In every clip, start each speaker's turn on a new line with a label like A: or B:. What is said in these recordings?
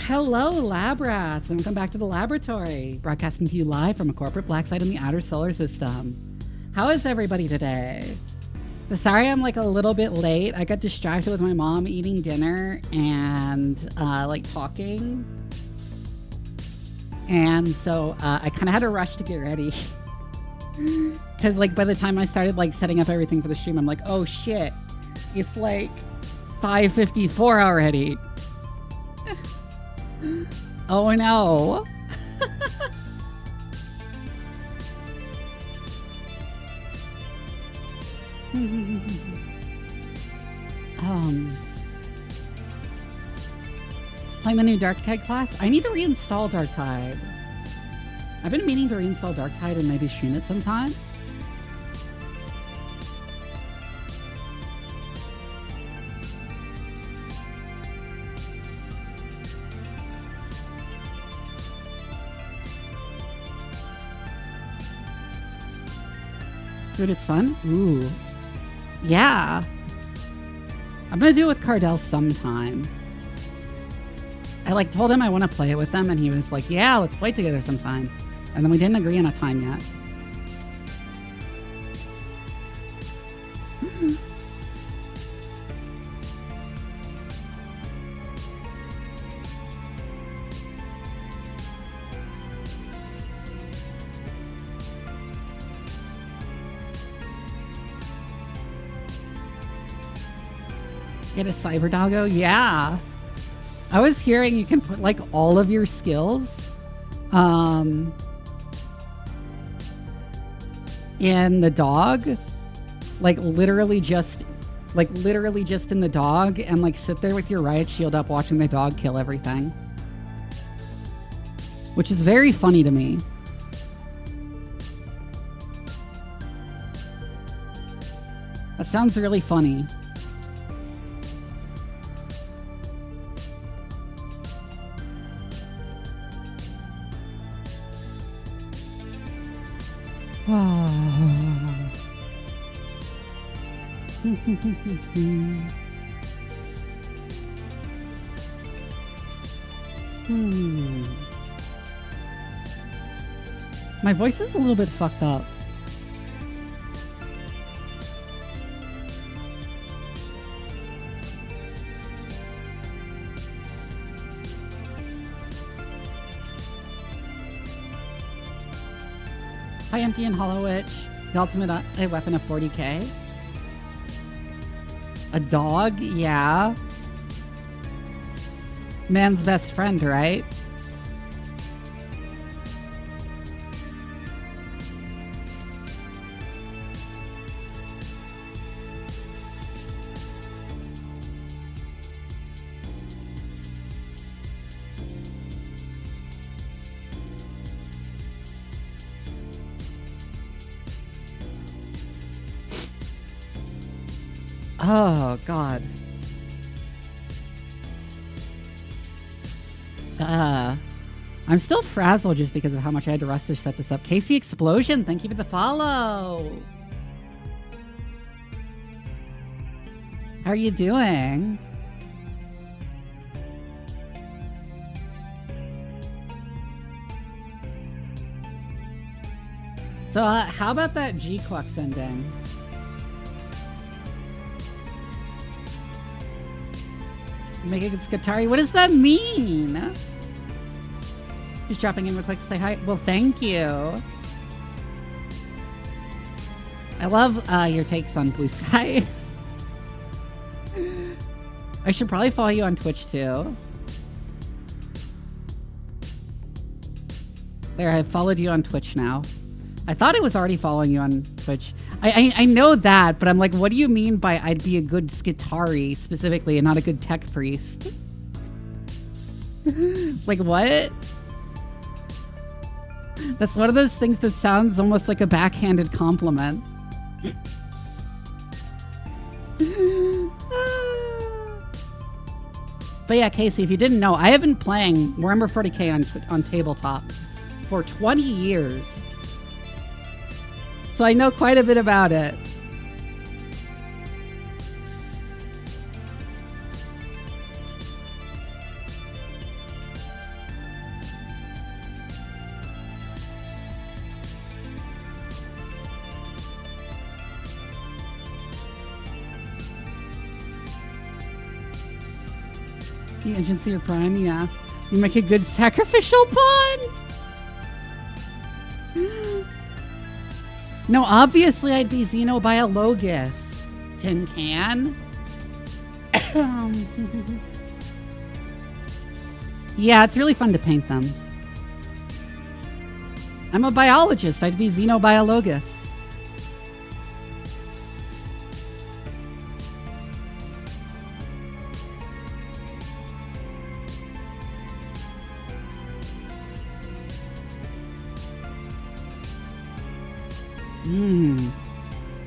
A: Hello, lab rats, and welcome back to the laboratory, broadcasting to you live from a corporate black site in the outer solar system. How is everybody today? Sorry I'm like a little bit late. I got distracted with my mom eating dinner and like talking. And so I kind of had to rush to get ready. Because like by the time I started like setting up everything for the stream, I'm like, oh shit, it's like 5:54 already. Oh no. Playing the new Darktide class? I need to reinstall Darktide. I've been meaning to reinstall Darktide and maybe stream it sometime. Dude, it's fun? Ooh. Yeah. I'm gonna do it with Cardell sometime. I like told him I want to play it with them and he was like, yeah, let's play together sometime. And then we didn't agree on a time yet. Get a cyber doggo? Yeah. I was hearing you can put like all of your skills in the dog. Like literally just in the dog and like sit there with your riot shield up watching the dog kill everything. Which is very funny to me. That sounds really funny. My voice is a little bit fucked up. Hi, Empty and Hollow Witch. The ultimate weapon of 40k. A dog? Yeah. Man's best friend, right? Oh, God. I'm still frazzled just because of how much I had to rush to set this up. Casey Explosion, thank you for the follow. How are you doing? So, how about that G-Quux ending? Mechanicus Katari, what does that mean? Just dropping in real quick to say hi. Well, thank you. I love your takes on Blue Sky. I should probably follow you on Twitch too. There, I've followed you on Twitch now. I thought I was already following you on Twitch. I know that, but I'm like, what do you mean by I'd be a good Skitari specifically and not a good tech priest? Like, what? That's one of those things that sounds almost like a backhanded compliment. But yeah, Casey, if you didn't know, I have been playing Warhammer 40k on tabletop for 20 years. So I know quite a bit about it. The agency or prime, yeah. You make a good sacrificial pawn. No, obviously I'd be Xenobiologus. Tin can. Yeah, it's really fun to paint them. I'm a biologist. I'd be Xenobiologus.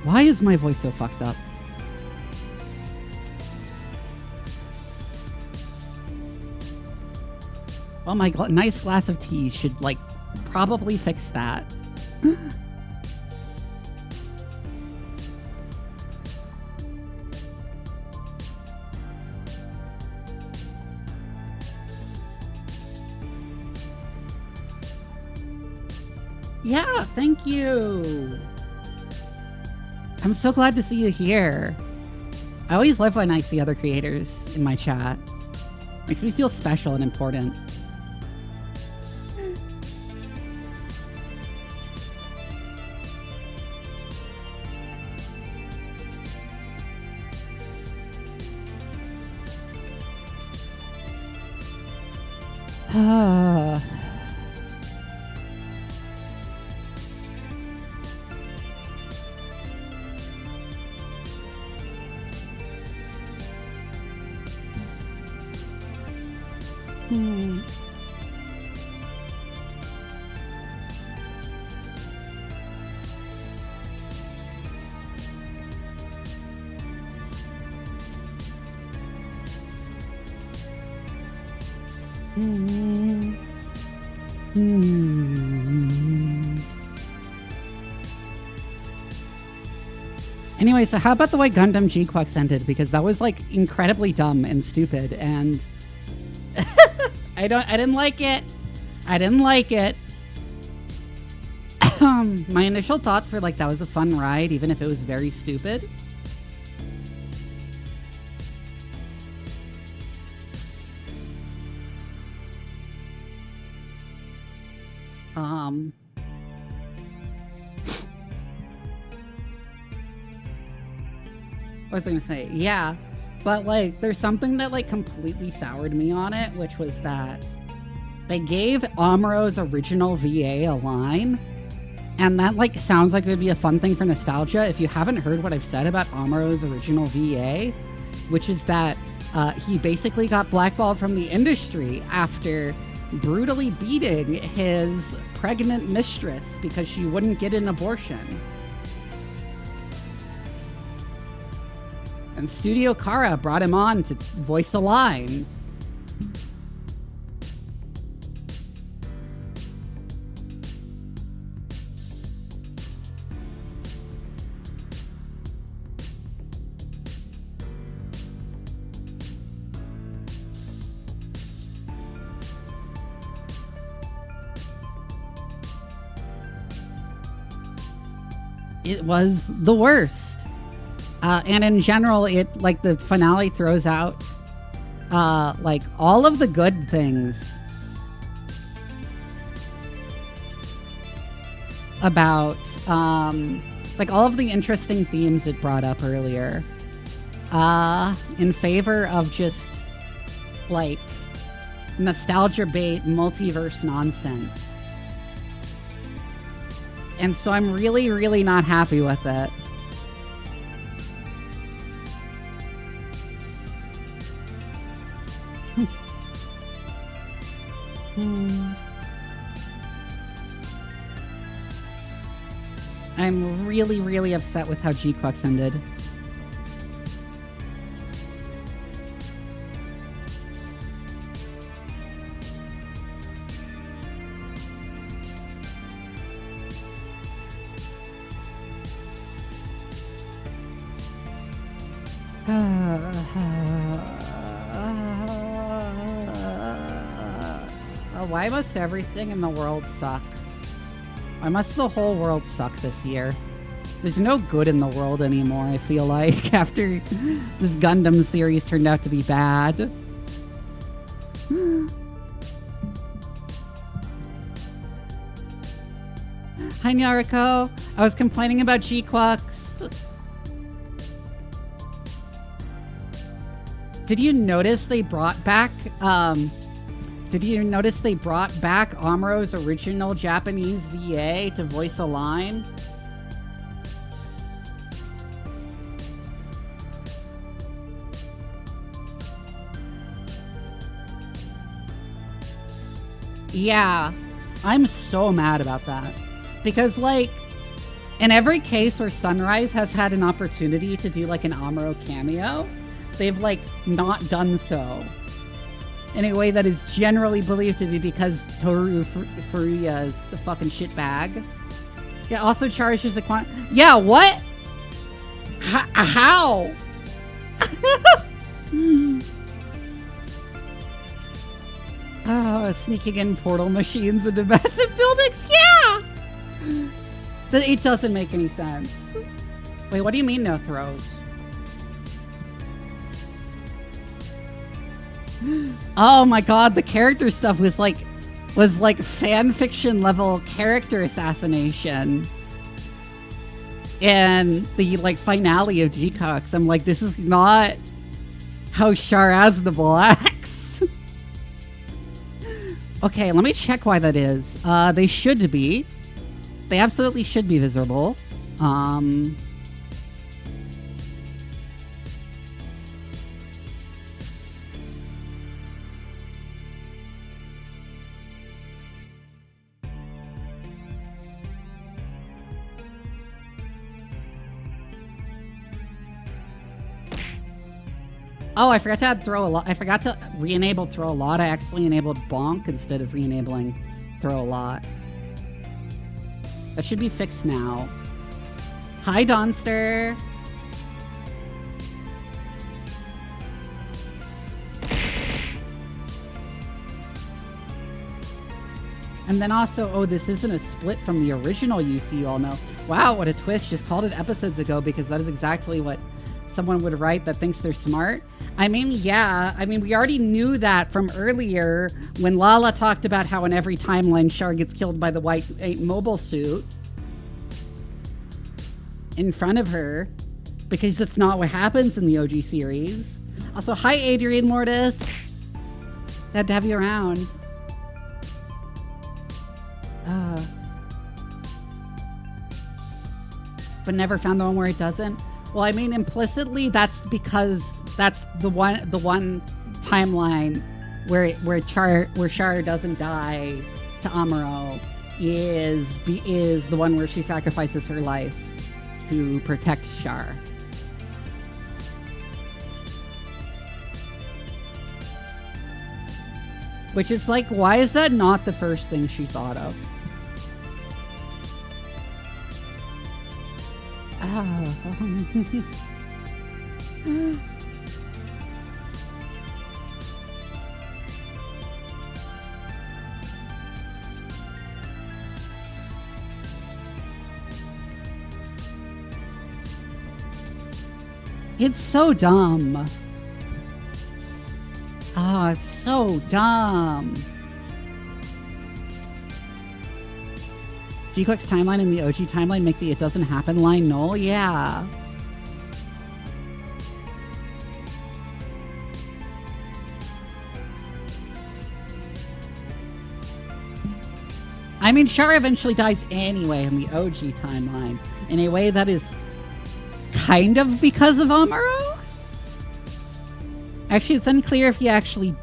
A: Why is my voice so fucked up? Well, my nice glass of tea should, like, probably fix that. Yeah, thank you. I'm so glad to see you here. I always love when I see other creators in my chat. Makes me feel special and important. Anyway, so how about the way Gundam G-Quux ended? Because that was, like, incredibly dumb and stupid, and I didn't like it. I didn't like it. My initial thoughts were like, that was a fun ride, even if it was very stupid. What was I gonna say? Yeah, but like, there's something that like completely soured me on it, which was that they gave Amuro's original VA a line, and that like sounds like it would be a fun thing for nostalgia. If you haven't heard what I've said about Amuro's original VA, which is that he basically got blackballed from the industry after brutally beating his pregnant mistress because she wouldn't get an abortion. And Studio Kara brought him on to voice a line. It was the worst. And in general, it, like, the finale throws out, like, all of the good things about, like, all of the interesting themes it brought up earlier, in favor of just, like, nostalgia bait multiverse nonsense. And so I'm really, really not happy with it. I'm really, really upset with how G-Quux ended. Why must everything in the world suck? Why must the whole world suck this year? There's no good in the world anymore, I feel like, after this Gundam series turned out to be bad. Hi, Nariko. I was complaining about G-Quux. Did you notice they brought back, Amuro's original Japanese VA to voice a line? Yeah, I'm so mad about that. Because, like, in every case where Sunrise has had an opportunity to do, like, an Amuro cameo, they've, like, not done so in a way that is generally believed to be because Toru Furuya is the fucking shitbag. Yeah, also charges the Yeah, what? How? Oh, sneaking in portal machines into massive buildings? Yeah! It doesn't make any sense. Wait, what do you mean no throws? Oh my god, the character stuff was like fan fiction level character assassination. And the like finale of G-Quux, I'm like, this is not how Char Aznable acts. Okay, let me check why that is. They should be. They absolutely should be visible. Oh, I forgot to add throw a lot. I forgot to re-enable throw a lot. I actually enabled bonk instead of re-enabling throw a lot. That should be fixed now. Hi, Donster. And then also, oh, this isn't a split from the original UC, you all know. Wow, what a twist. Just called it episodes ago because that is exactly what someone would write that thinks they're smart. I mean, yeah. I mean, we already knew that from earlier when Lala talked about how in every timeline Char gets killed by the white mobile suit in front of her because that's not what happens in the OG series. Also, hi, Adrian Mortis. Glad to have you around. But never found the one where it doesn't. Well, I mean, implicitly, that's because that's the one timeline where Char doesn't die to Amuro is the one where she sacrifices her life to protect Char. Which is like, why is that not the first thing she thought of? Oh. It's so dumb. Oh, it's so dumb. G-Quux timeline and the OG timeline make the it doesn't happen line null? Yeah. I mean, Char eventually dies anyway in the OG timeline in a way that is kind of because of Amuro. Actually, it's unclear if he actually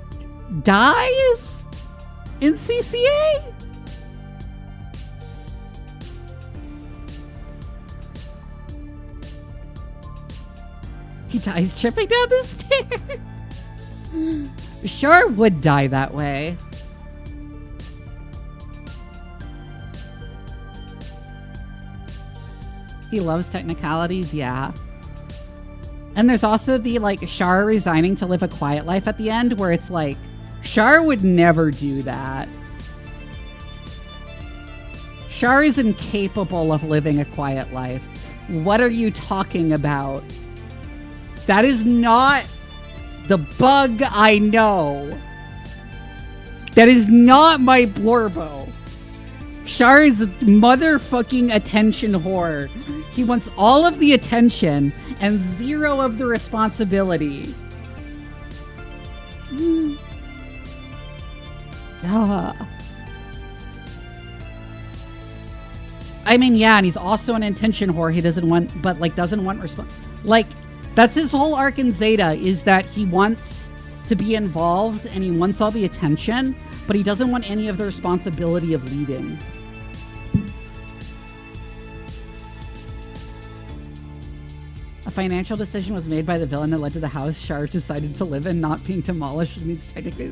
A: dies in CCA. He dies tripping down the stairs. Char would die that way. He loves technicalities, yeah. And there's also the, like, Char resigning to live a quiet life at the end, where it's like, Char would never do that. Char is incapable of living a quiet life. What are you talking about? That is not the bug I know. That is not my Blorbo. Char is a motherfucking attention whore. He wants all of the attention and zero of the responsibility. I mean, yeah, and he's also an attention whore. He doesn't want, but like doesn't want like that's his whole arc in Zeta, is that he wants to be involved and he wants all the attention, but he doesn't want any of the responsibility of leading. A financial decision was made by the villain that led to the house Char decided to live in not being demolished, and he's technically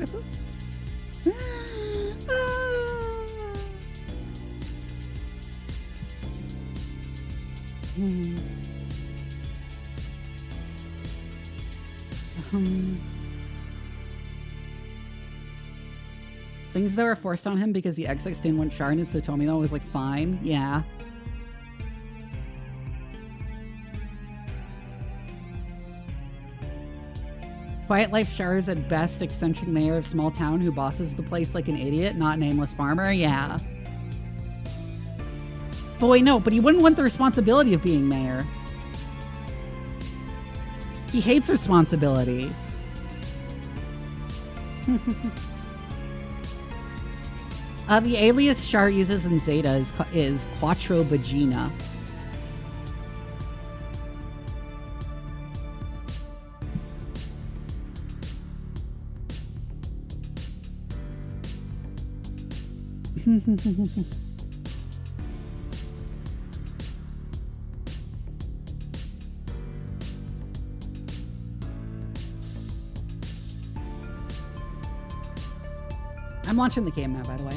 A: Things that were forced on him because the XX didn't want Char, and his Sotomino was like, fine, yeah. Quiet life Char is at best eccentric mayor of small town who bosses the place like an idiot, not nameless farmer, yeah. But wait, no, but he wouldn't want the responsibility of being mayor. He hates responsibility. The alias Char uses in Zeta is Quattro Vagina. I'm launching the game now, by the way.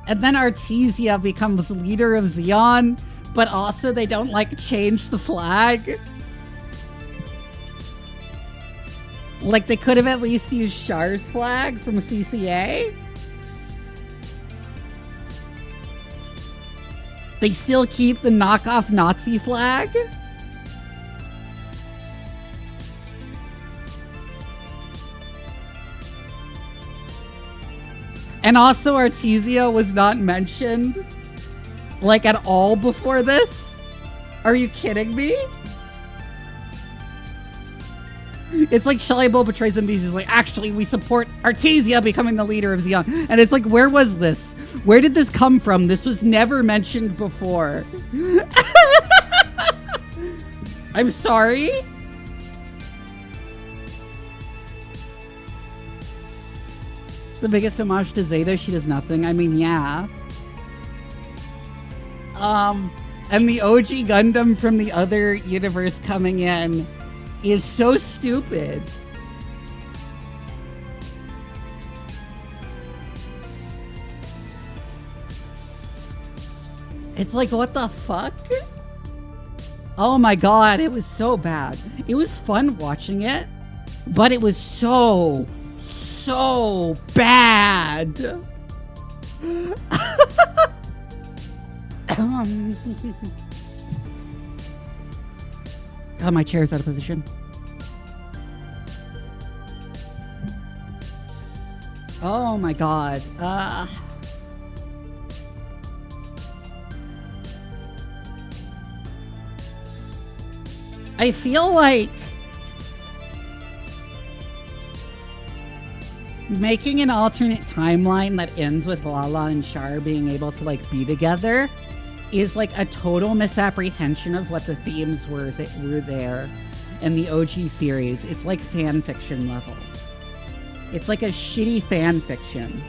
A: And then Artesia becomes leader of Xeon, but also they don't like change the flag. Like they could have at least used Char's flag from CCA. They still keep the knockoff Nazi flag. And also Artesia was not mentioned, like, at all before this? Are you kidding me? It's like Shelly Bull betrays him because he's like, actually, we support Artesia becoming the leader of Xeon. And it's like, where was this? Where did this come from? This was never mentioned before. I'm sorry? The biggest homage to Zeta, she does nothing. I mean, yeah. And the OG Gundam from the other universe coming in is so stupid. It's like, what the fuck? Oh my god, it was so bad. It was fun watching it, but it was so bad. God, my chair's out of position. Oh my god. I feel like making an alternate timeline that ends with Lala and Char being able to like be together is like a total misapprehension of what the themes were that were there in the OG series. It's like fan fiction level. It's like a shitty fan fiction.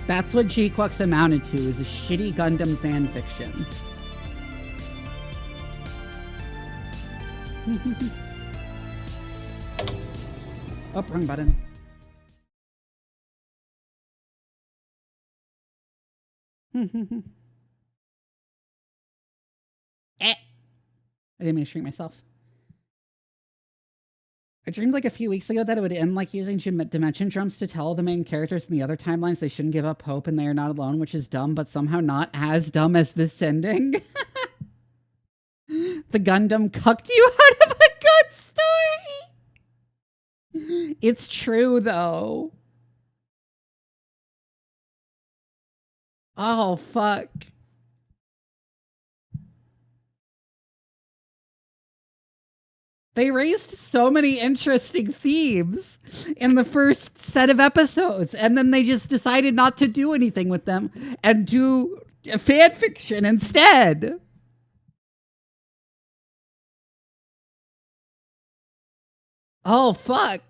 A: That's what G-Quux amounted to, is a shitty Gundam fan fiction. Oh, wrong button. I didn't mean to shrink myself. I dreamed like a few weeks ago that it would end like using dimension jumps to tell the main characters in the other timelines they shouldn't give up hope and they are not alone, which is dumb, but somehow not as dumb as this ending. The Gundam cucked you out of a good story. It's true, though. Oh, fuck. They raised so many interesting themes in the first set of episodes, and then they just decided not to do anything with them and do fan fiction instead. Oh, fuck.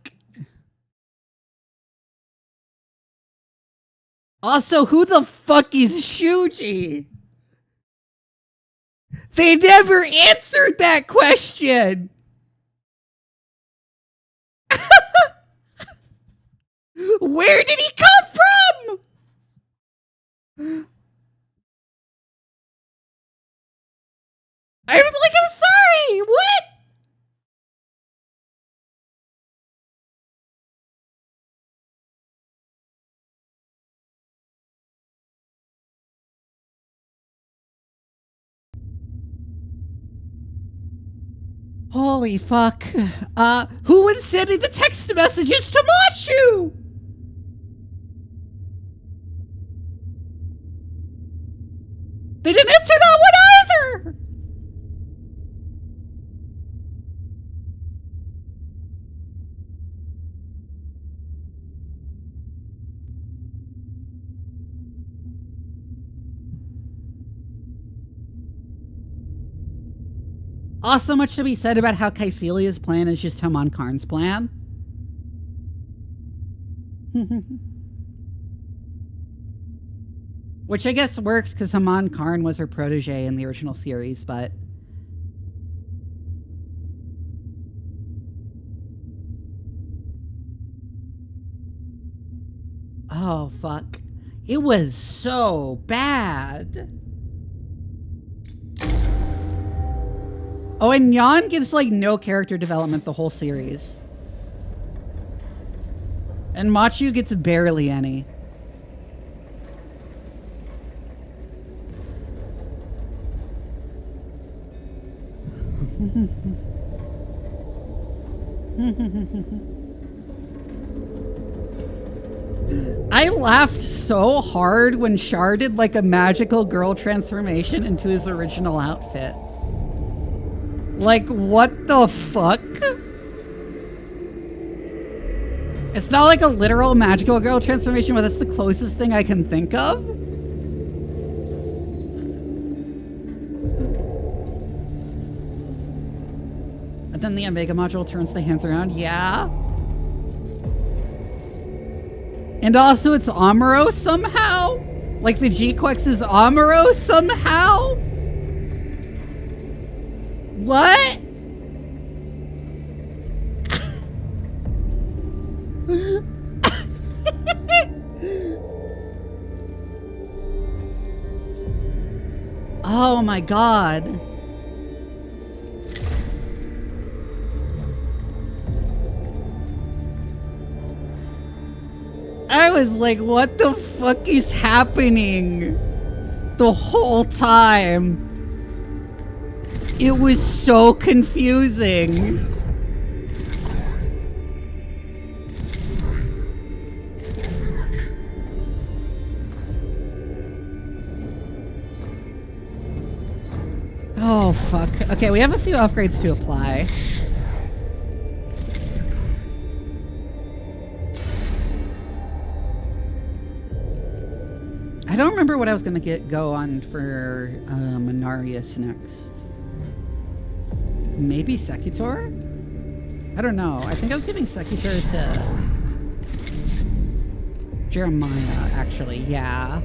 A: Also, who the fuck is Shuji? They never answered that question. Where did he come from? I'm sorry. What? Holy fuck. Who was sending the text messages to Machu? They didn't answer that one either. Also, much to be said about how Kaecilia's plan is just Haman Karn's plan. Which I guess works because Haman Karn was her protege in the original series, but... Oh, fuck. It was so bad. Oh, and Nyan gets, like, no character development the whole series. And Machu gets barely any. I laughed so hard when Char did, like, a magical girl transformation into his original outfit. Like, what the fuck? It's not like a literal magical girl transformation, but that's the closest thing I can think of. And then the Omega module turns the hands around. Yeah. And also it's Amuro somehow? Like the G-Quex is Amuro somehow? What? Oh my god. I was like, what the fuck is happening the whole time? It was so confusing. Oh, fuck. Okay, we have a few upgrades to apply. I don't remember what I was going to go on for Minarius next. Maybe Secutor? I don't know. I think I was giving Secutor to Jeremiah, actually. Yeah.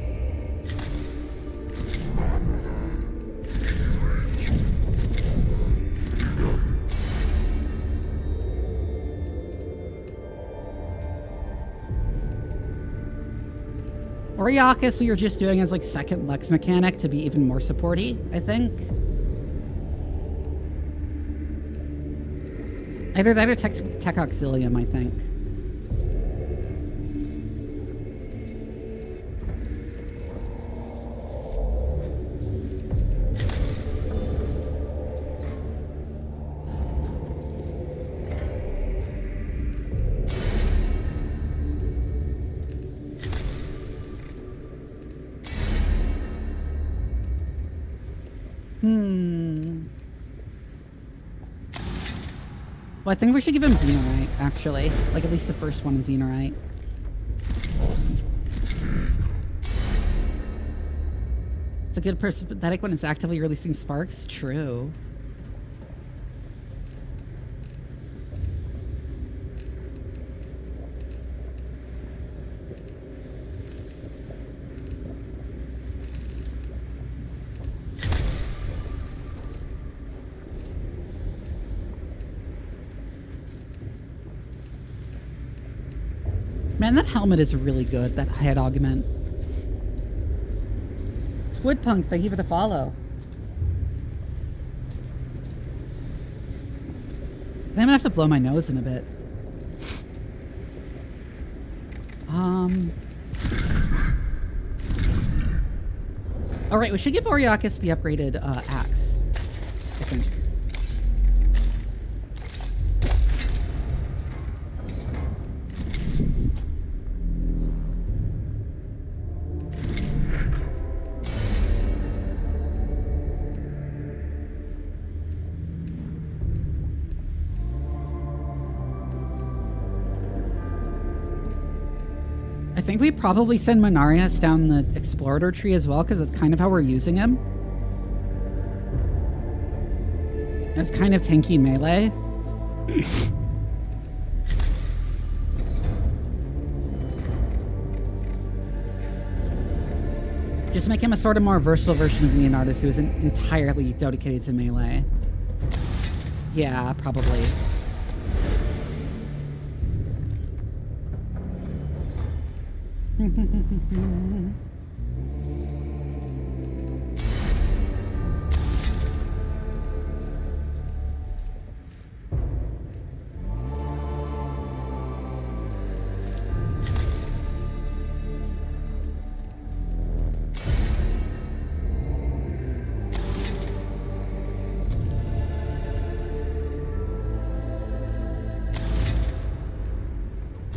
A: Or Yakus, who you're just doing as like second Lex mechanic to be even more supporty, I think. Either that or Tech Auxilium, I think. Well, I think we should give him Xenorite, actually. Like, at least the first one in Xenorite. It's a good pathetic when it's actively releasing sparks. True. Man, that helmet is really good, that head augment. Squidpunk, thank you for the follow. I'm gonna have to blow my nose in a bit. Alright, we should give Oriakis the upgraded axe, I think. I think we probably send Manarius down the Explorator tree as well, because that's kind of how we're using him. It's kind of tanky melee. Just make him a sort of more versatile version of Leonardus who isn't entirely dedicated to melee. Yeah, probably.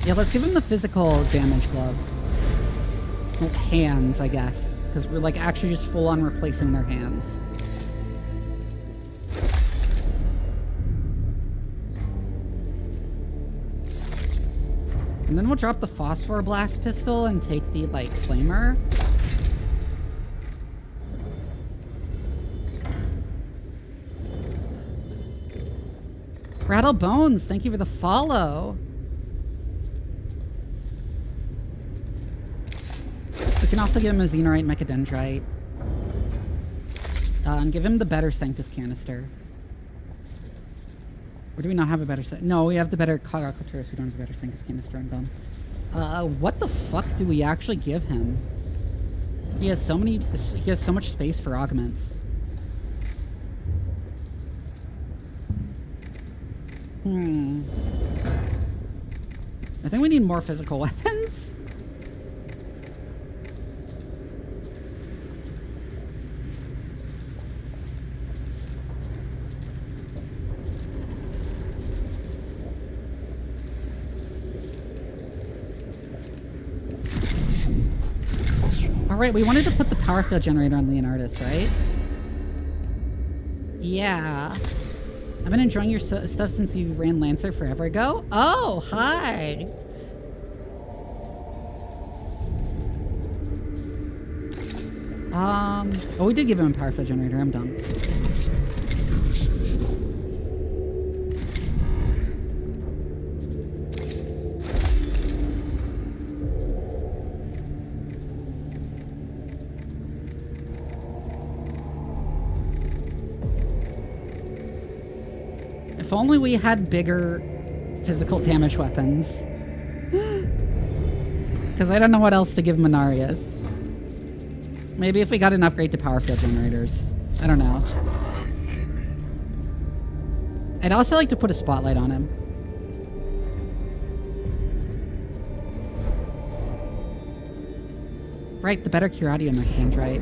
A: Yeah, let's give him the physical damage gloves. Well, hands, I guess. Because we're like actually just full on replacing their hands. And then we'll drop the phosphor blast pistol and take the, like, flamer. Rattle Bones, thank you for the follow. We can also give him a Xenorite Mechadendrite. And give him the better Sanctus canister. Or do we not have a better... No, we have the better Cogoclaturus. We don't have a better Sanctus canister. I'm dumb. What the fuck do we actually give him? He has so many... He has so much space for augments. I think we need more physical weapons. Alright, we wanted to put the power field generator on Leonardus, right? Yeah. I've been enjoying your stuff since you ran Lancer forever ago. Oh, hi! Oh, we did give him a power field generator. I'm dumb. If only we had bigger physical damage weapons. Because I don't know what else to give Manarius. Maybe if we got an upgrade to power field generators. I don't know. I'd also like to put a spotlight on him. Right, the better Curadio Mechadendrite.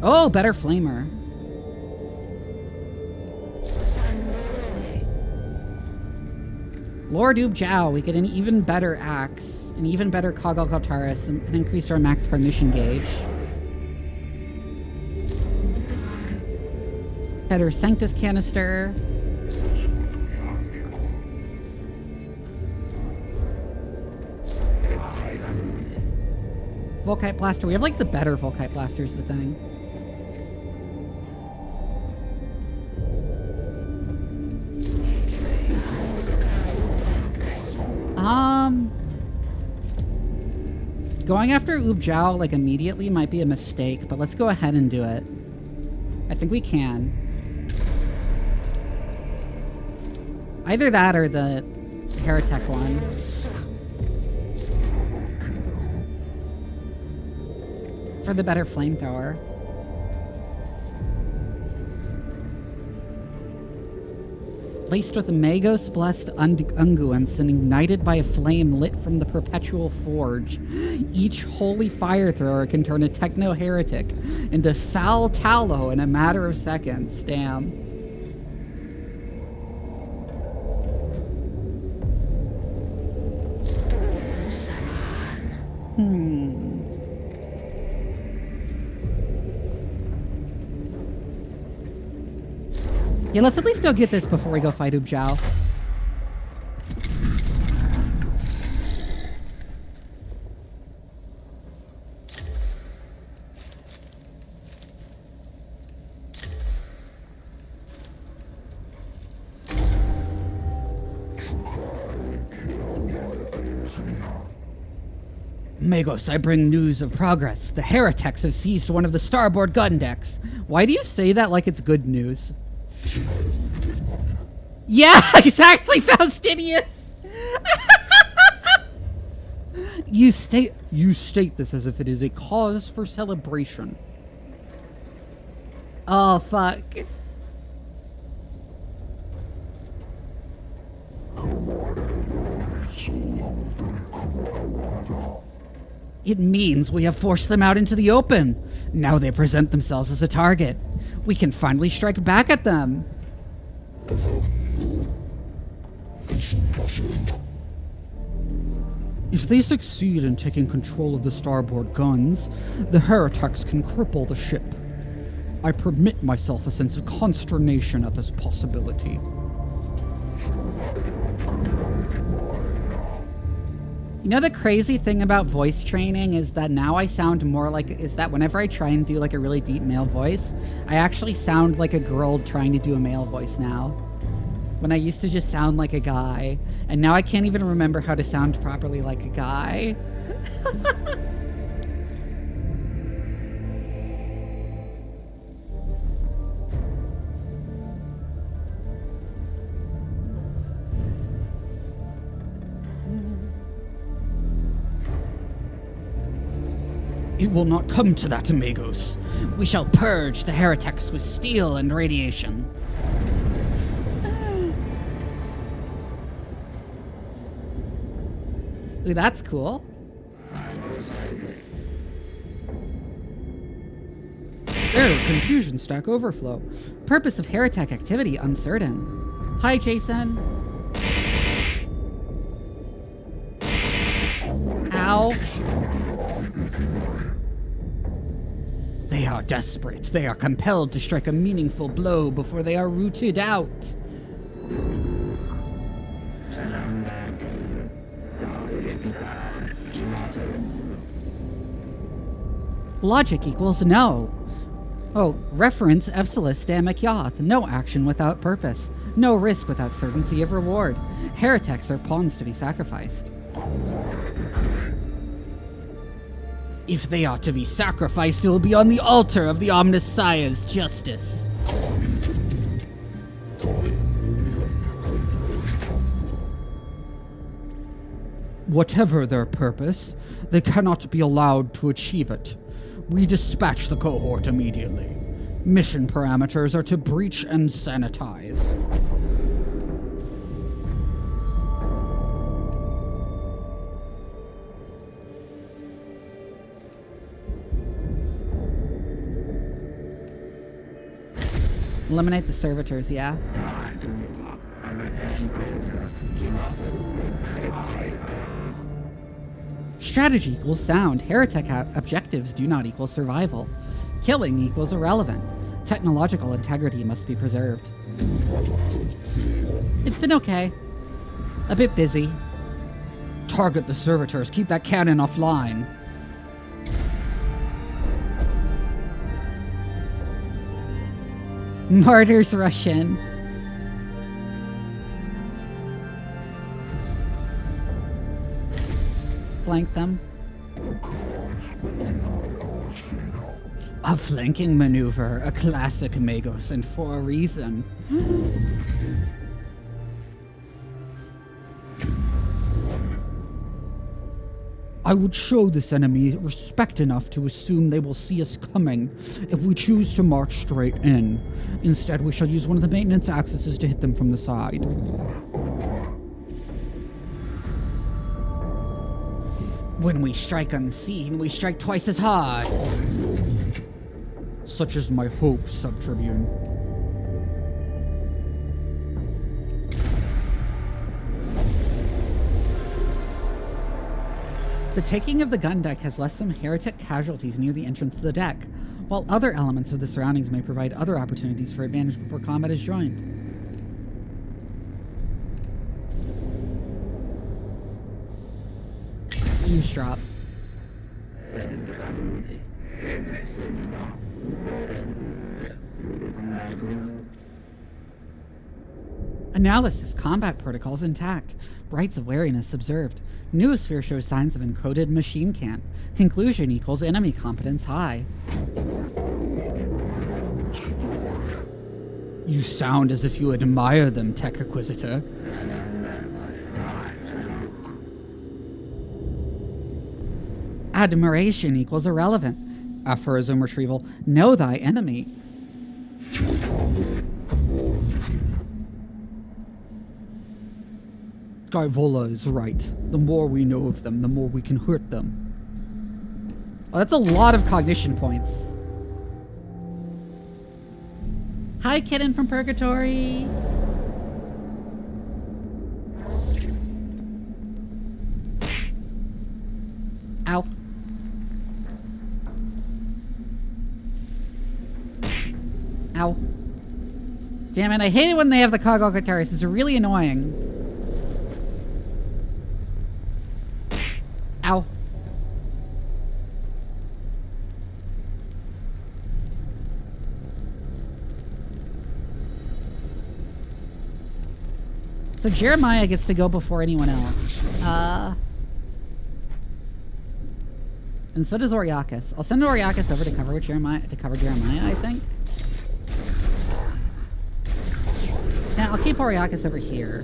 A: Oh, better Flamer. Lord Oob Jow, we get an even better axe, an even better Cogoclaturus, and increase our max card mission gauge. Header Sanctus canister. Volkite blaster. We have like the better Volkite blaster's the thing. Going after Ubjao like immediately might be a mistake, but let's go ahead and do it. I think we can. Either that or the Heretic one. For the better flamethrower. Laced with Magos blessed unguents and ignited by a flame lit from the perpetual forge. Each holy fire thrower can turn a techno-heretic into foul tallow in a matter of seconds. Damn. Yeah, let's at least go get this before we go fight Ubjao. Magos, I bring news of progress. The heretics have seized one of the starboard gun decks. Why do you say that like it's good news? Yeah, exactly, Faustinius! You state this as if it is a cause for celebration. Oh, fuck. It means we have forced them out into the open. Now they present themselves as a target. We can finally strike back at them. If they succeed in taking control of the starboard guns, the heretics can cripple the ship. I permit myself a sense of consternation at this possibility. You know, the crazy thing about voice training is that now I sound more like, is that whenever I try and do like a really deep male voice, I actually sound like a girl trying to do a male voice now. When I used to just sound like a guy, and now I can't even remember how to sound properly like a guy. It will not come to that, amigos. We shall purge the heretics with steel and radiation. Ooh, that's cool. Error, confusion, stack overflow. Purpose of heretic activity uncertain. Hi, Jason. Ow. They are desperate. They are compelled to strike a meaningful blow before they are rooted out. Logic equals no. Oh, reference Epsilus de Mekyath. No action without purpose. No risk without certainty of reward. Heretics are pawns to be sacrificed. If they are to be sacrificed, it will be on the altar of the Omnissiah's justice. Whatever their purpose, they cannot be allowed to achieve it. We dispatch the cohort immediately. Mission parameters are to breach and sanitize. Eliminate the servitors, yeah. Strategy equals sound. Heretic objectives do not equal survival. Killing equals irrelevant. technological integrity must be preserved. It's been okay. A bit busy. Target the servitors. Keep that cannon offline. Martyrs rush in. Flank them. A flanking maneuver, a classic Magos, and for a reason. I would show this enemy respect enough to assume they will see us coming if we choose to march straight in. Instead, we shall use one of the maintenance axes to hit them from the side. When we strike unseen, we strike twice as hard. Such is my hope, Sub-Tribune. The taking of the gun deck has left some heretic casualties near the entrance to the deck, while other elements of the surroundings may provide other opportunities for advantage before combat is joined. Eavesdrop. Analysis. Combat protocols intact. Brights of wariness observed. Noosphere shows signs of encoded machine can. Conclusion equals enemy competence high. You sound as if you admire them, Tech Acquisitor. Admiration equals irrelevant. Aphorism retrieval. Know thy enemy. Skyvola is right. The more we know of them, the more we can hurt them. Oh, that's a lot of cognition points. Hi, kitten from Purgatory. Ow. Ow. Damn it, I hate it when they have the cog guitars. It's really annoying. Ow. So Jeremiah gets to go before anyone else. And so does Oriakis. I'll send Oriakis over to cover Jeremiah, I think. Yeah, I'll keep Oriakis over here.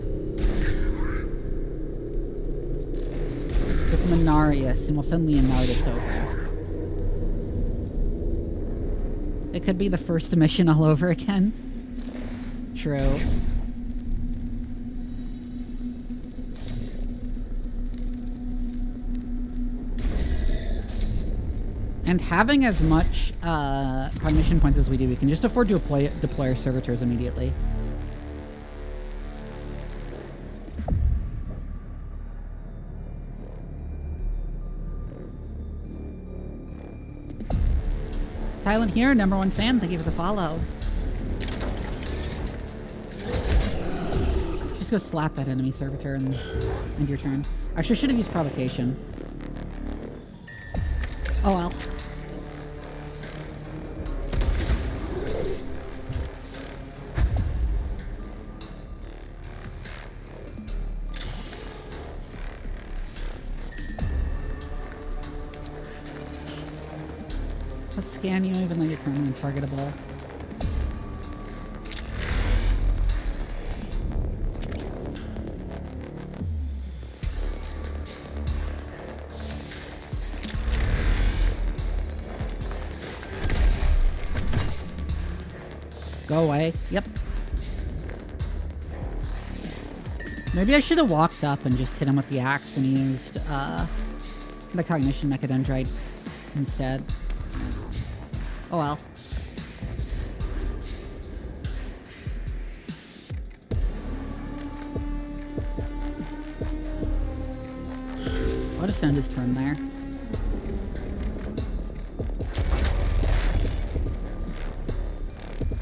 A: With Minarius, and we'll send Leonardus over. It could be the first mission all over again. True. And having as much cognition points as we do, we can just afford to deploy our servitors immediately. Silent here, #1 fan, thank you for the follow. Just go slap that enemy servitor and end your turn. Actually, I should have used provocation. Oh well. Let's scan you even though you're currently untargetable. Go away. Yep. Maybe I should have walked up and just hit him with the axe and used the cognition mechadendrite instead. Oh well. I'll just end his turn there.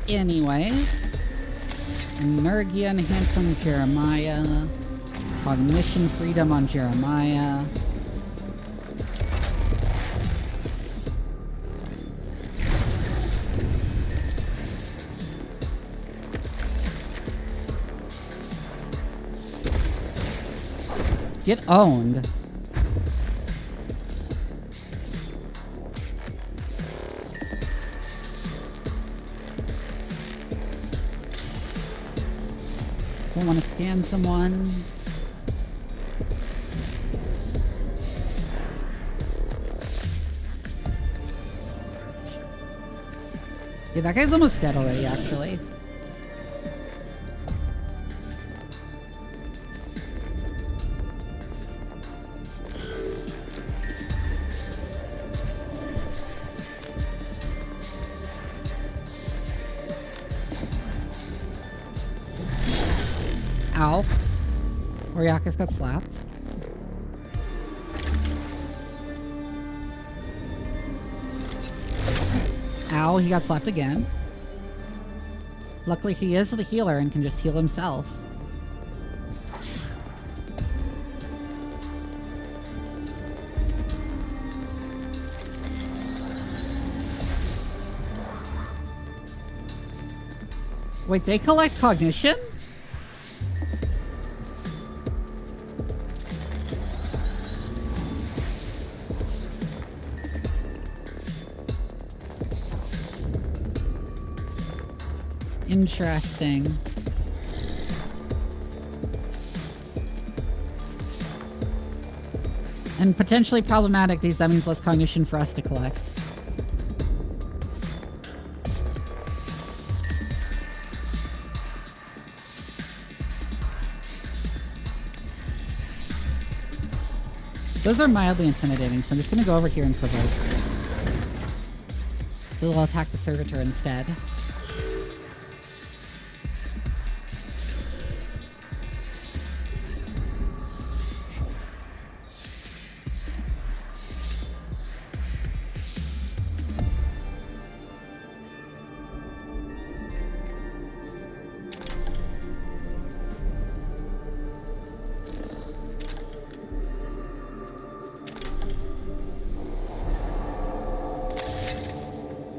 A: Anyways. Energia enhanced on Jeremiah. Cognition freedom on Jeremiah. Get owned. I want to scan someone. Yeah, that guy's almost dead already, actually. Ow. Oriakis got slapped. Ow, he got slapped again. Luckily he is the healer and can just heal himself. Wait, they collect cognition? Interesting. And potentially problematic because that means less cognition for us to collect. Those are mildly intimidating, so I'm just gonna go over here and provoke. So they'll attack the servitor instead.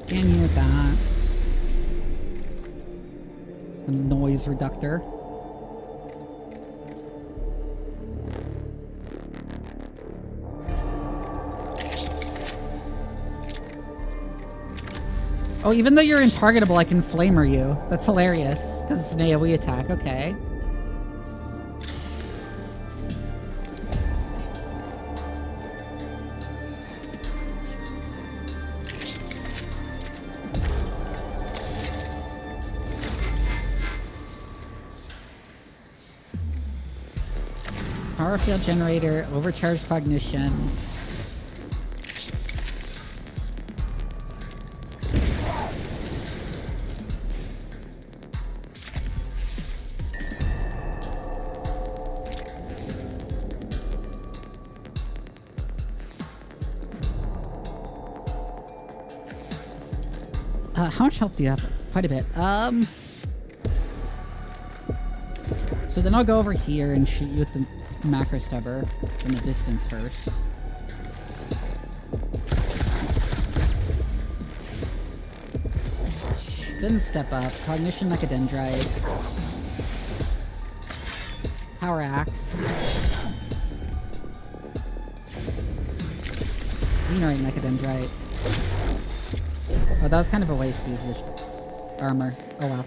A: Can you with that? A noise reductor. Oh, even though you're intargetable, I can flamer you. That's hilarious, because it's an AoE attack. Okay. Power field generator, overcharged cognition. How much health do you have? Quite a bit. So then I'll go over here and shoot you with the macro stubber from the distance first. Then step up. Cognition Mechadendrite. Power Axe. Xenorite Mechadendrite. Oh, that was kind of a waste to use this armor. Oh well.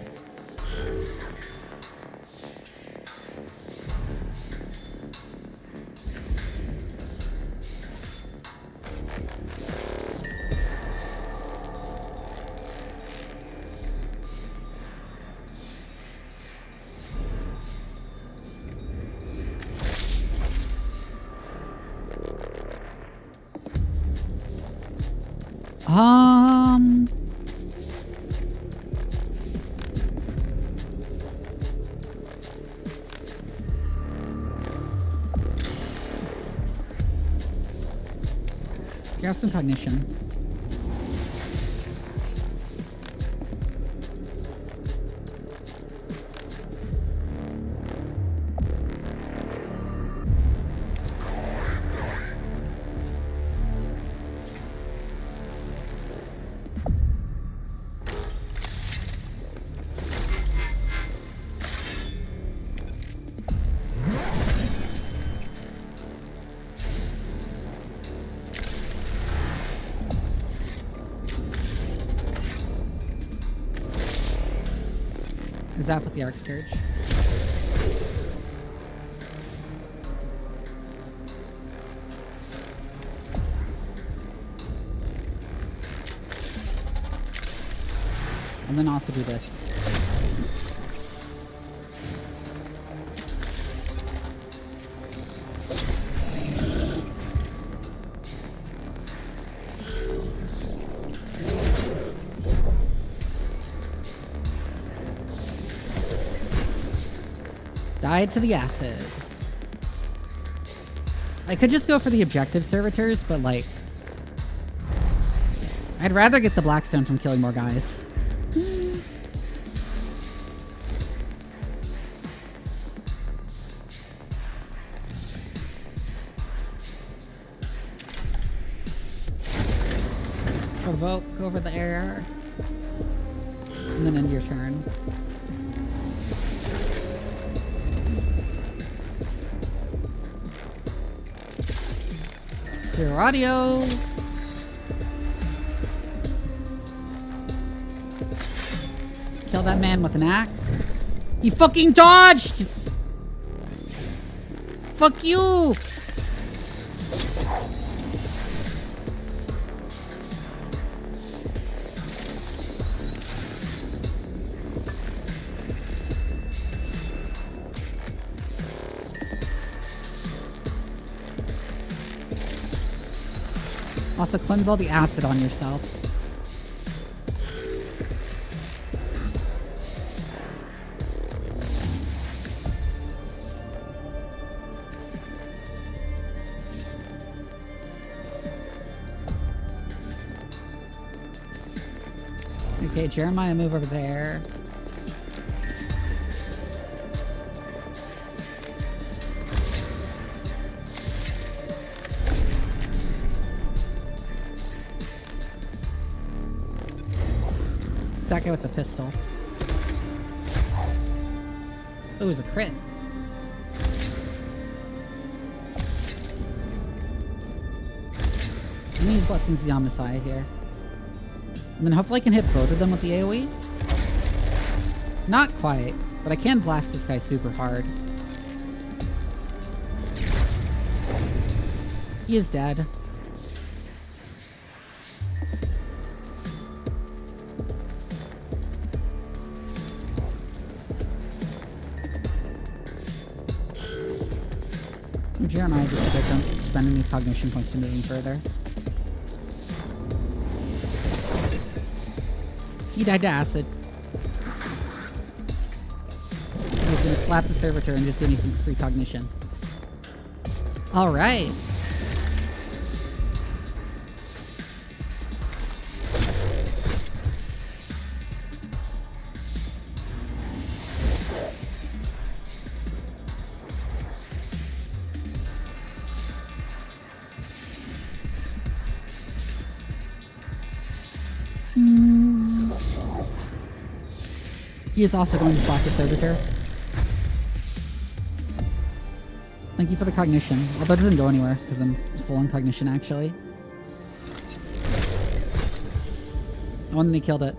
A: You have some cognition. Zap with the Arc Scourge. And then also do this. Died to the acid. I could just go for the objective servitors, but like... I'd rather get the Blackstone from killing more guys. Provoke over the air. And then end your turn. Your audio. Kill that man with an axe. He fucking dodged! Fuck you! Also, cleanse all the acid on yourself. Okay, Jeremiah, move over there. That guy with the pistol. Oh, it was a crit. I'm gonna use Blessings of the Omnissiah here. And then hopefully I can hit both of them with the AoE. Not quite, but I can blast this guy super hard. He is dead. Jeremiah just said I don't spend any cognition points to moving further. He died to acid. He's gonna slap the servitor and just give me some free cognition. Alright. He is also going to slap the servitor. Thank you for the cognition. Although it doesn't go anywhere, because I'm full on cognition, actually. Oh, and they killed it.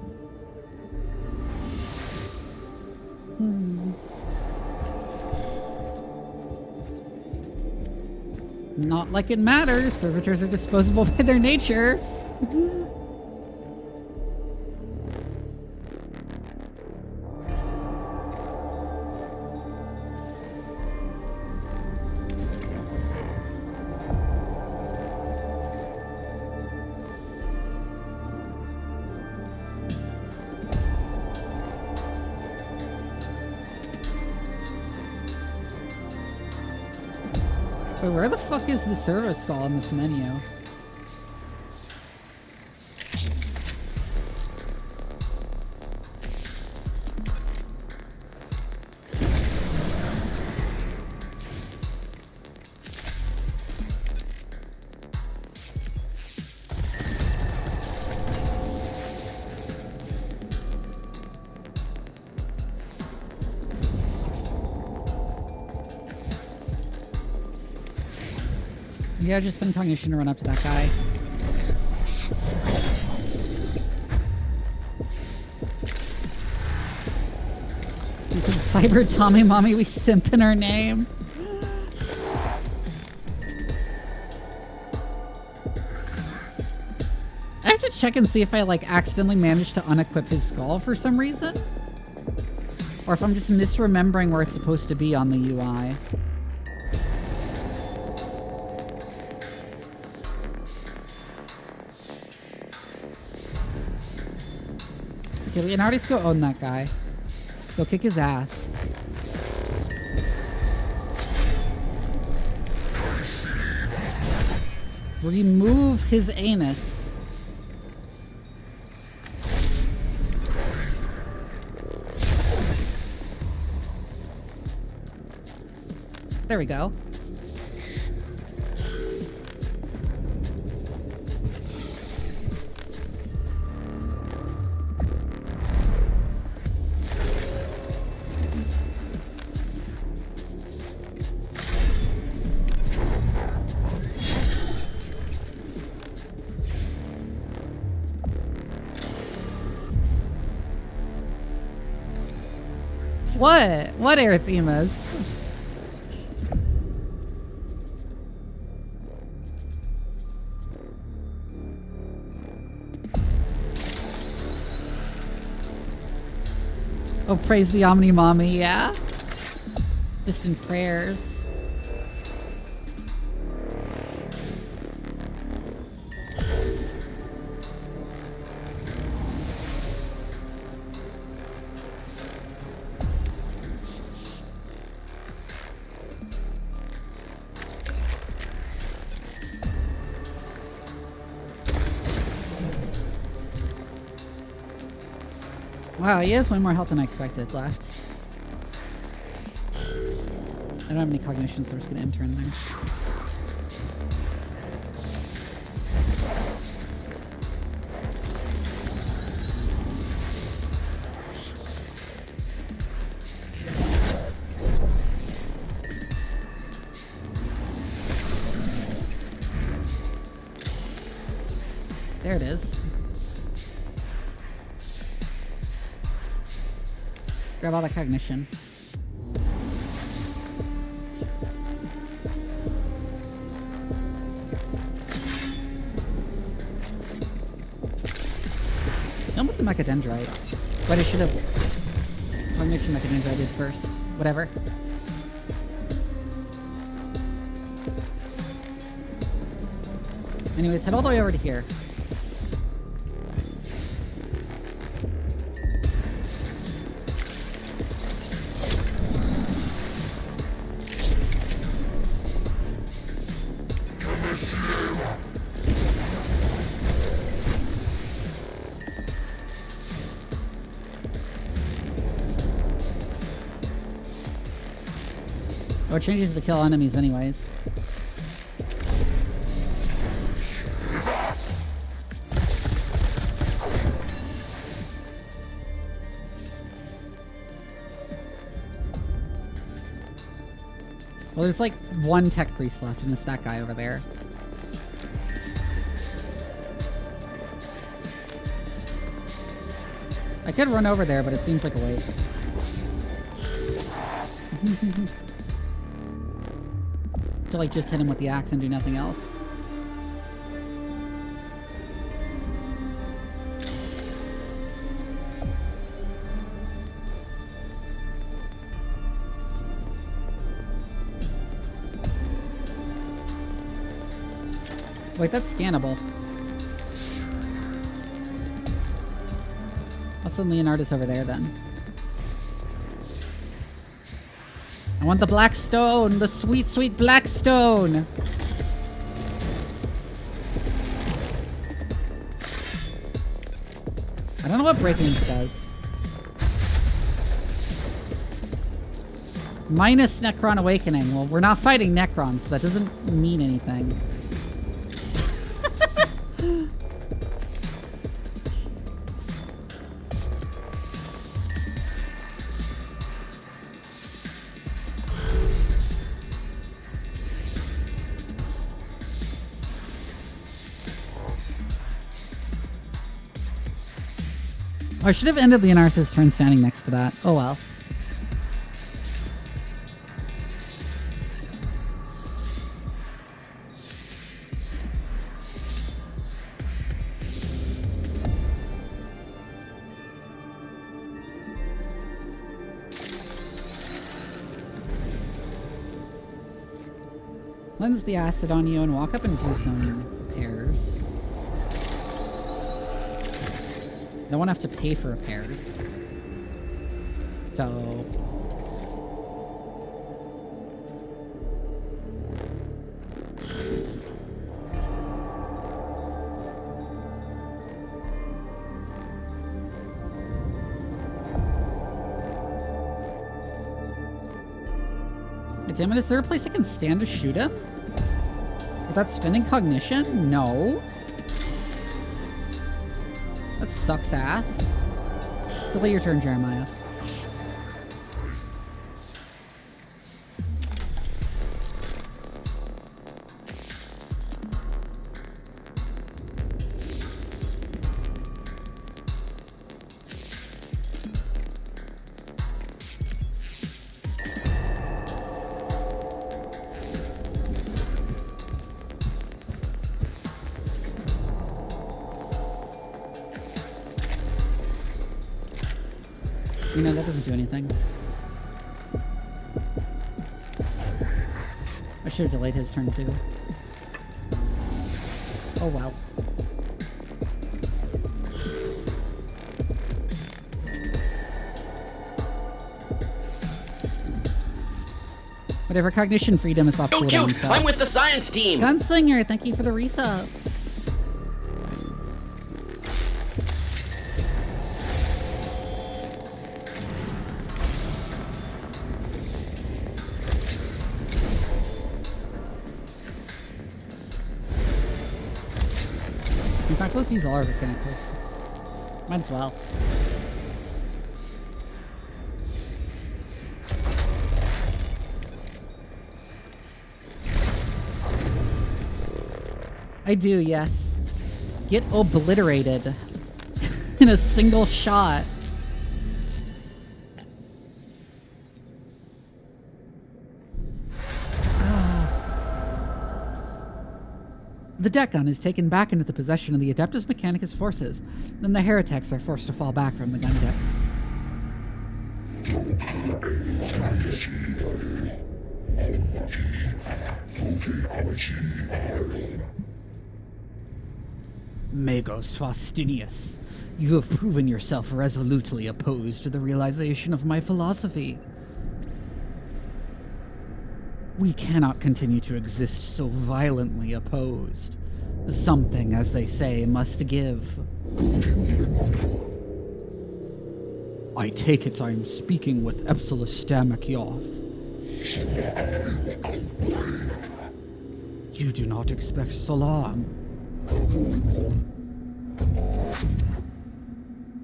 A: Not like it matters. Servitors are disposable by their nature. Wait, where the fuck is the servo skull in this menu? Yeah, just spend cognition to run up to that guy. Cyber Tommy Mommy, we simp in our name. I have to check and see if I like accidentally managed to unequip his skull for some reason. Or if I'm just misremembering where it's supposed to be on the UI. Okay, Leonardo's go own that guy. Go kick his ass. Remove his anus. There we go. What? What erythemas? Oh, praise the Omni Mommy, yeah? Just in prayers. Wow, he has way more health than I expected left. I don't have any cognition, so I'm just gonna intern there. There it is. Grab all the cognition. Done with the mechadendrite. But I should have cognition mechadendrited first. Whatever. Anyways, head all the way over to here. Oh, it changes to kill enemies anyways. Well, there's like one tech priest left, and it's that guy over there. I could run over there, but it seems like a waste. To like just hit him with the axe and do nothing else. Wait, that's scannable. I'll send Leonardus over there then. I want the black stone! The sweet, sweet black stone! I don't know what breaking does. Minus Necron Awakening. Well, we're not fighting Necrons, so that doesn't mean anything. I should have ended Leonard's turn standing next to that. Oh well. Cleanse the acid on you and walk up and do some repairs. No one have to pay for repairs. So... damn it, is there a place I can stand to shoot him? Without spending cognition? No. That sucks ass. Delay your turn, Jeremiah. You know, that doesn't do anything. I should have delayed his turn too. Oh well. Whatever, cognition freedom is off cooldown, so.
B: I'm with the science team!
A: Gunslinger, thank you for the resub. In fact, let's use all our Mechanicus. Might as well. I do, yes. Get obliterated in a single shot. The deck gun is taken back into the possession of the Adeptus Mechanicus forces, then the heretics are forced to fall back from the gun decks. Magos Faustinius, you have proven yourself resolutely opposed to the realization of my philosophy. We cannot continue to exist so violently opposed. Something, as they say, must give. I take it I am speaking with Epsilostamic Yoth. You do not expect salam.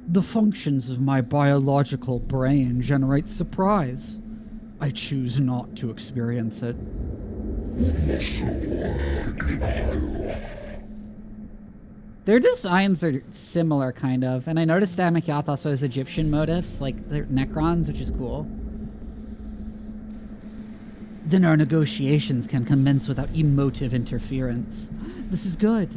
A: The functions of my biological brain generate surprise. I choose not to experience it. Their designs are similar, kind of, and I noticed Yoth also has Egyptian motifs, like the Necrons, which is cool. Then our negotiations can commence without emotive interference. This is good.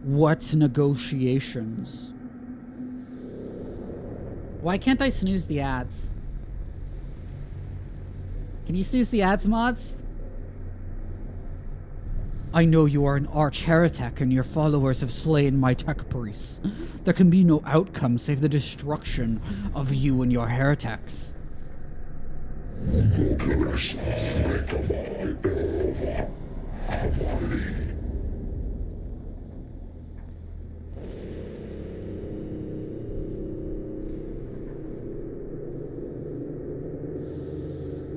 A: What negotiations? Why can't I snooze the ads? Can you snooze the ads, mods? I know you are an arch-heretic and your followers have slain my tech priests. There can be no outcome save the destruction of you and your heretics.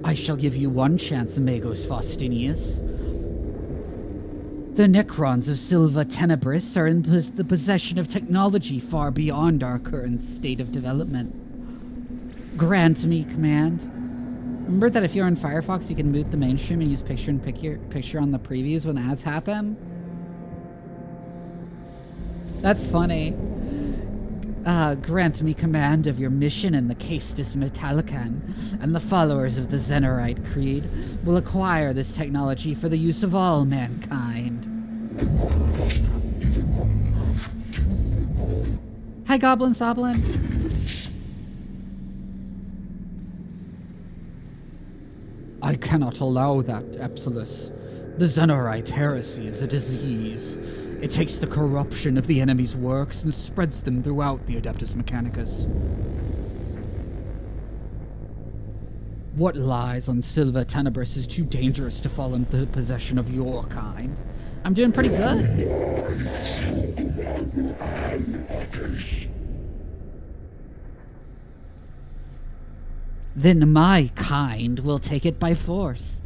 A: I shall give you one chance, Magos Faustinius. The Necrons of Silva Tenebris are in the possession of technology far beyond our current state of development. Grant me command. Remember that if you're in Firefox, you can mute the mainstream and use picture on the previews when ads happen? That's funny. Grant me command of your mission in the Castus Metallican, and the followers of the Zenerite Creed will acquire this technology for the use of all mankind. Hi, Goblin Soblin.
B: I cannot allow that, Epsilus. The Xenorite heresy is a disease. It takes the corruption of the enemy's works and spreads them throughout the Adeptus Mechanicus. What lies on Silva Tenebris is too dangerous to fall into the possession of your kind.
A: I'm doing pretty good.
B: Then my kind will take it by force.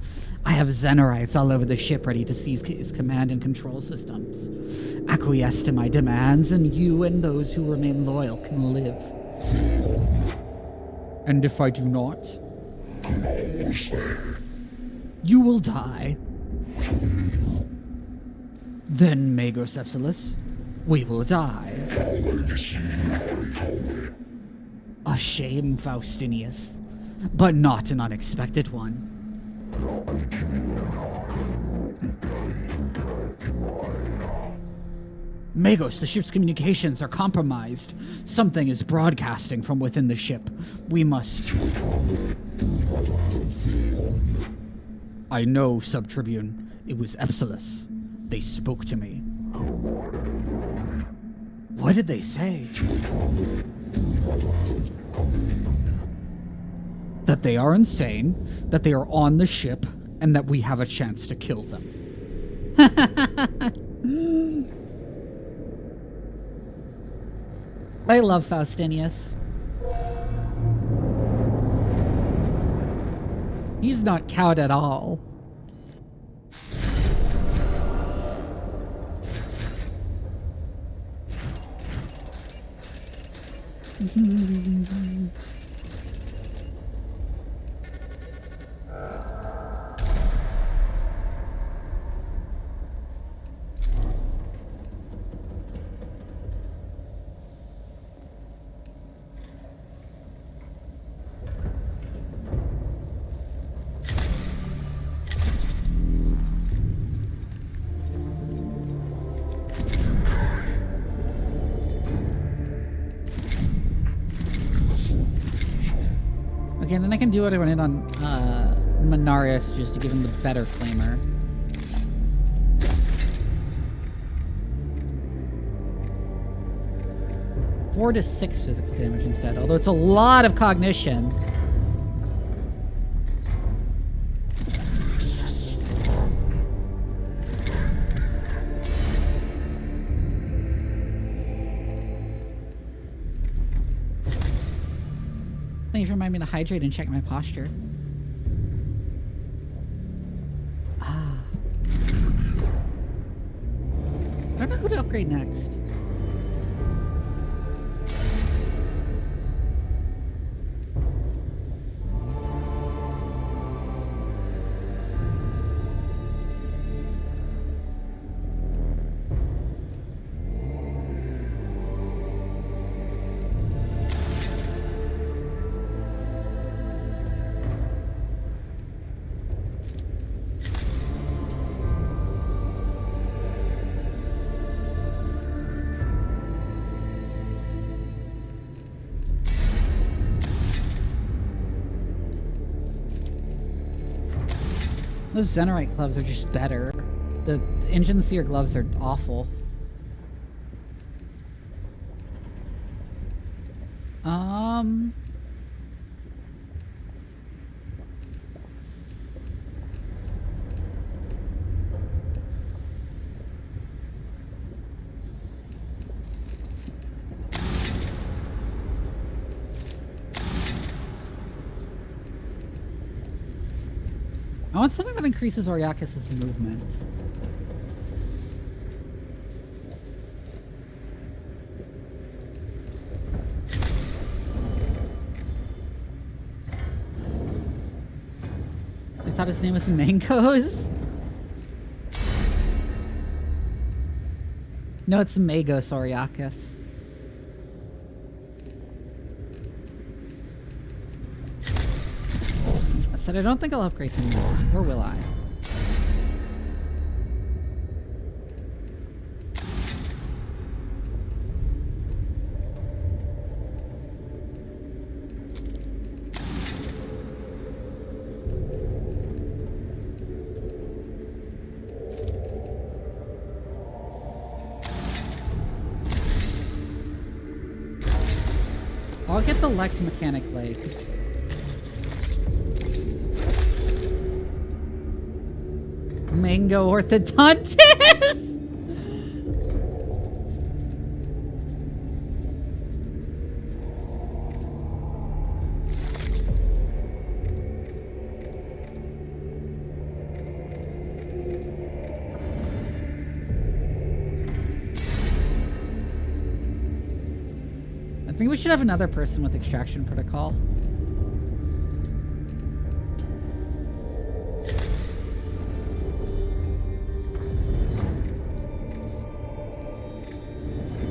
B: I have Xenorites all over the ship ready to seize its command and control systems. Acquiesce to my demands, and you and those who remain loyal can live. And if I do not, you will die. Then, Magos Epsilus, we will die. A shame, Faustinius, but not an unexpected one. Magos, the ship's communications are compromised. Something is broadcasting from within the ship. We must... I know, Sub-Tribune. It was Epsilus. They spoke to me. What did they say? That they are insane, that they are on the ship, and that we have a chance to kill them.
A: I love Faustinius. He's not cowed at all. Okay, and then I can do what I wanted on Manarius, just to give him the better flamer. Four to 6 physical damage instead, although it's a lot of cognition. Thanks for reminding me to hydrate and check my posture. Ah. I don't know who to upgrade next. Those Xenorite gloves are just better. The Engine Seer gloves are awful. I want something that increases Oriakis' movement. I thought his name was Mangos. No, it's Magos Oriakis. I said I don't think I'll upgrade him this, or will I? I'll get the Lex mechanically. Mango orthodontist! I think we should have another person with extraction protocol.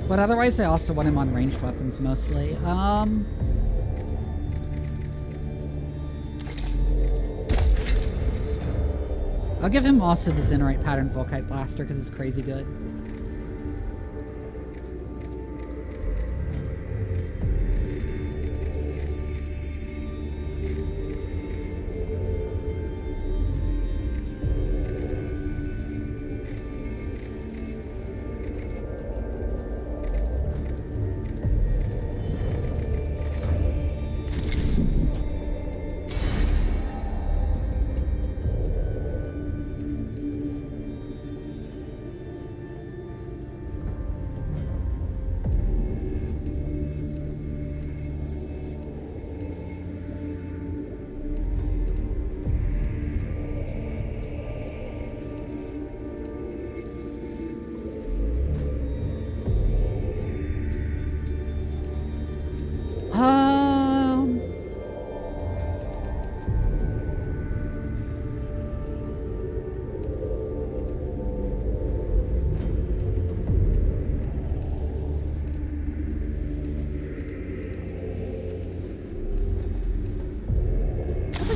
A: But otherwise, I also want him on ranged weapons mostly. I'll give him also the Zenerite pattern Volkite Blaster because it's crazy good.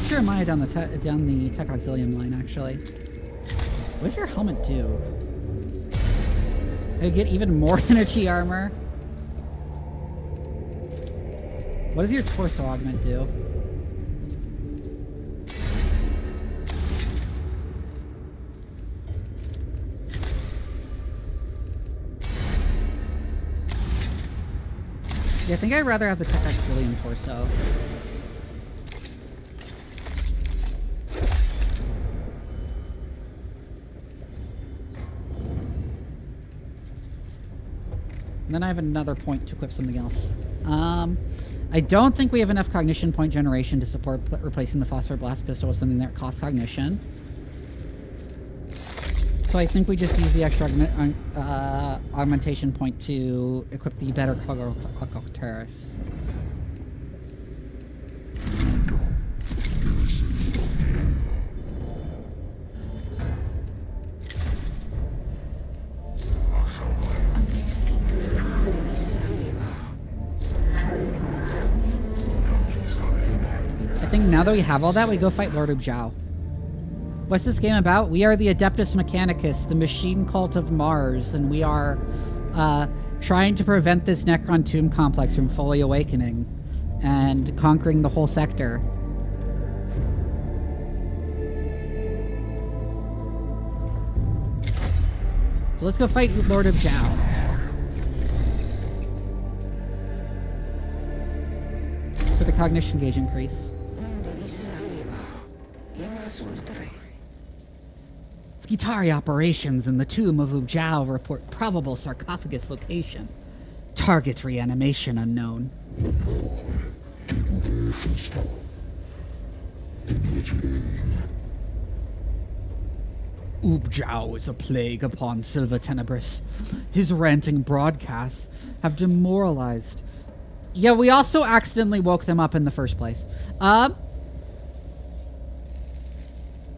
A: Sure, Maya down the tech auxilium line actually. What does your helmet do? I get even more energy armor. What does your torso augment do? Yeah, I think I'd rather have the tech auxilium torso. Then I have another point to equip something else. I don't think we have enough cognition point generation to support replacing the phosphor blast pistol with something that costs cognition. So I think we just use the extra augmentation point to equip the better Terrace. Now that we have all that, we go fight Lord Ubjao. What's this game about? We are the Adeptus Mechanicus, the machine cult of Mars, and we are trying to prevent this Necron tomb complex from fully awakening and conquering the whole sector. So let's go fight Lord Ubjao. For the cognition gauge increase. Skitari operations in the tomb of Ubjao report probable sarcophagus location. Target reanimation unknown. Ubjao is a plague upon Silva Tenebris. His ranting broadcasts have demoralized. Yeah, we also accidentally woke them up in the first place.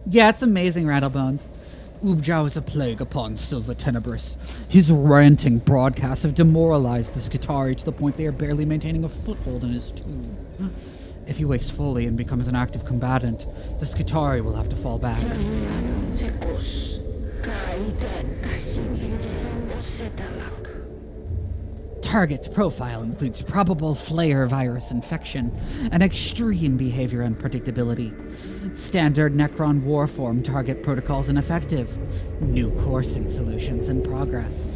A: Yeah, it's amazing, Rattlebones. Ubjao is a plague upon Silva Tenebris. His ranting broadcasts have demoralized the Skitari to the point they are barely maintaining a foothold in his tomb. If he wakes fully and becomes an active combatant, the Skitari will have to fall back. Target profile includes probable flare virus infection and extreme behavior unpredictability. Standard Necron warform target protocols ineffective. New coursing solutions in progress.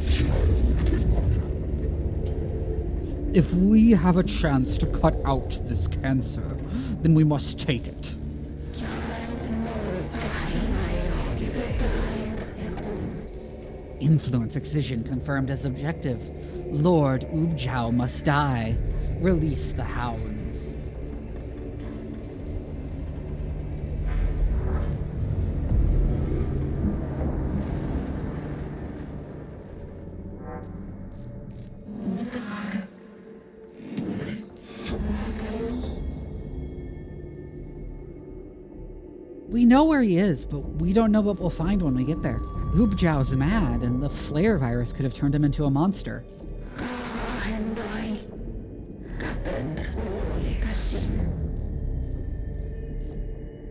B: If we have a chance to cut out this cancer, then we must take it. Influence excision confirmed as objective. Lord Ubjao must die. Release the hounds. We know where he is, but we don't know what we'll find when we get there. Ubjao's mad, and the flare virus could have turned him into a monster.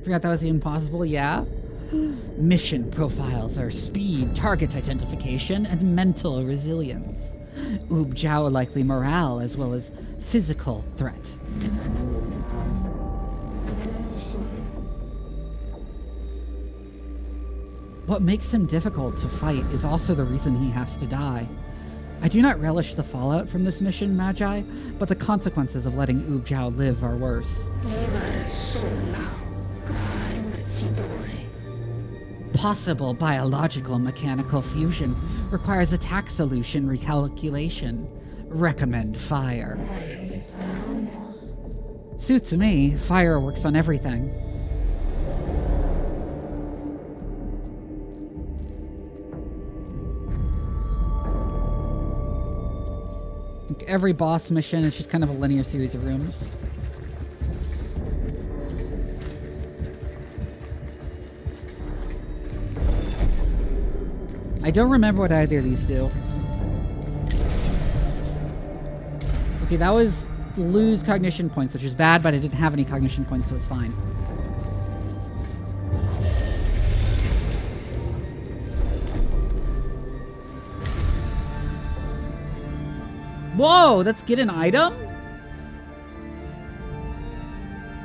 B: Forgot that was even possible, yeah? Mission profiles are speed, target identification, and mental resilience. Ubjao likely morale as well as physical threat. What makes him difficult to fight is also the reason he has to die. I do not relish the fallout from this mission, Magi, but the consequences of letting Ubjao live are worse. Possible biological mechanical fusion requires attack solution recalculation. Recommend fire. Suits me. Fire works on everything. Every boss mission is just kind of a linear series of rooms. I don't remember what either of these do. Okay, that was lose cognition points, which is bad, but I didn't have any cognition points, so it's fine. Whoa, let's get an item?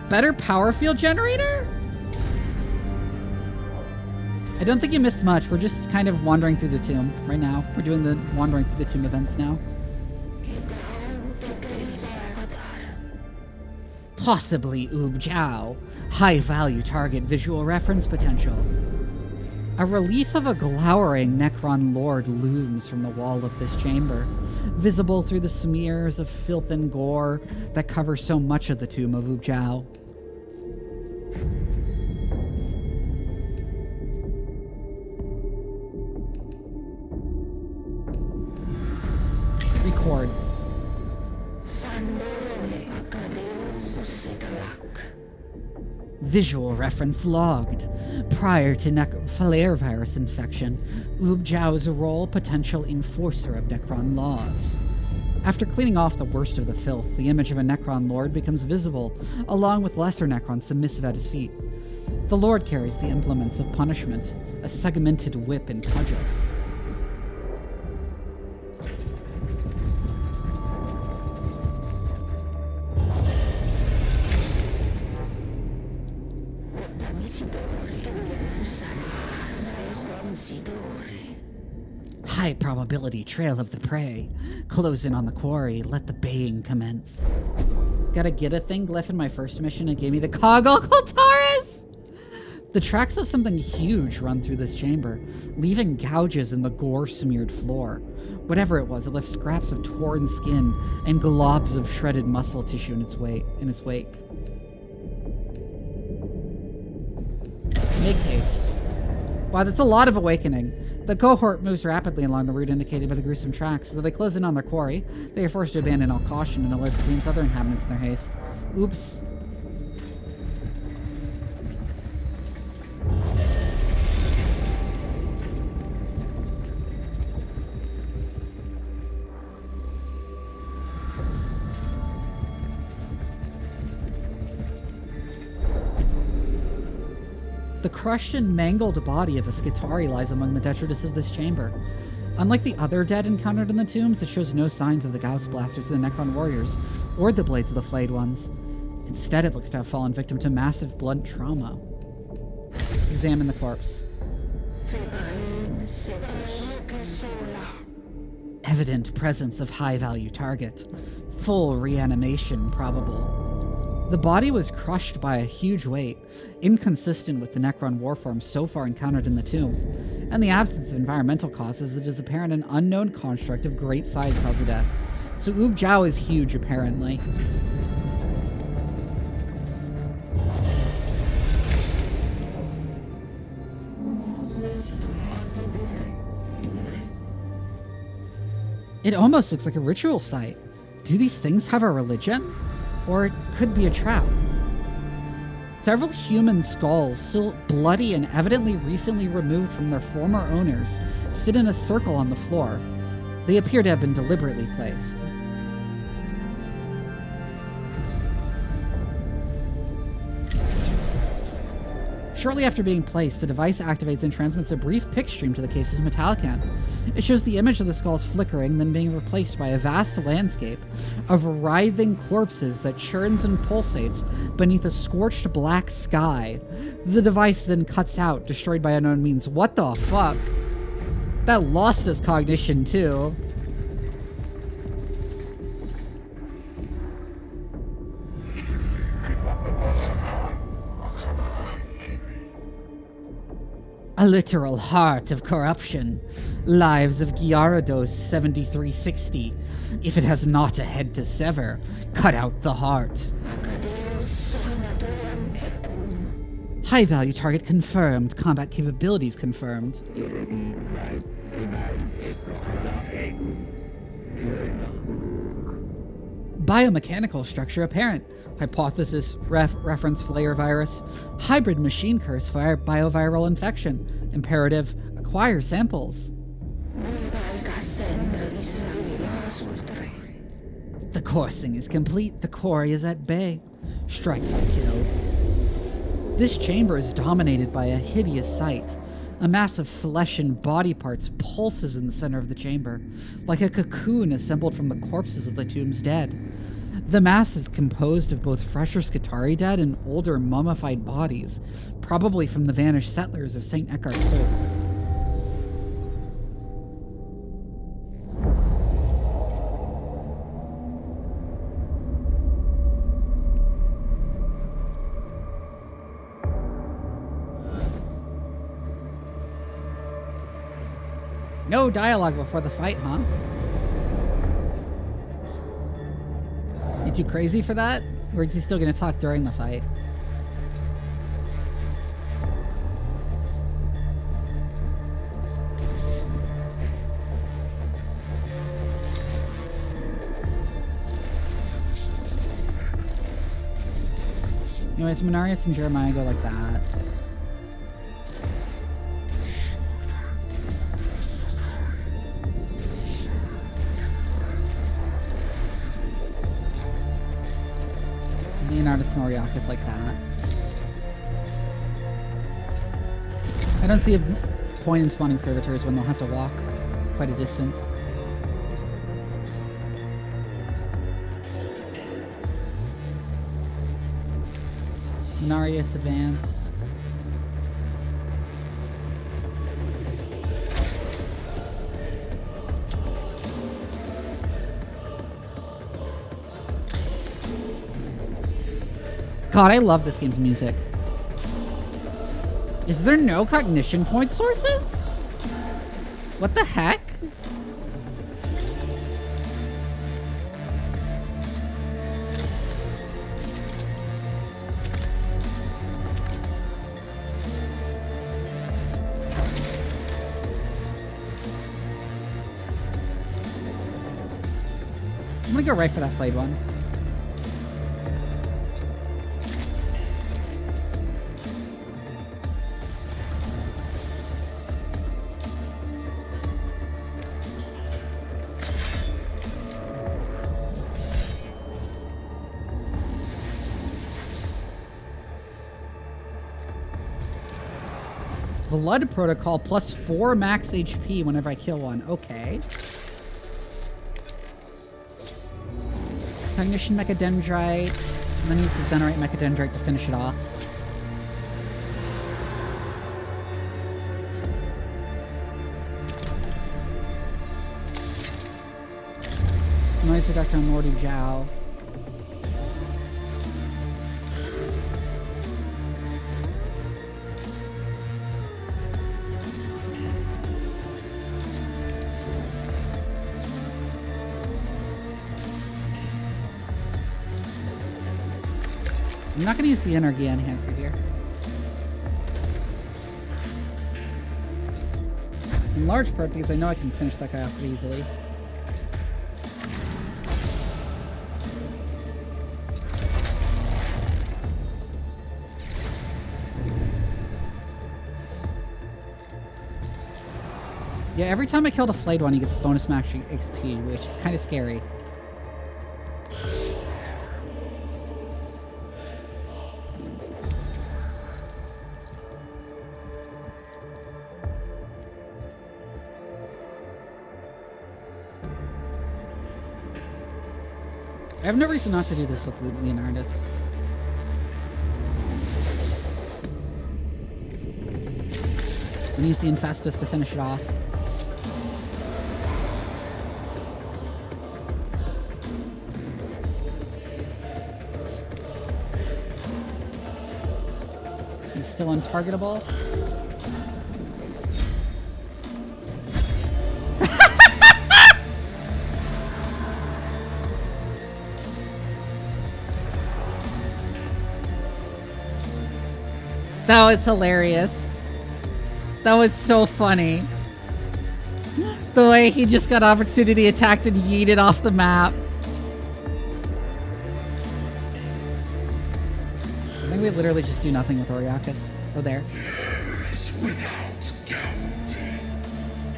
B: Better power field generator? I don't think you missed much. We're just kind of wandering through the tomb right now. We're doing the wandering through the tomb events now. Possibly Ubjao. High value target visual reference potential. A relief of a glowering Necron Lord looms from the wall of this chamber, visible through the smears of filth and gore that cover so much of the tomb of Ubjao. Record. Visual reference logged. Prior to flare virus infection, Ubjao's role potential enforcer of Necron laws. After cleaning off the worst of the filth, the image of a Necron Lord becomes visible, along with lesser Necrons submissive at his feet. The Lord carries the implements of punishment, a segmented whip and cudgel. High probability trail of the prey. Close in on the quarry, let the baying commence. Gotta get a thing glyph in my first mission and gave me the Coggle Taurus! The tracks of something huge run through this chamber, leaving gouges in the gore-smeared floor. Whatever it was, it left scraps of torn skin and globs of shredded muscle tissue in its wake. Make haste. Wow, that's a lot of awakening. The cohort moves rapidly along the route indicated by the gruesome tracks. Though they close in on their quarry, they are forced to abandon all caution and alert the team's other inhabitants in their haste. Oops. The crushed and mangled body of a Skitari lies among the detritus of this chamber. Unlike the other dead encountered in the tombs, it shows no signs of the Gauss blasters of the Necron warriors, or the blades of the flayed ones. Instead, it looks to have fallen victim to massive blunt trauma. Examine the corpse. Evident presence of high-value target. Full reanimation probable. The body was crushed by a huge weight, inconsistent with the Necron warforms so far encountered in the tomb. And the absence of environmental causes, it is apparent an unknown construct of great size caused the death. So Oob Jiao is huge, apparently. It almost looks like a ritual site. Do these things have a religion? Or it could be a trap. Several human skulls, still bloody and evidently recently removed from their former owners, sit in a circle on the floor. They appear to have been deliberately placed. Shortly after being placed, the device activates and transmits a brief pic stream to the case's Metallican. It shows the image of the skulls flickering, then being replaced by a vast landscape of writhing corpses that churns and pulsates beneath a scorched black sky. The device then cuts out, destroyed by unknown means. What the fuck? That lost us cognition, too. A literal heart of corruption. Lives of Gyarados 7360. If it has not a head to sever, cut out the heart. High value target confirmed. Combat capabilities confirmed. Biomechanical structure apparent. Hypothesis reference flare virus. Hybrid machine curse for bioviral infection. Imperative acquire samples. The coursing is complete. The quarry is at bay. Strike for kill. This chamber is dominated by a hideous sight. A mass of flesh and body parts pulses in the center of the chamber, like a cocoon assembled from the corpses of the tomb's dead. The mass is composed of both fresher Skitarii dead and older mummified bodies, probably from the vanished settlers of St. Eckhart's Hope. No dialogue before the fight, huh? You too crazy for that? Or is he still gonna talk during the fight? Anyways, Menarius and Jeremiah go like that. Leonardus and Oriakis like that. I don't see a point in spawning servitors when they'll have to walk quite a distance. Menarius advance. God, I love this game's music. Is there no cognition point sources? What the heck? I'm gonna go right for that flayed one. Blood protocol plus 4 max HP whenever I kill one. Okay. Cognition Mechadendrite. And then use the Zenerite Mechadendrite to finish it off.
A: Noise reductor on Lord of Zhao. I'm not going to use the energy enhancer here. In large part because I know I can finish that guy off pretty easily. Yeah, every time I killed a flayed one, he gets bonus max XP, which is kind of scary. I have no reason not to do this with Leonardus. I'm gonna use the Infestus to finish it off. He's still untargetable. That was hilarious. That was so funny. The way he just got opportunity attacked and yeeted off the map. I think we literally just do nothing with Oriakus. Oh, there.
C: Years without counting,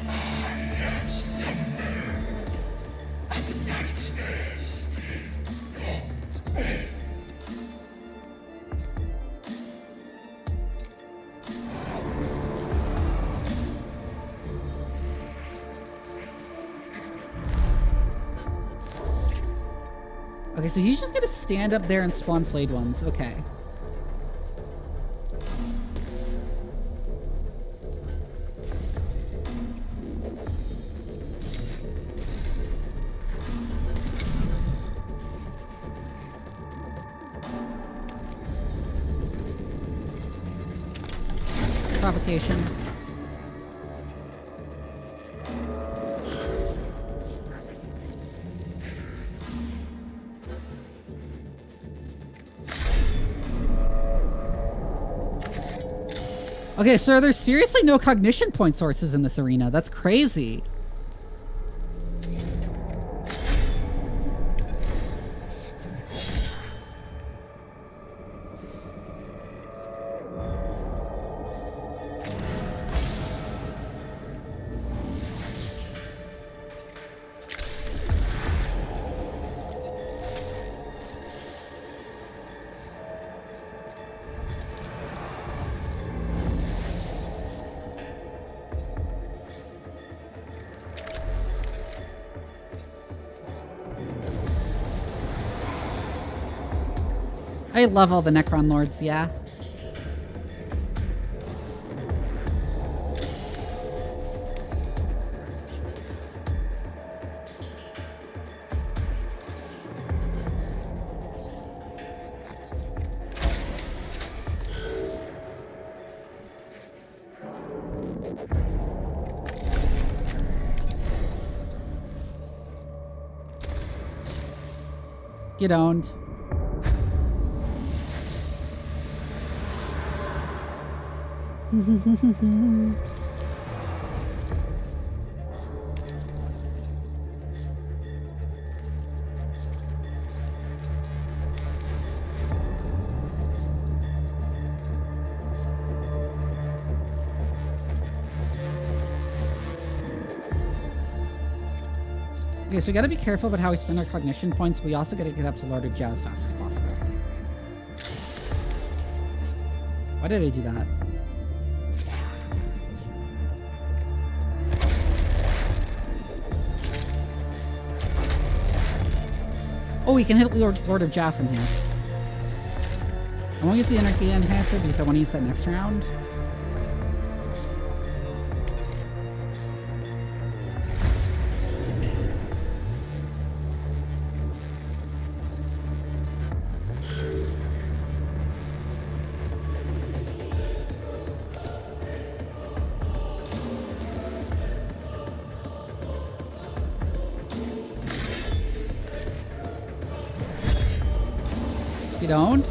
C: I have slumbered, and the nightmares did not end.
A: Okay, so he's just gonna stand up there and spawn flayed ones. Okay. Provocation. Okay, so there's seriously no cognition point sources in this arena. That's crazy. I love all the Necron Lords, yeah. Get owned. Okay, so we gotta be careful about how we spend our cognition points. We also gotta get up to Lord of Zhao as fast as possible. Why did I do that? Oh, we can hit Lord of Zhao from here. I won't use the energy enhancer because I want to use that next round. You don't?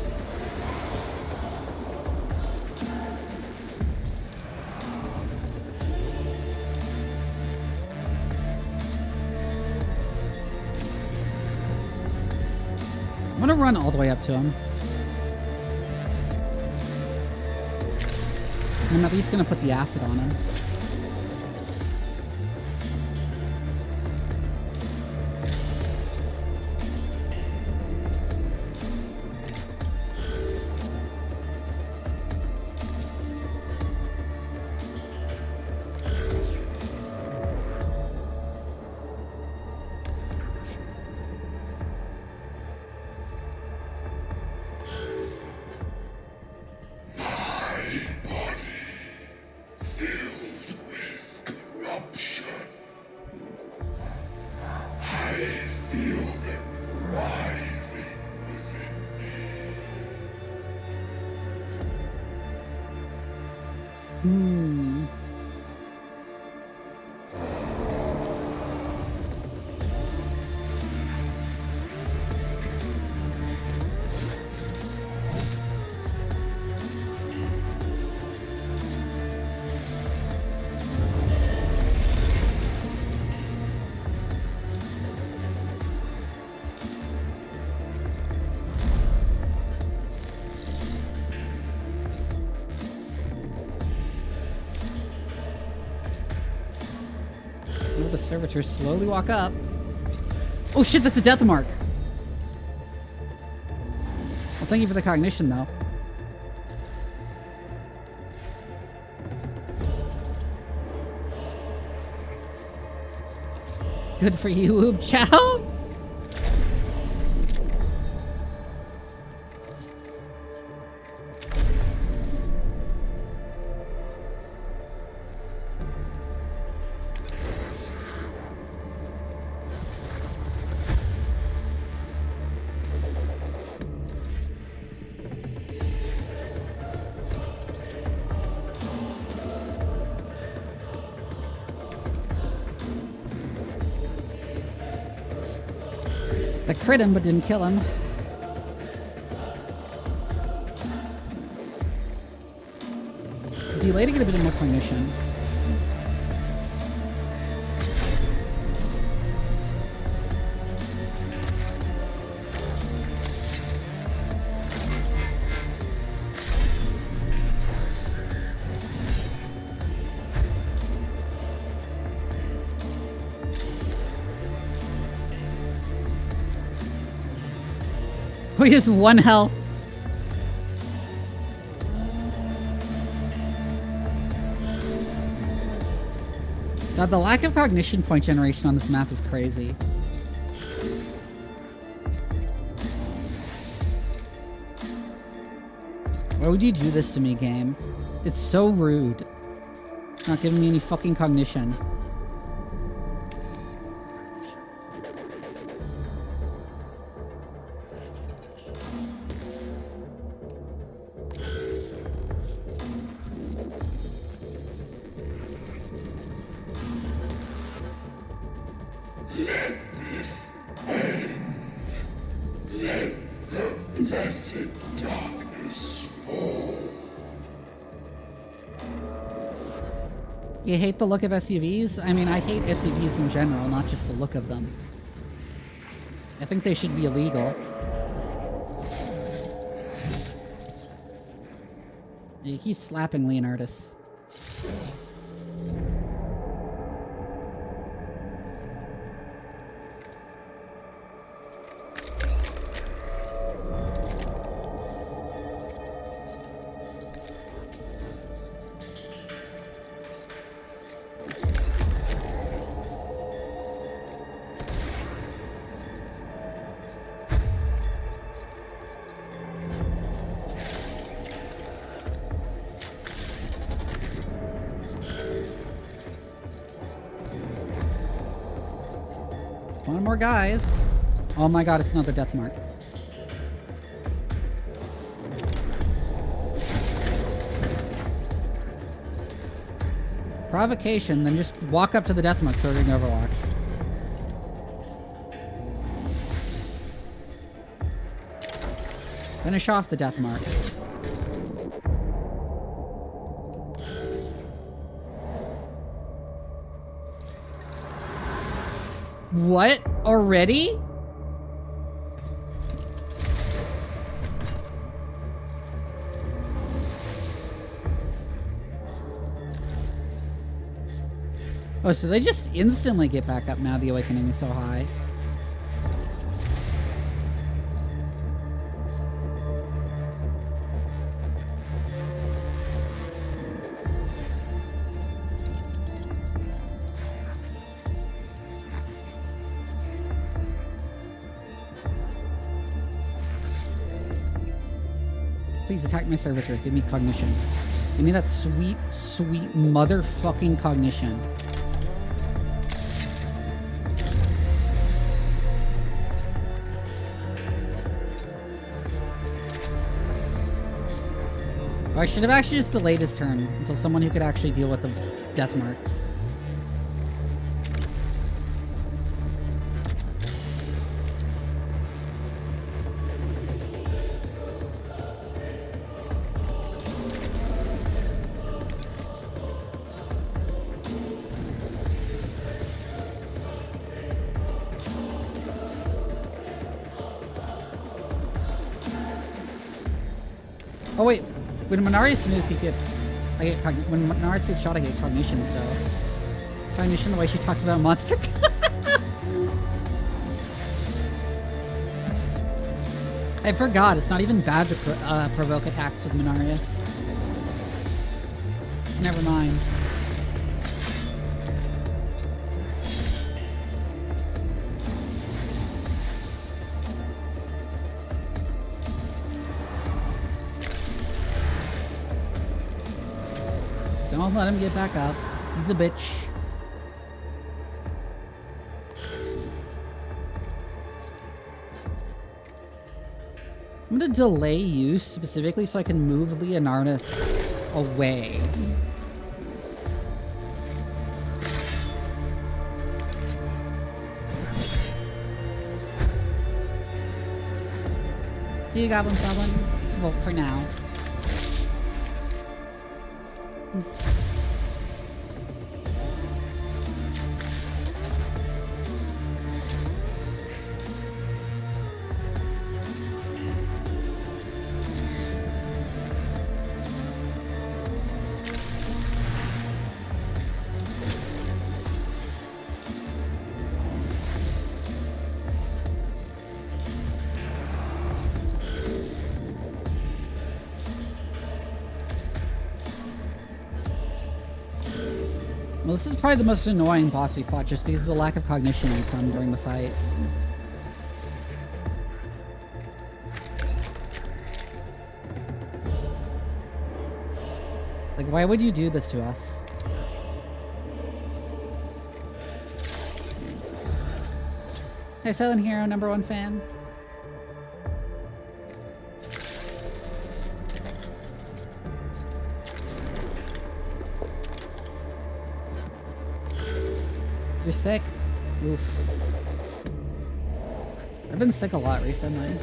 A: I'm gonna run all the way up to him. I'm at least gonna put the acid on him. The servitors slowly walk up. Oh shit, that's a death mark. Well, thank you for the cognition, though. Good for you, Oob Chow. That crit him, but didn't kill him. Delay to get a bit more cognition. Oh, he has 1 health. God, the lack of cognition point generation on this map is crazy. Why would you do this to me, game? It's so rude. Not giving me any fucking cognition. You hate the look of SUVs? I mean, I hate SUVs in general, not just the look of them. I think they should be illegal. You keep slapping Leonardus. One more, guys. Oh my god, it's another death mark. Provocation, then just walk up to the death mark during Overwatch. Finish off the death mark. What? Already? Oh, so they just instantly get back up now the awakening is so high. Please attack my servitors. Give me cognition. Give me that sweet, sweet motherfucking cognition. Oh, I should have actually just delayed his turn until someone who could actually deal with the death marks. Oh wait, when Minarius moves, he gets. When Minarius gets shot, I get cognition. So cognition, the way she talks about monster. I forgot. It's not even bad to provoke attacks with Minarius. Never mind. Don't let him get back up. He's a bitch. I'm gonna delay you specifically so I can move Leonardus away. See you, Goblin. Well, for now. Well, this is probably the most annoying boss we fought just because of the lack of cognition we found during the fight. Like, why would you do this to us? Hey, Silent Hero, #1 fan. You're sick? Oof. I've been sick a lot recently.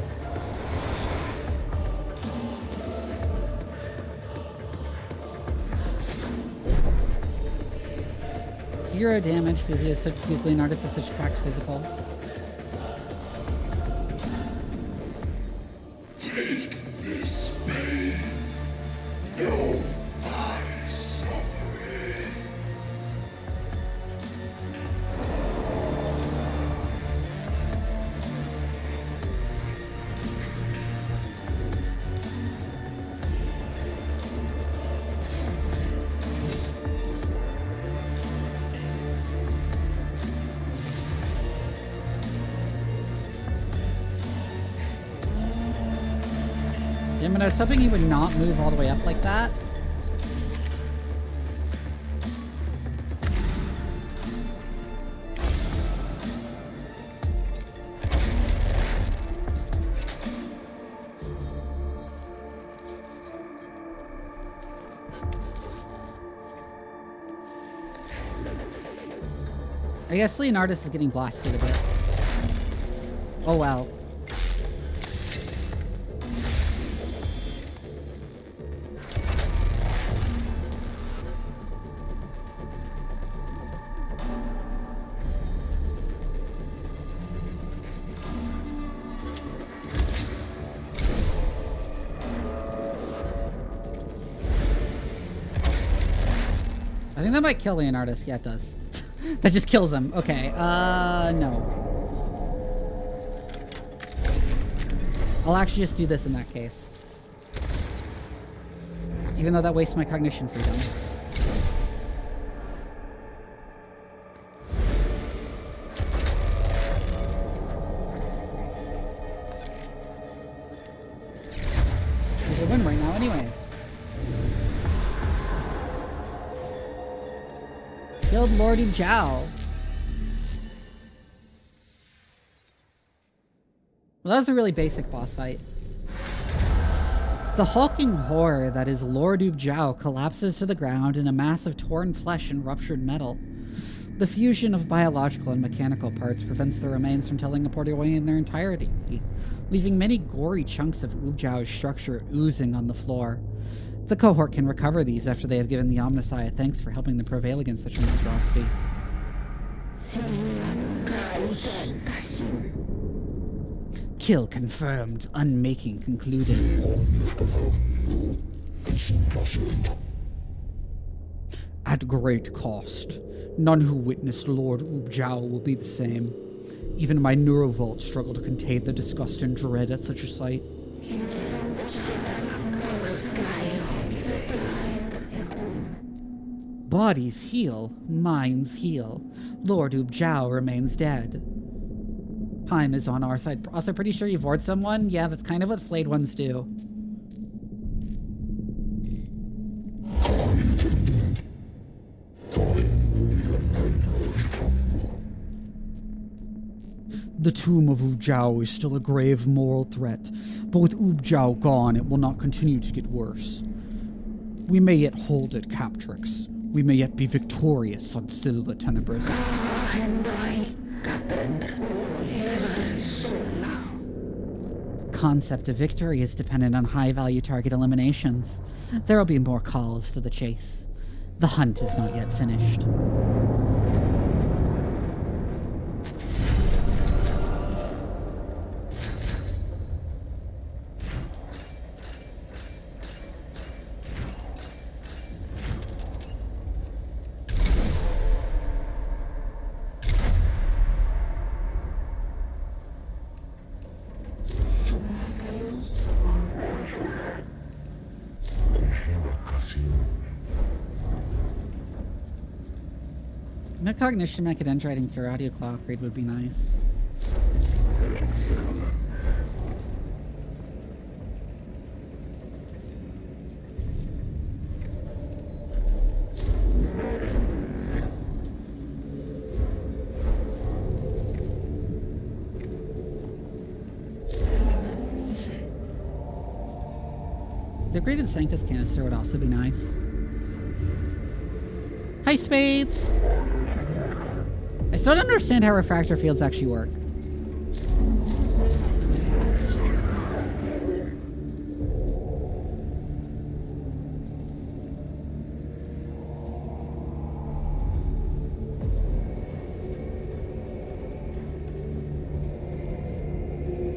A: Zero damage because Leonardus is such a cracked physical.
C: Take this pain. No, I suffer it.
A: Damn it, I was hoping he would not move all the way up like that. I guess Leonardus is getting blasted a bit. Oh well. think that might kill Leonardus. Yeah, it does. That just kills him. Okay, no. I'll actually just do this in that case. Even though that wastes my cognition freedom. We'll win right now anyways. Killed Lordy Zhao. Well, that was a really basic boss fight. The hulking horror that is Lord Zhao collapses to the ground in a mass of torn flesh and ruptured metal. The fusion of biological and mechanical parts prevents the remains from teleporting away in their entirety, leaving many gory chunks of Zhao's structure oozing on the floor. The cohort can recover these after they have given the Omnissiah thanks for helping them prevail against such a monstrosity. Kill confirmed. Unmaking concluded. At great cost. None who witnessed Lord Zhao will be the same. Even my neurovault struggle to contain the disgust and dread at such a sight. Bodies heal, minds heal. Lord Zhao remains dead. Time is on our side. Also, pretty sure you vored someone? Yeah, that's kind of what flayed ones do. The tomb of Zhao is still a grave moral threat, but with Zhao gone, it will not continue to get worse. We may yet hold it, Captrix. We may yet be victorious on Silva Tenebris. Concept of victory is dependent on high-value target eliminations. There will be more calls to the chase. The hunt is not yet finished. No cognition mechadendriting for audio claw upgrade would be nice. The upgraded Sanctus canister would also be nice. Hi, Spades! I still don't understand how refractor fields actually work.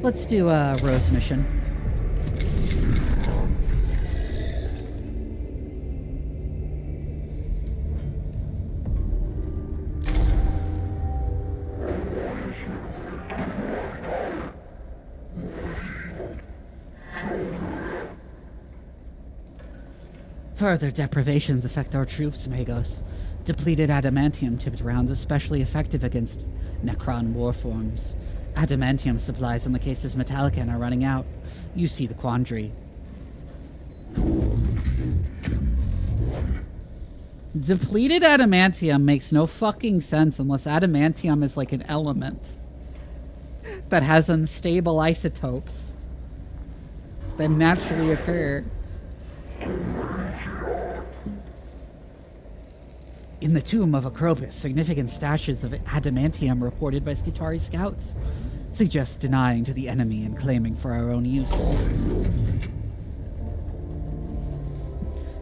A: Let's do a Rose mission. Further deprivations affect our troops, Magos. Depleted adamantium tipped rounds especially effective against Necron warforms. Adamantium supplies on the Cases Metallican are running out. You see the quandary. Depleted adamantium makes no fucking sense unless adamantium is like an element that has unstable isotopes that naturally occur. In the tomb of Acropis, significant stashes of adamantium reported by Skitari scouts suggest denying to the enemy and claiming for our own use.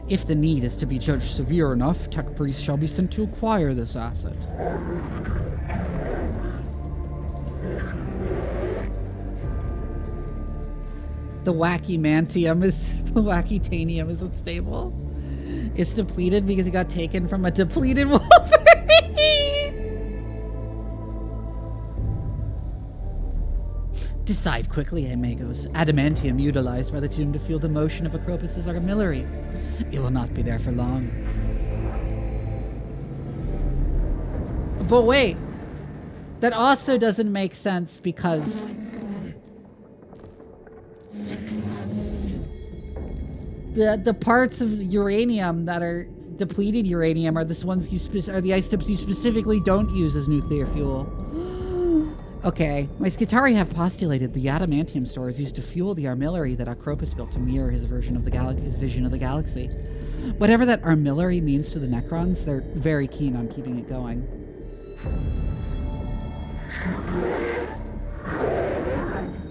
A: If the need is to be judged severe enough, tech priests shall be sent to acquire this asset. The wacky tanium is unstable. It's depleted because it got taken from a depleted Wolverine.
B: Decide quickly, Amigos. Adamantium utilized by the tomb to fuel the motion of Acropus's armillary. It will not be there for long.
A: But wait, that also doesn't make sense because the parts of uranium that are depleted uranium are the ones are the isotopes you specifically don't use as nuclear fuel. Okay, my Skitarii have postulated the adamantium store is used to fuel the armillary that Acropus built to mirror his version of the his vision of the galaxy. Whatever that armillary means to the Necrons, they're very keen on keeping it going.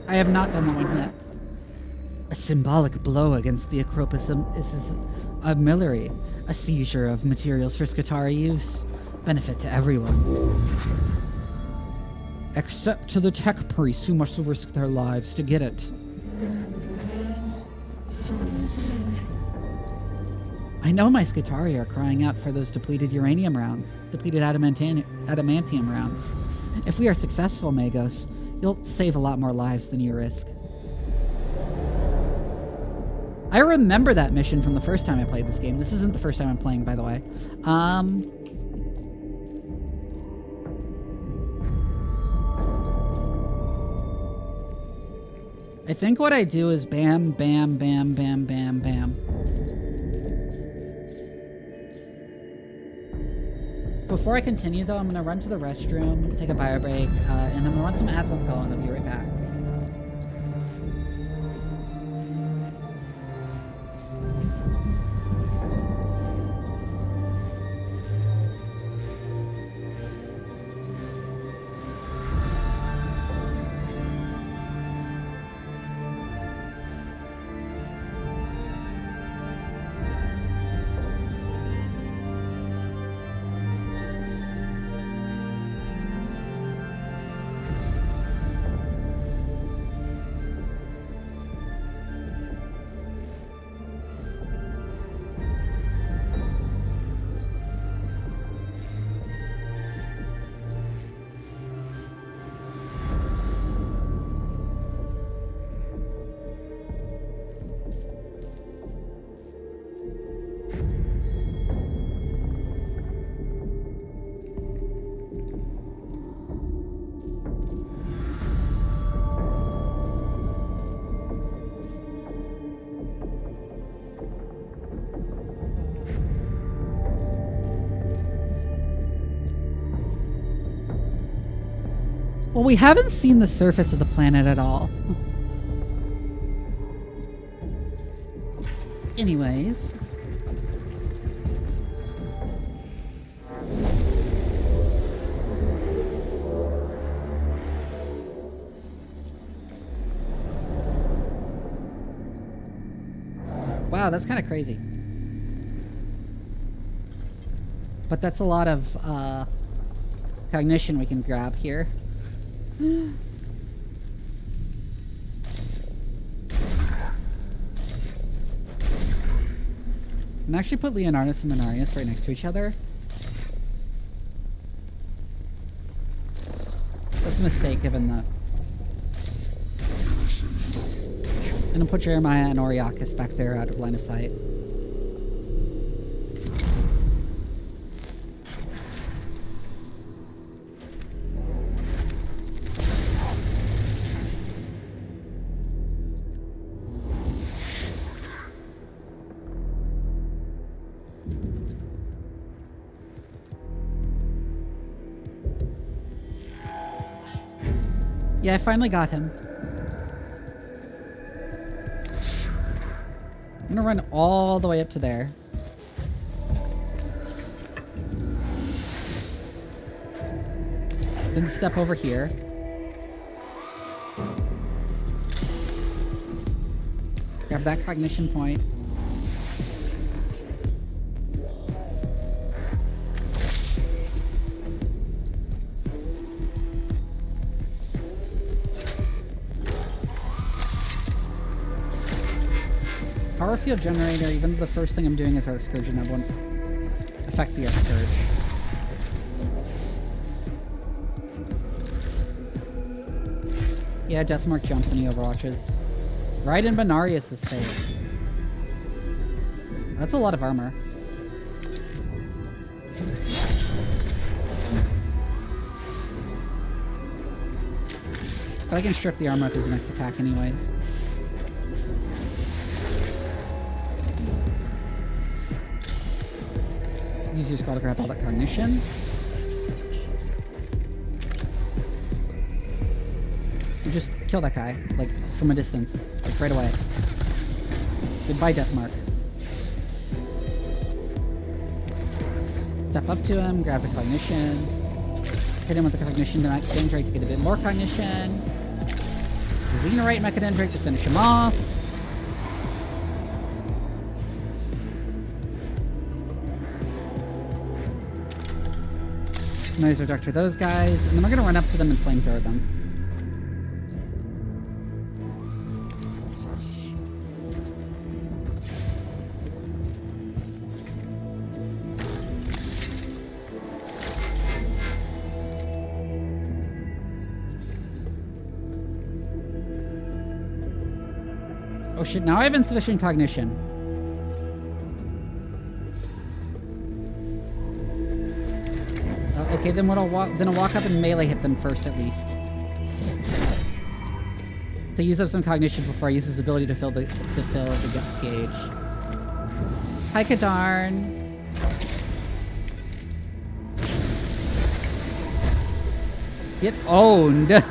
A: I have not done that one yet.
B: A symbolic blow against the Acropus armillary. A seizure of materials for Skitarii use. Benefit to everyone. Except to the tech priests who must risk their lives to get it.
A: I know my Skitarii are crying out for those depleted uranium rounds, depleted adamantium rounds. If we are successful, Magos, you'll save a lot more lives than you risk. I remember that mission from the first time I played this game. This isn't the first time I'm playing, by the way. I think what I do is bam, bam, bam, bam, bam, bam. Before I continue, though, I'm going to run to the restroom, take a bio break, and I'm going to run some ads on Go, and I'll be right back. Well, we haven't seen the surface of the planet at all. Anyways. Wow, that's kind of crazy. But that's a lot of cognition we can grab here. And actually put Leonardus and Minarius right next to each other. That's a mistake given that. I'm gonna put Jeremiah and Oriakis back there out of line of sight. Yeah, I finally got him. I'm gonna run all the way up to there. Then step over here. Grab that cognition point. power field generator, even though the first thing I'm doing is Arc Scourge, and that won't affect the Arc Scourge. Yeah, Deathmark jumps and he overwatches. Right in Benarius' face. That's a lot of armor. But I can strip the armor up as the next attack anyways. Use your skull to grab all that cognition. And just kill that guy, like, from a distance. Like, right away. Goodbye, Deathmark. Step up to him, grab the cognition. Hit him with the cognition to Mechadendrake to get a bit more cognition. Xenorite Mechadendrake to finish him off. Laser Doctor those guys, and then we're gonna run up to them and flamethrower them. Oh shit, now I have insufficient cognition. Okay, then I'll walk up and melee hit them first at least. To use up some cognition before I use his ability to fill the gauge. Hi, Kadarn. Get owned.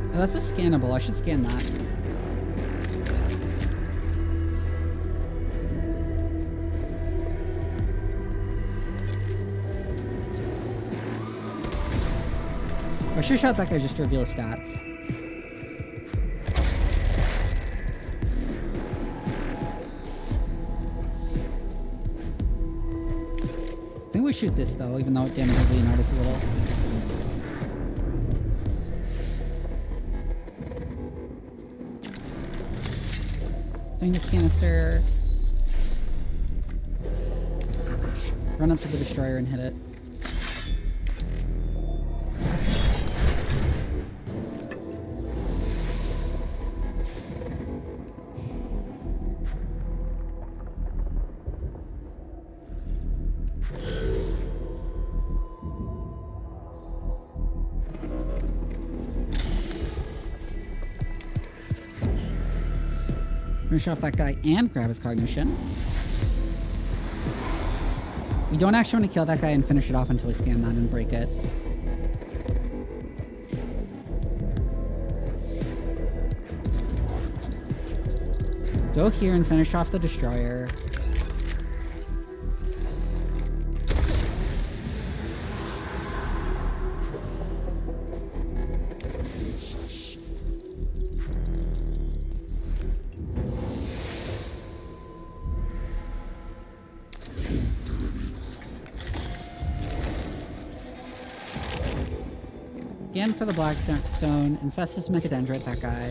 A: Oh, that's a scannable. I should scan that. I should have shot that guy just to reveal his stats. I think we shoot this though, even though it damages Leonardus a little. Famous canister. Run up to the destroyer and hit it. Finish off that guy and grab his cognition. We don't actually want to kill that guy and finish it off until we scan that and break it. Go here and finish off the destroyer. Again for the Black Stone. Infestus Mechadendrate, that guy.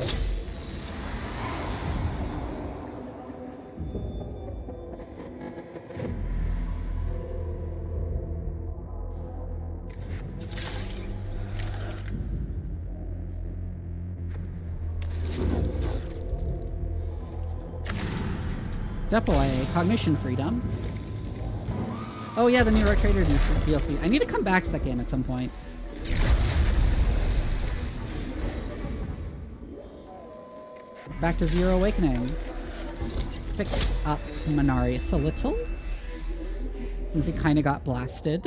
A: Step away. Cognition freedom. Oh yeah, the new Rock Trader DLC. I need to come back to that game at some point. Back to Zero Awakening. Fix up Menarius a little, since he kind of got blasted.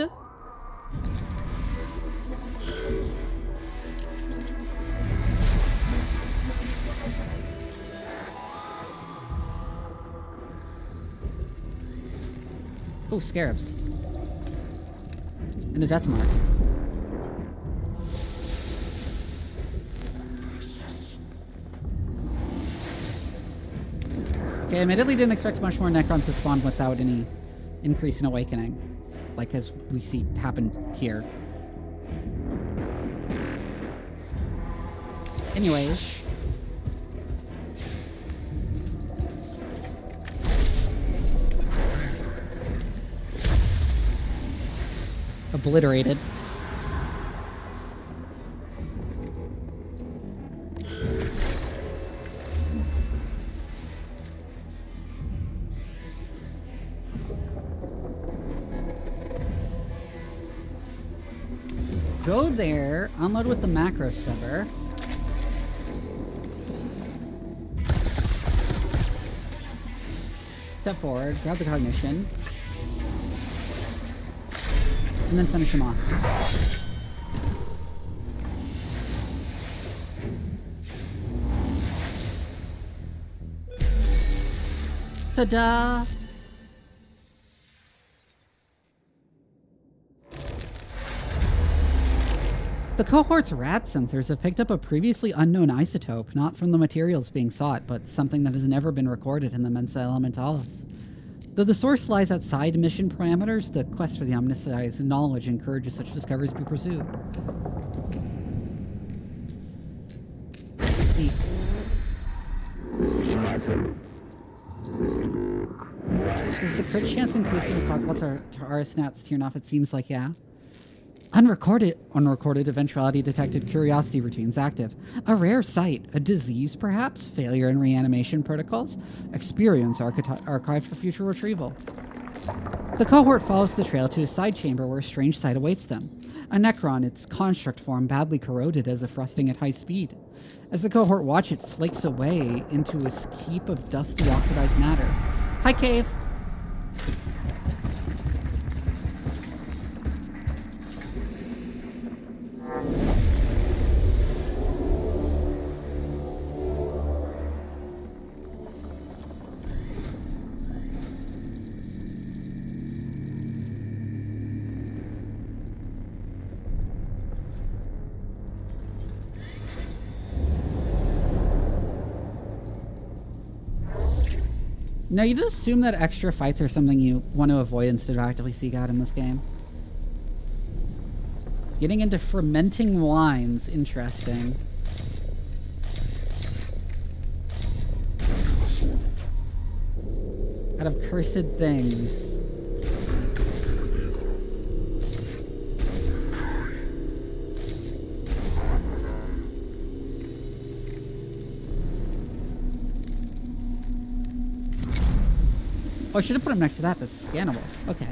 A: Oh, scarabs. And a death mark. Okay, admittedly didn't expect much more Necrons to spawn without any increase in awakening. Like as we see happen here. Anyways. Obliterated. Go there, unload with the macro stubber. Step forward, grab the cognition. And then finish him off. Ta-da! The cohort's rat sensors have picked up a previously unknown isotope, not from the materials being sought, but something that has never been recorded in the Mensa Elementalis. Though the source lies outside mission parameters, the quest for the omniscience knowledge encourages such discoveries to be pursued. See. Is the crit chance increasing with Cockle to our stats turn off? It seems like, yeah. Unrecorded eventuality detected curiosity routines active. A rare sight. A disease, perhaps? Failure in reanimation protocols? Experience archived for future retrieval. The cohort follows the trail to a side chamber where a strange sight awaits them. A Necron, its construct form badly corroded as if rusting at high speed. As the cohort watch, it flakes away into a heap of dusty oxidized matter. Hi, Cave! Now, you just assume that extra fights are something you want to avoid instead of actively seek out in this game. Getting into fermenting wines, interesting. Out of cursed things. Oh, I should have put him next to that. That's scannable. Okay.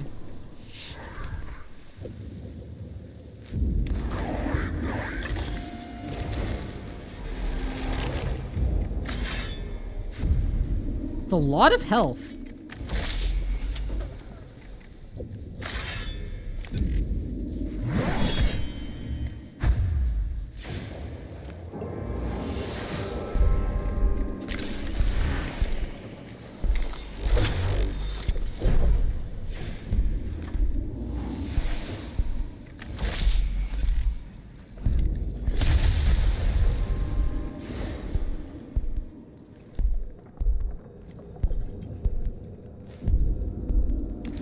A: It's a lot of health.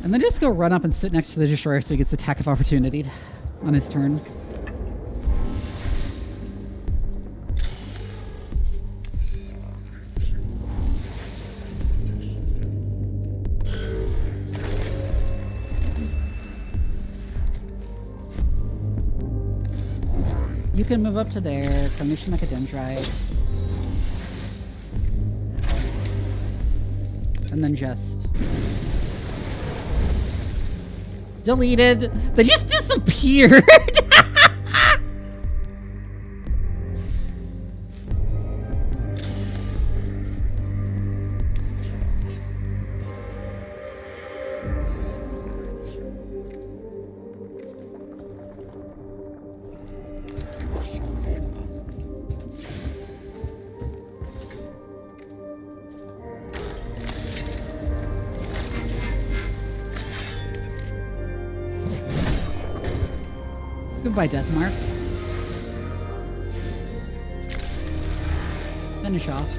A: And then just go run up and sit next to the destroyer so he gets attack of opportunity on his turn. You can move up to there, Cognition like a Dendrite. And then just... deleted. They just disappeared. Goodbye, Death Mark. Finish off.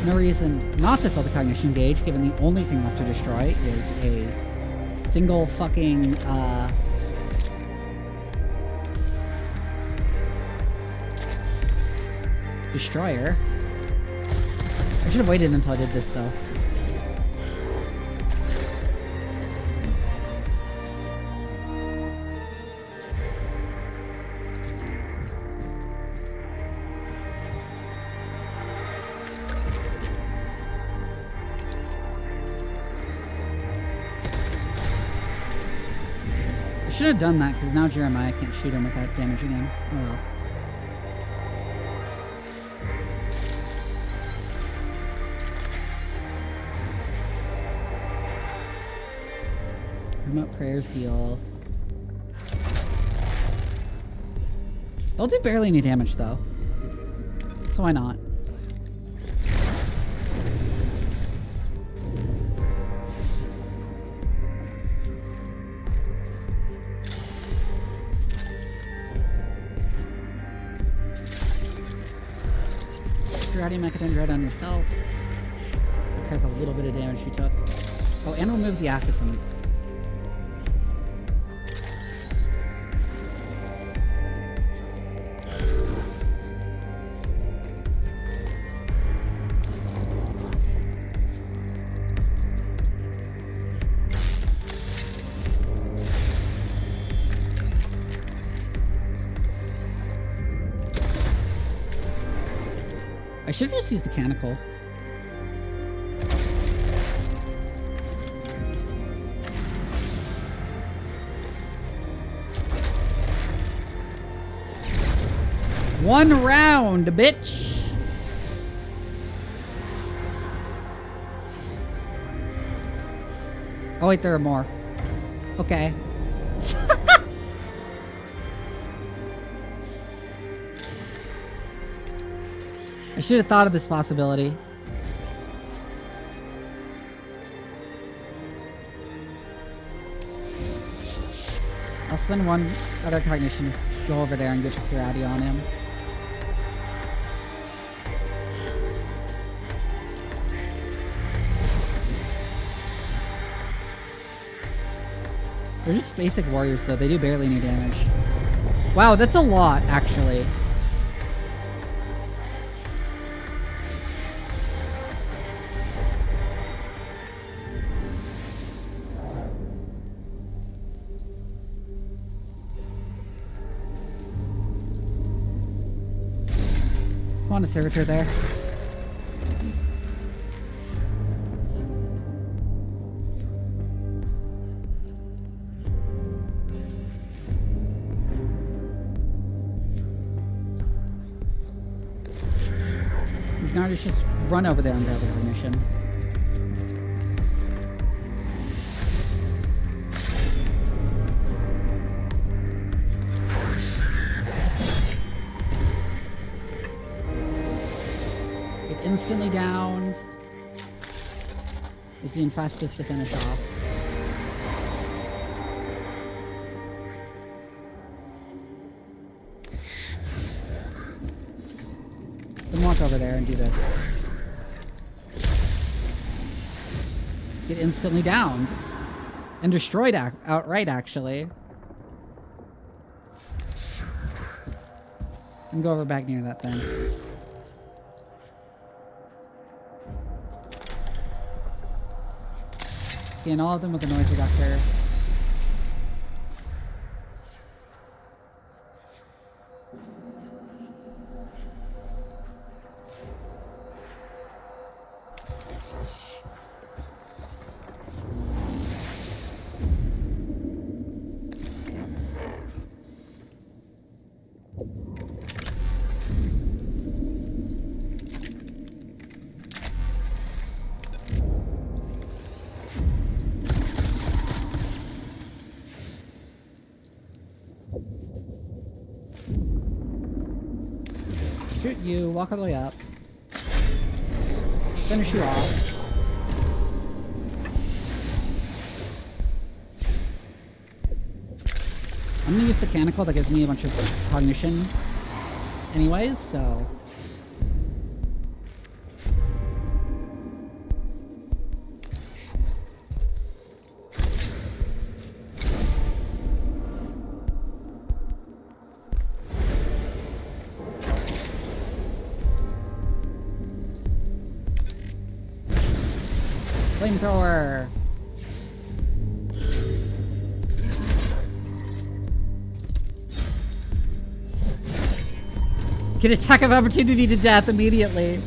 A: No reason not to fill the cognition gauge, given the only thing left to destroy is a single fucking, destroyer. I should have waited until I did this, though. I should have done that, because now Jeremiah can't shoot him without damaging him. Oh well. Remote prayers heal. They'll do barely any damage, though. So why not? Karate Mechanicus right on yourself. Repair the little bit of damage you took. Oh, and remove the acid from you. I should have just used the canicle. One round, bitch! Oh wait, there are more. Okay. I should have thought of this possibility. I'll spend one other cognition to go over there and get the karate on him. They're just basic warriors though, they do barely any damage. Wow, that's a lot, actually. On a servitor there. You can just run over there and grab the ignition. Instantly downed. Is the fastest to finish off. Then walk over there and do this. Get instantly downed. And destroyed outright, actually. And go over back near that thing. And all of them with a noise reductor. Shoot you, walk all the way up. Finish you off. I'm gonna use the Mechanical that gives me a bunch of cognition anyways, so... Flamethrower! Get attack of opportunity to death immediately.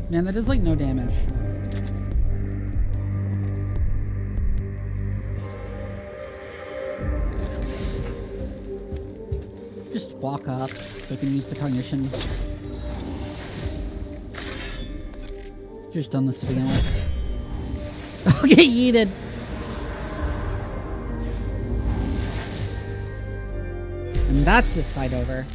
A: Man, that does like no damage. Just walk up so I can use the cognition. Just done this to begin with. Oh, get yeeted! And that's this fight over.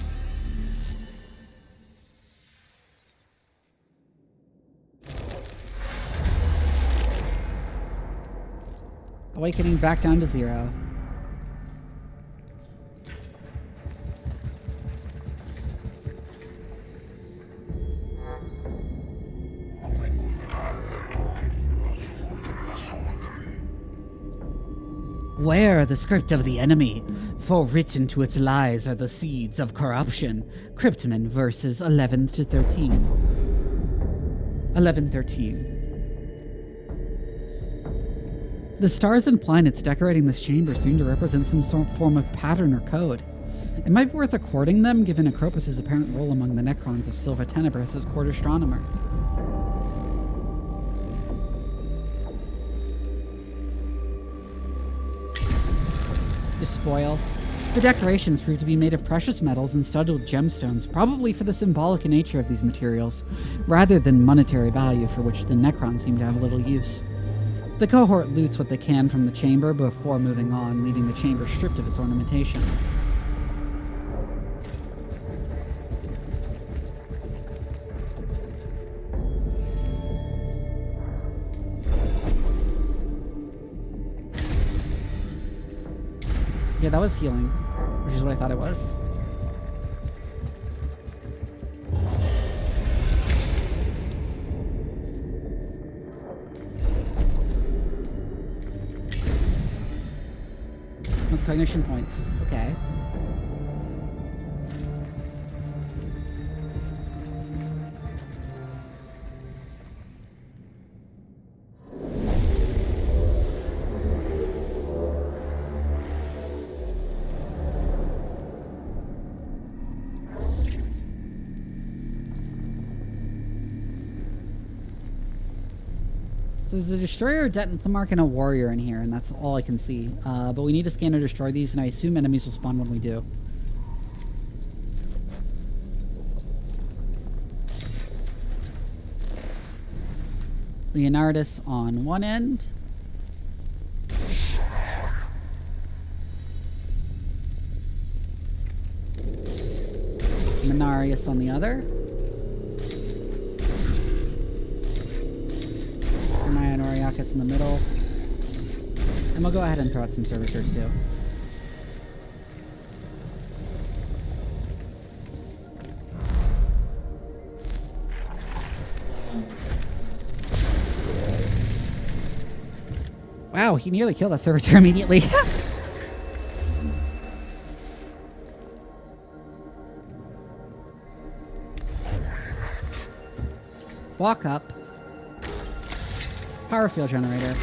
A: Awakening back down to 0.
B: Where the script of the enemy, for written to its lies are the seeds of corruption. Cryptman verses 11 to 13. 11:13. The stars and planets decorating this chamber seem to represent some sort of form of pattern or code. It might be worth according them, given Acropus' apparent role among the Necrons of Silva Tenebris as court astronomer. Despoil. The decorations prove to be made of precious metals and studded with gemstones, probably for the symbolic nature of these materials, rather than monetary value for which the Necrons seem to have little use. The cohort loots what they can from the chamber before moving on, leaving the chamber stripped of its ornamentation. Yeah, that was healing, which is what I thought it was. With cognition points, okay. So there's a destroyer, a detonate mark, and a warrior in here, and that's all I can see. But we need to scan or destroy these, and I assume enemies will spawn when we do. Leonardus on one end. Minarius on the other. In the middle. And we'll go ahead and throw out some servitors too. Wow, he nearly killed that servitor immediately. Walk up. Power field generator.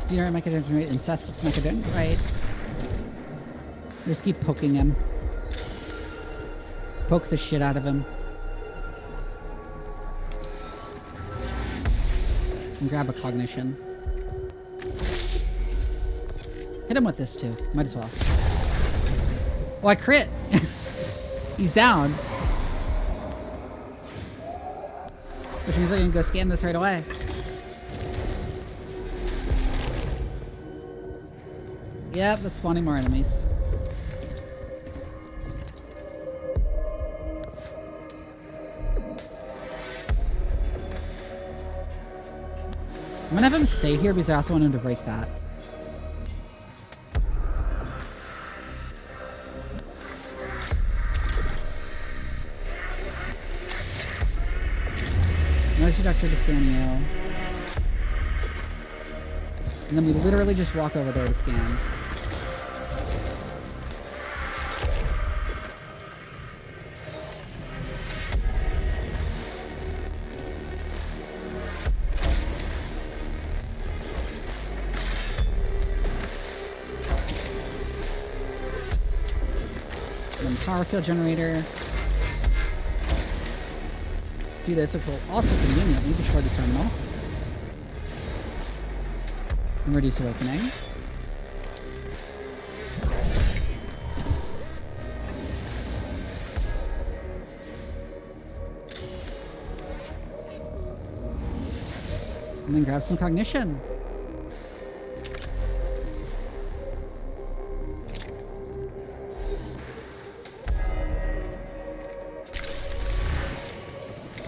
B: Generate Mechadendrite, Infestus Mechadendrite. Just keep poking him. Poke the shit out of him. And grab a cognition.
A: Hit him with this too. Might as well. Oh, I crit. He's down. Which means I can go scan this right away. Yep, that's spawning more enemies. I'm gonna have him stay here because I also want him to break that. No seductor to scan you. And then we literally just walk over there to scan. And power field generator. Do this, which will also conveniently destroy the terminal. And reduce awakening. And then grab some cognition.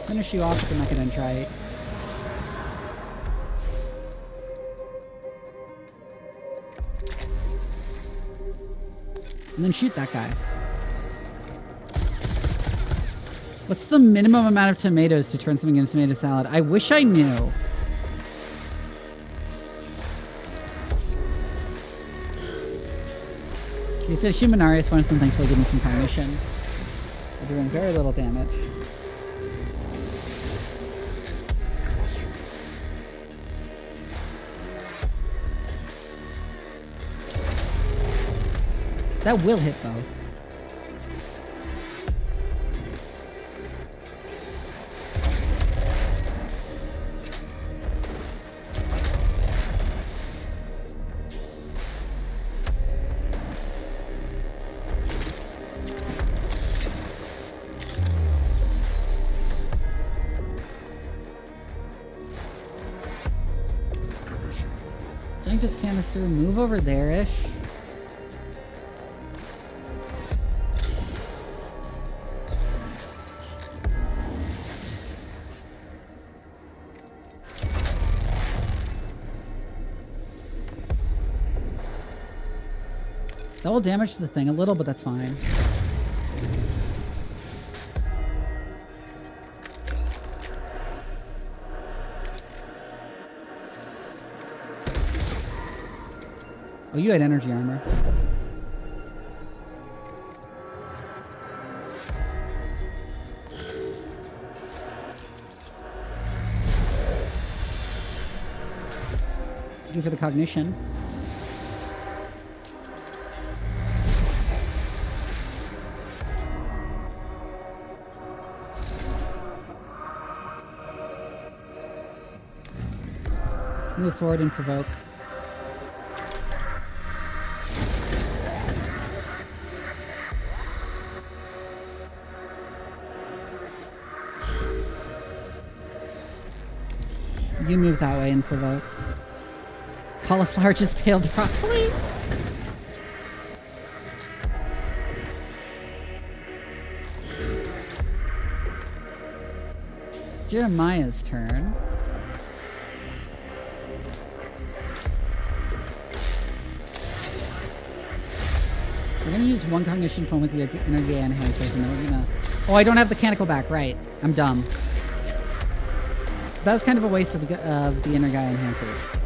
A: Finish you off with the Mechadendrite. And then shoot that guy. What's the minimum amount of tomatoes to turn something into tomato salad? I wish I knew. He says Humanarius wanted something to give me some cognition. They're doing very little damage. That will hit both. Drink this canister, move over there-ish. That will damage the thing a little, but that's fine. Oh, you had energy armor. Thank you for the cognition. Move forward and provoke. You move that way and provoke. Cauliflower just paled broccoli. Jeremiah's turn. We're gonna use one cognition point with the inner gay enhancers, and then we're gonna... Oh, I don't have the canonical back. Right. I'm dumb. That was kind of a waste of the inner guy enhancers.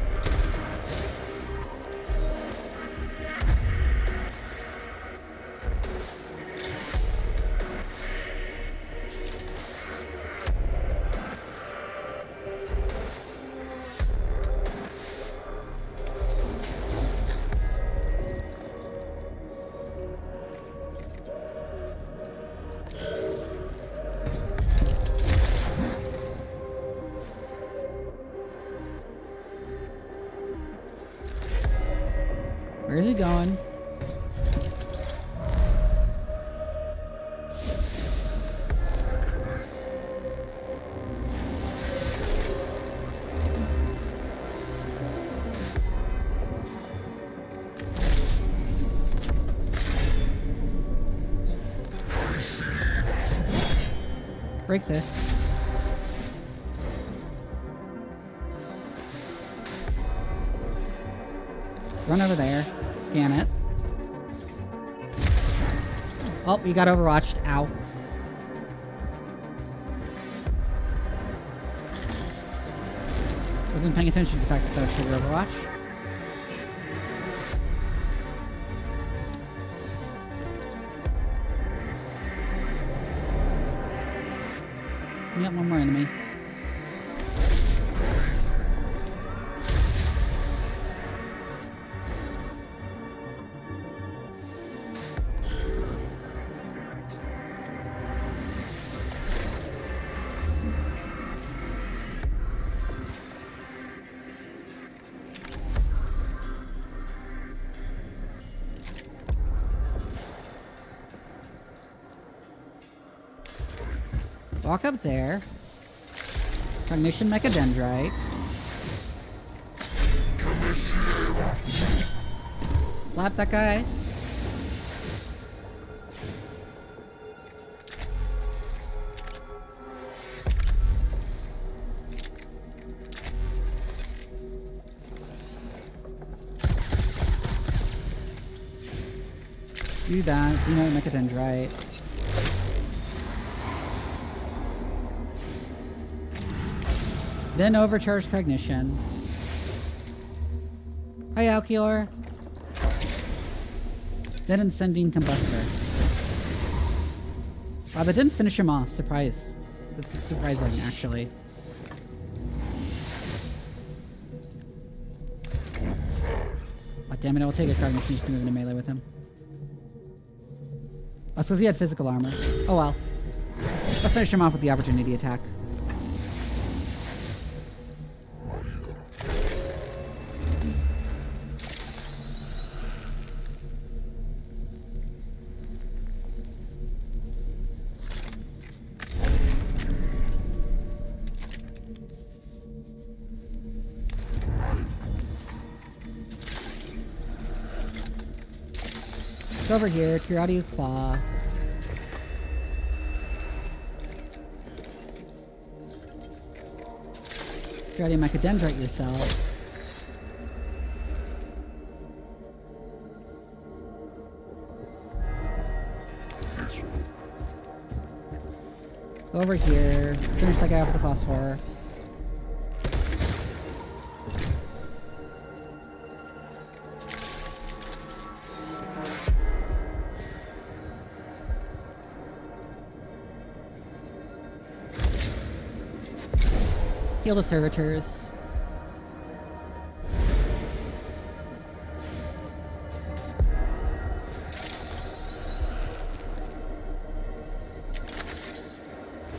A: Where is he going? Break this. Run over there. Scan it. Oh, you got overwatched. Ow. Wasn't paying attention to the fact that that was Overwatch. Yep, one more enemy. Walk up there. Cognition Mechadendrite. Slap that guy. Do that. Xeno Mechadendrite. Then overcharge cognition. Hi, Alkior. Then Incendiing Combustor. Wow, that didn't finish him off. Surprise. That's surprising, actually. Oh, damn it, I will take a cognition just to move into melee with him. Oh, so he had physical armor. Oh well. Let's finish him off with the opportunity attack. Over here, Kirati Claw. Kirati Mechadendrite yourself. Go over here, finish that guy off with the phosphor. Heal the servitors.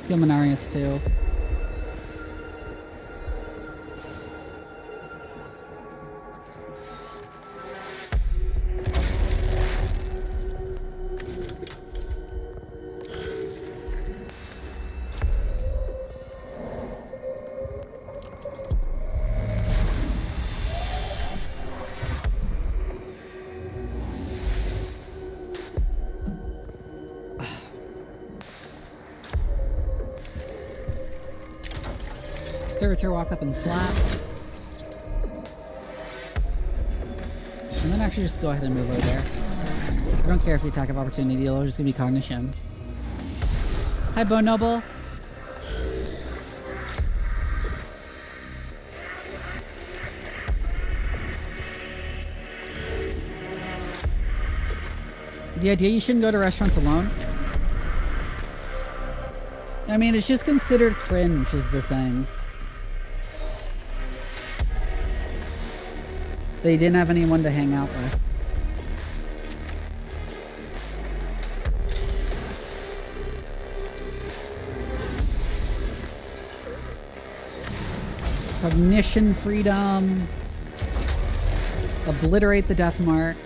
A: Heal Minarius too. Servitor walk up and slap. And then actually just go ahead and move over there. I don't care if we attack of opportunity, it'll just give me cognition. Hi, Bone Noble. The idea you shouldn't go to restaurants alone? I mean, it's just considered cringe is the thing. They didn't have anyone to hang out with. Cognition freedom. Obliterate the death mark.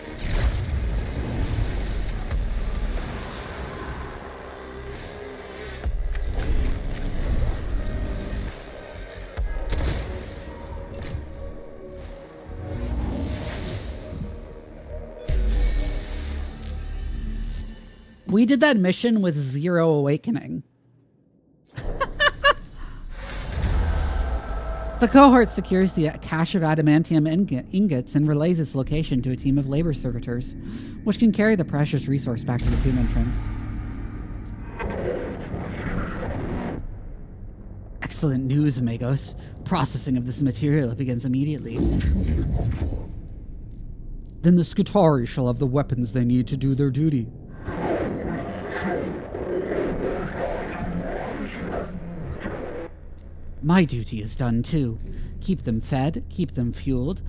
A: We did that mission with 0 awakening. The cohort secures the cache of adamantium ingots and relays its location to a team of labor servitors, which can carry the precious resource back to the tomb entrance. Excellent news, amigos. Processing of this material begins immediately. Then the Skitarii shall have the weapons they need to do their duty. My duty is done too. Keep them fed, keep them fueled,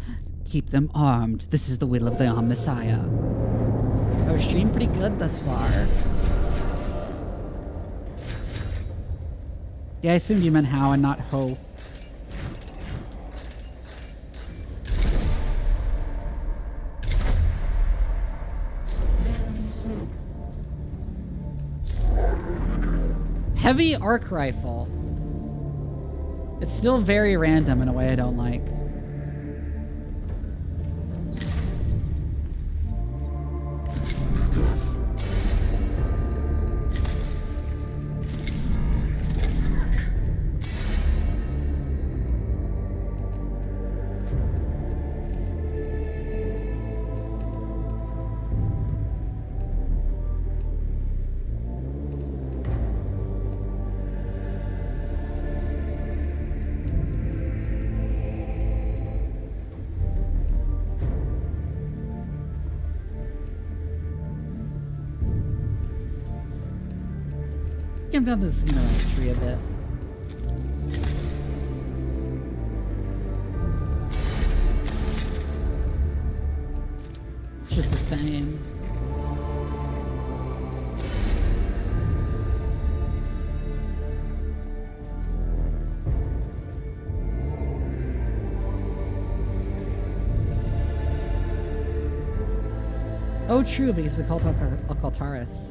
A: keep them armed. This is the will of the Omnissiah. Our stream pretty good thus far. Yeah, I assumed you meant how and not ho. Heavy arc rifle. It's still very random in a way I don't like. I've done this, tree a bit. It's just the same. Oh, true, because the cult of Occultaris.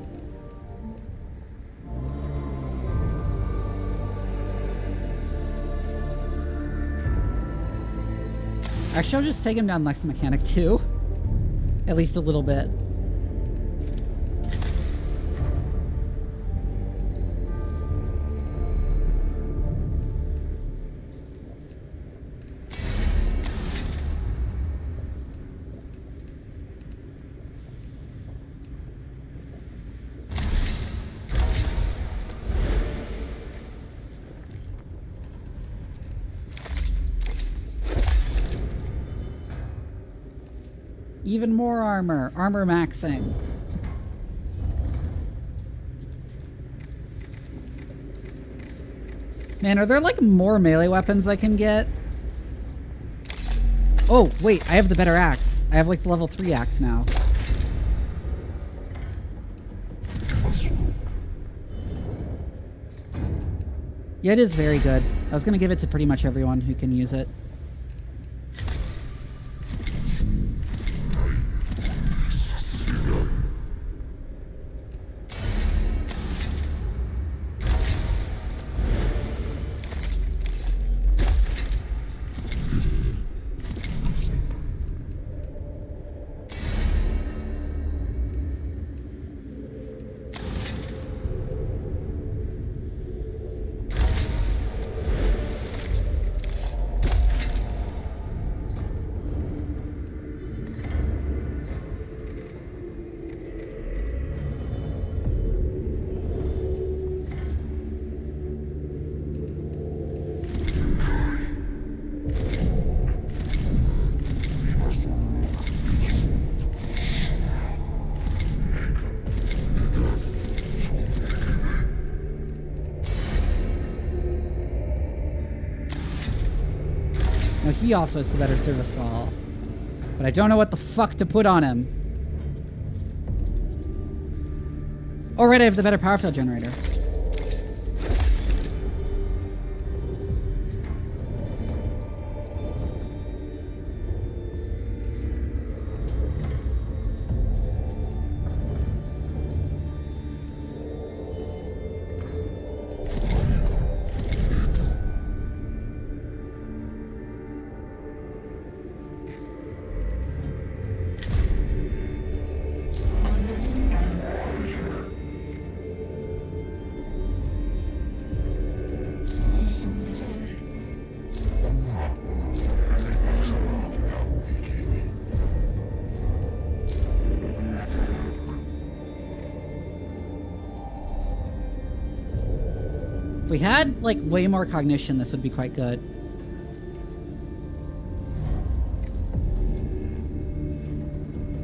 A: Actually, I'll just take him down next to Mechanic too. At least a little bit. Even more armor. Armor maxing. Man, are there like more melee weapons I can get? Oh, wait, I have the better axe. I have like the level 3 axe now. Yeah, it is very good. I was gonna give it to pretty much everyone who can use it. Now he also has the better service call. But I don't know what the fuck to put on him. Oh right, I have the better power field generator. we had, like, way more cognition, this would be quite good.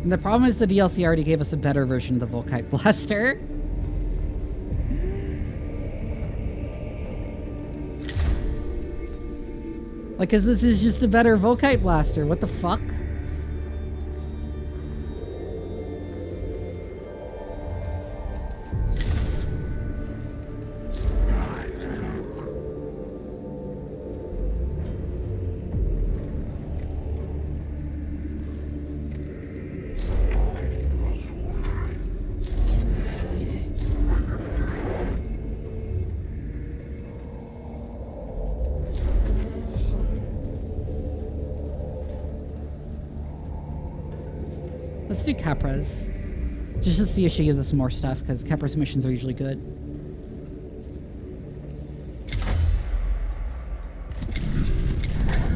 A: And the problem is the DLC already gave us a better version of the Volkite Blaster. Like, cause this is just a better Volkite Blaster. What the fuck? Let's do Kepra's. Just to see if she gives us more stuff, because Kepra's missions are usually good.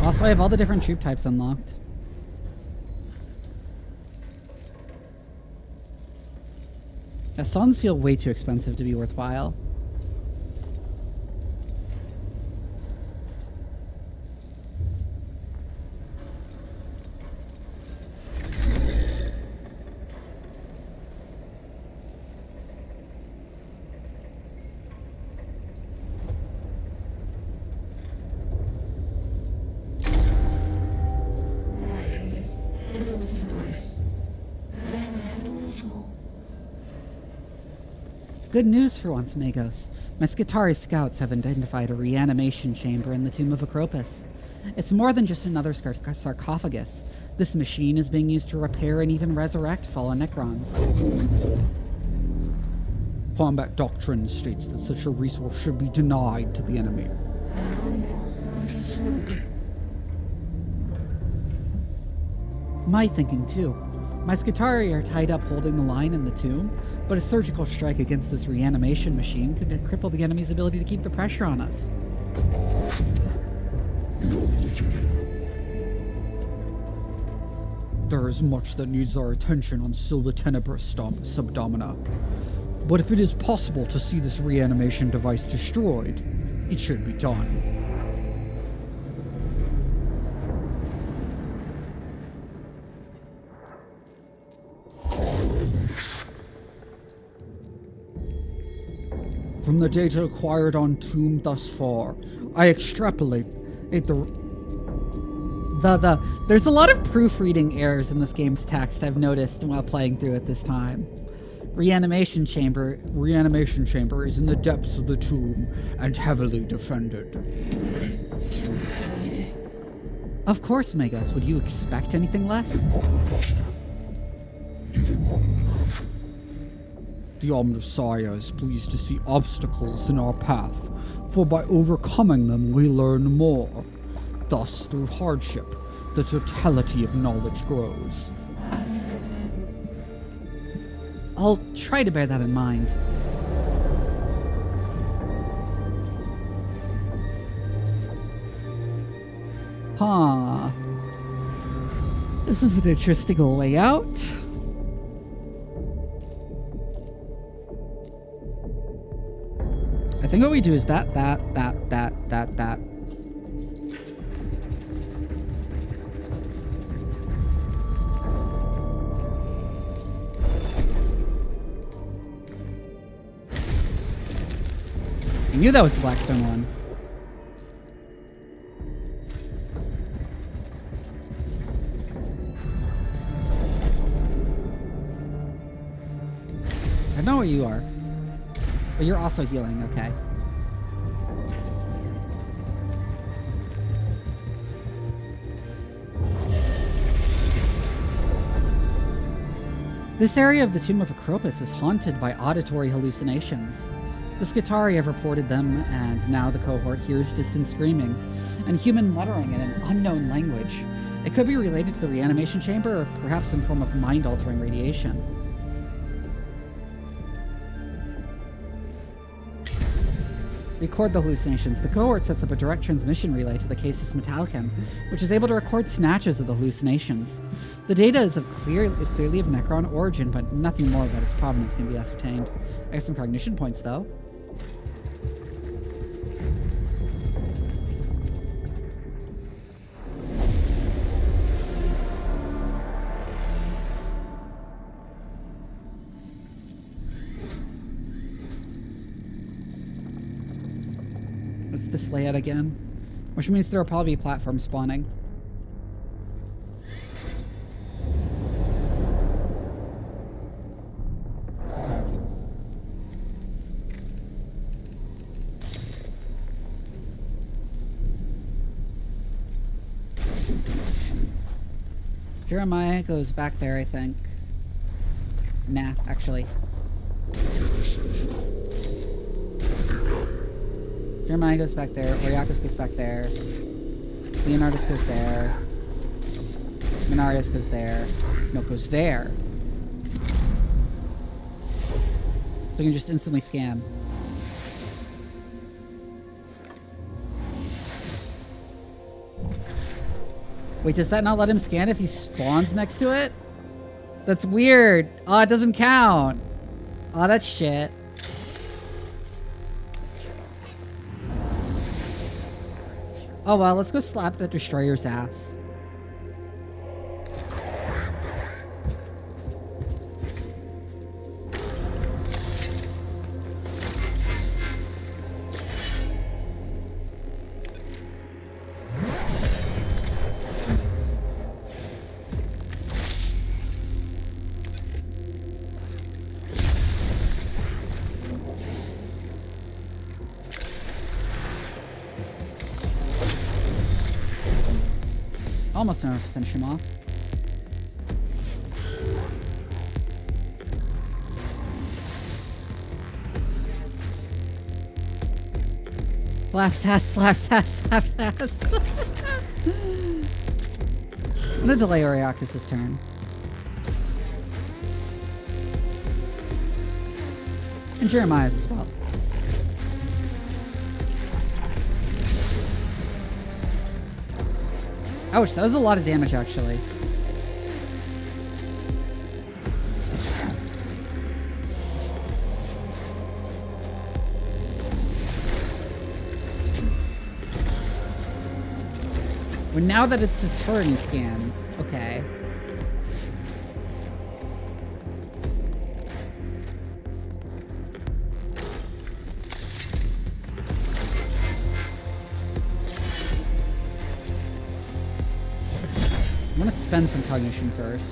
A: Also, I have all the different troop types unlocked. Astons feel way too expensive to be worthwhile. Good news for once, Magos. My Skitarii scouts have identified a reanimation chamber in the tomb of Acropus. It's more than just another sarcophagus. This machine is being used to repair and even resurrect fallen Necrons.
B: Combat doctrine states that such a resource should be denied to the enemy.
A: My thinking, too. My Skitarii are tied up holding the line in the tomb, but a surgical strike against this reanimation machine could cripple the enemy's ability to keep the pressure on us.
B: There is much that needs our attention on Silva Tenebris subdomina. But if it is possible to see this reanimation device destroyed, it should be done. From the data acquired on Tomb thus far, I extrapolate
A: There's a lot of proofreading errors in this game's text I've noticed while playing through it this time. Reanimation chamber
B: is in the depths of the tomb and heavily defended.
A: Of course, Megas. Would you expect anything less?
B: The Omnissiah is pleased to see obstacles in our path, for by overcoming them we learn more. Thus, through hardship, the totality of knowledge grows.
A: I'll try to bear that in mind. Huh. This is an interesting layout. I think what we do is that. I knew that was the Blackstone one. I know where you are. But you're also healing, okay. This area of the Tomb of Acropus is haunted by auditory hallucinations. The Skitarii have reported them, and now the cohort hears distant screaming and human muttering in an unknown language. It could be related to the reanimation chamber, or perhaps in form of mind-altering radiation. Record the hallucinations. The cohort sets up a direct transmission relay to the Casus Metallicum, which is able to record snatches of the hallucinations. The data is clearly of Necron origin, but nothing more about its provenance can be ascertained. I have some cognition points, though. What's this layout again? Which means there will probably be platforms spawning. Jeremiah goes back there, I think. Nah, actually. Jeremiah goes back there. Oriakis goes back there. Leonardus goes there. Minarius goes there. No, goes there. So you can just instantly scan. Wait, does that not let him scan if he spawns next to it? That's weird. Oh, it doesn't count. Oh, that's shit. Oh well, let's go slap that destroyer's ass. Almost enough to finish him off. Slaps ass, slaps ass, slaps ass. I'm gonna delay Oriakis' turn. And Jeremiah's as well. Ouch, that was a lot of damage, actually. But now that it's his turn, he scans. Okay. I'm gonna spend some cognition first.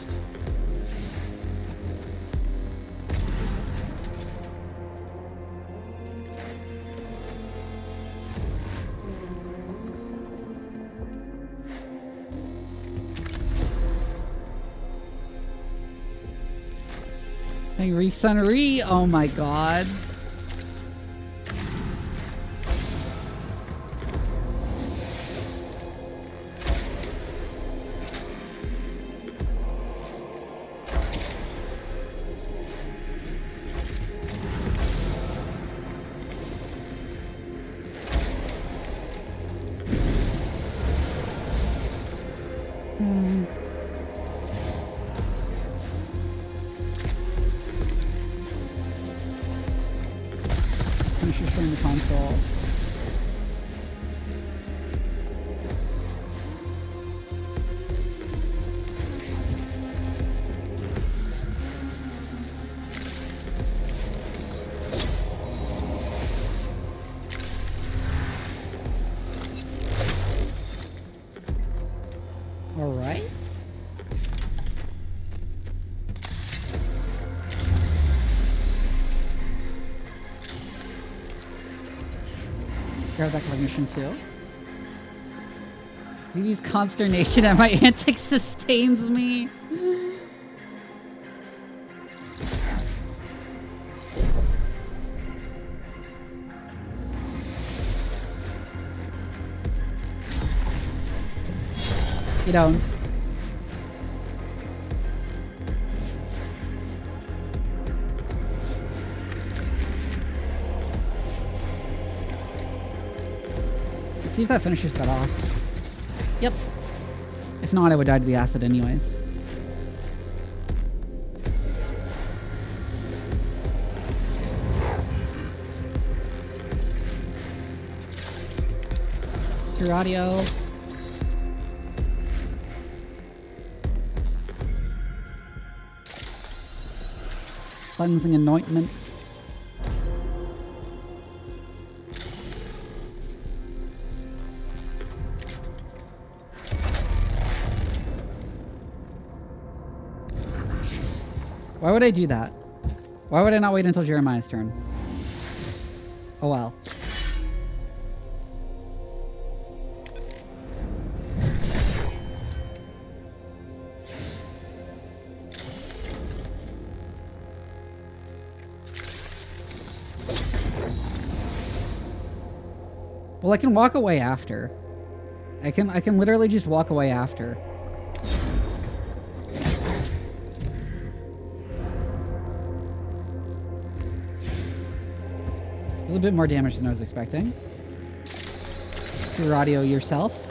A: Hey, Re-Sunry! Oh my god. The console. All right. Grab that cognition too. Vivi's consternation at my antics sustains me. You don't. See if that finishes that off. Yep. If not, I would die to the acid anyways. Your audio. Cleansing anointments. Why would I do that? Why would I not wait until Jeremiah's turn? Oh well. Well, I can walk away after. I can literally just walk away after. It was a bit more damage than I was expecting. Your audio yourself.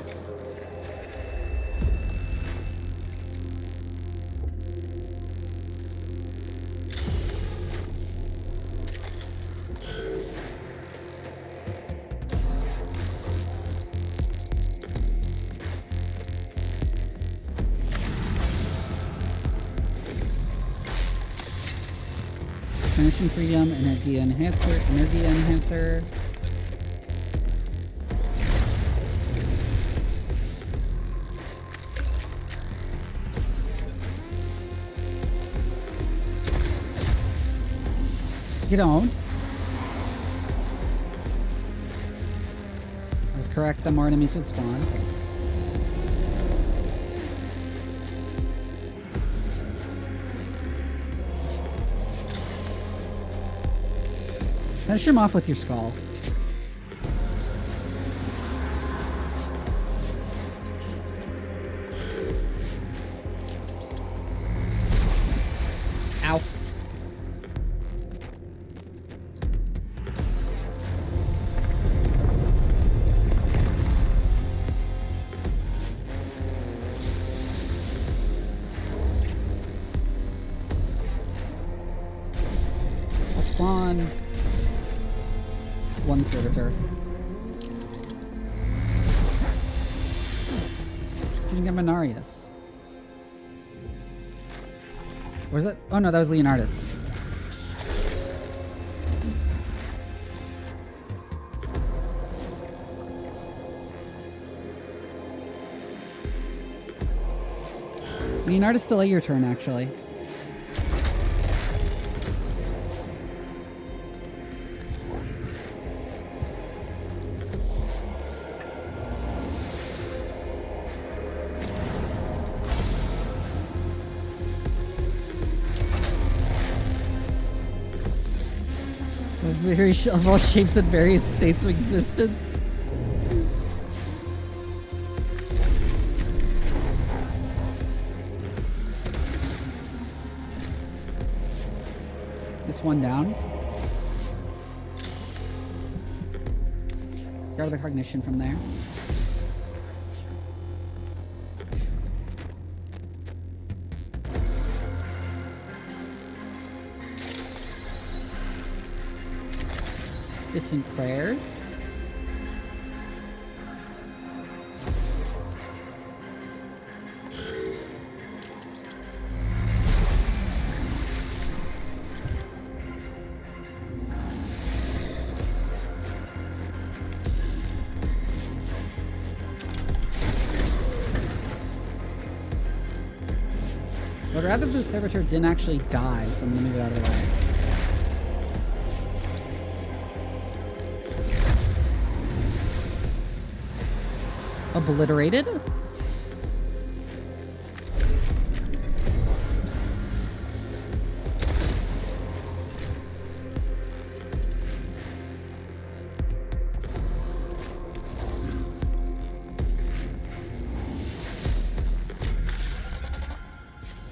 A: Mission freedom, energy enhancer. You don't. I was correct, that more enemies would spawn. Finish him off with your skull. Ow. I'll spawn one servitor. Shooting at Minarius. Or is that? Oh no, that was Leonardus. Leonardus, delay your turn, actually. Of all shapes and various states of existence. This one down. Grab the cognition from there. Distant prayers. I'd rather the servitor didn't actually die, so I'm gonna move it out of the way. Obliterated?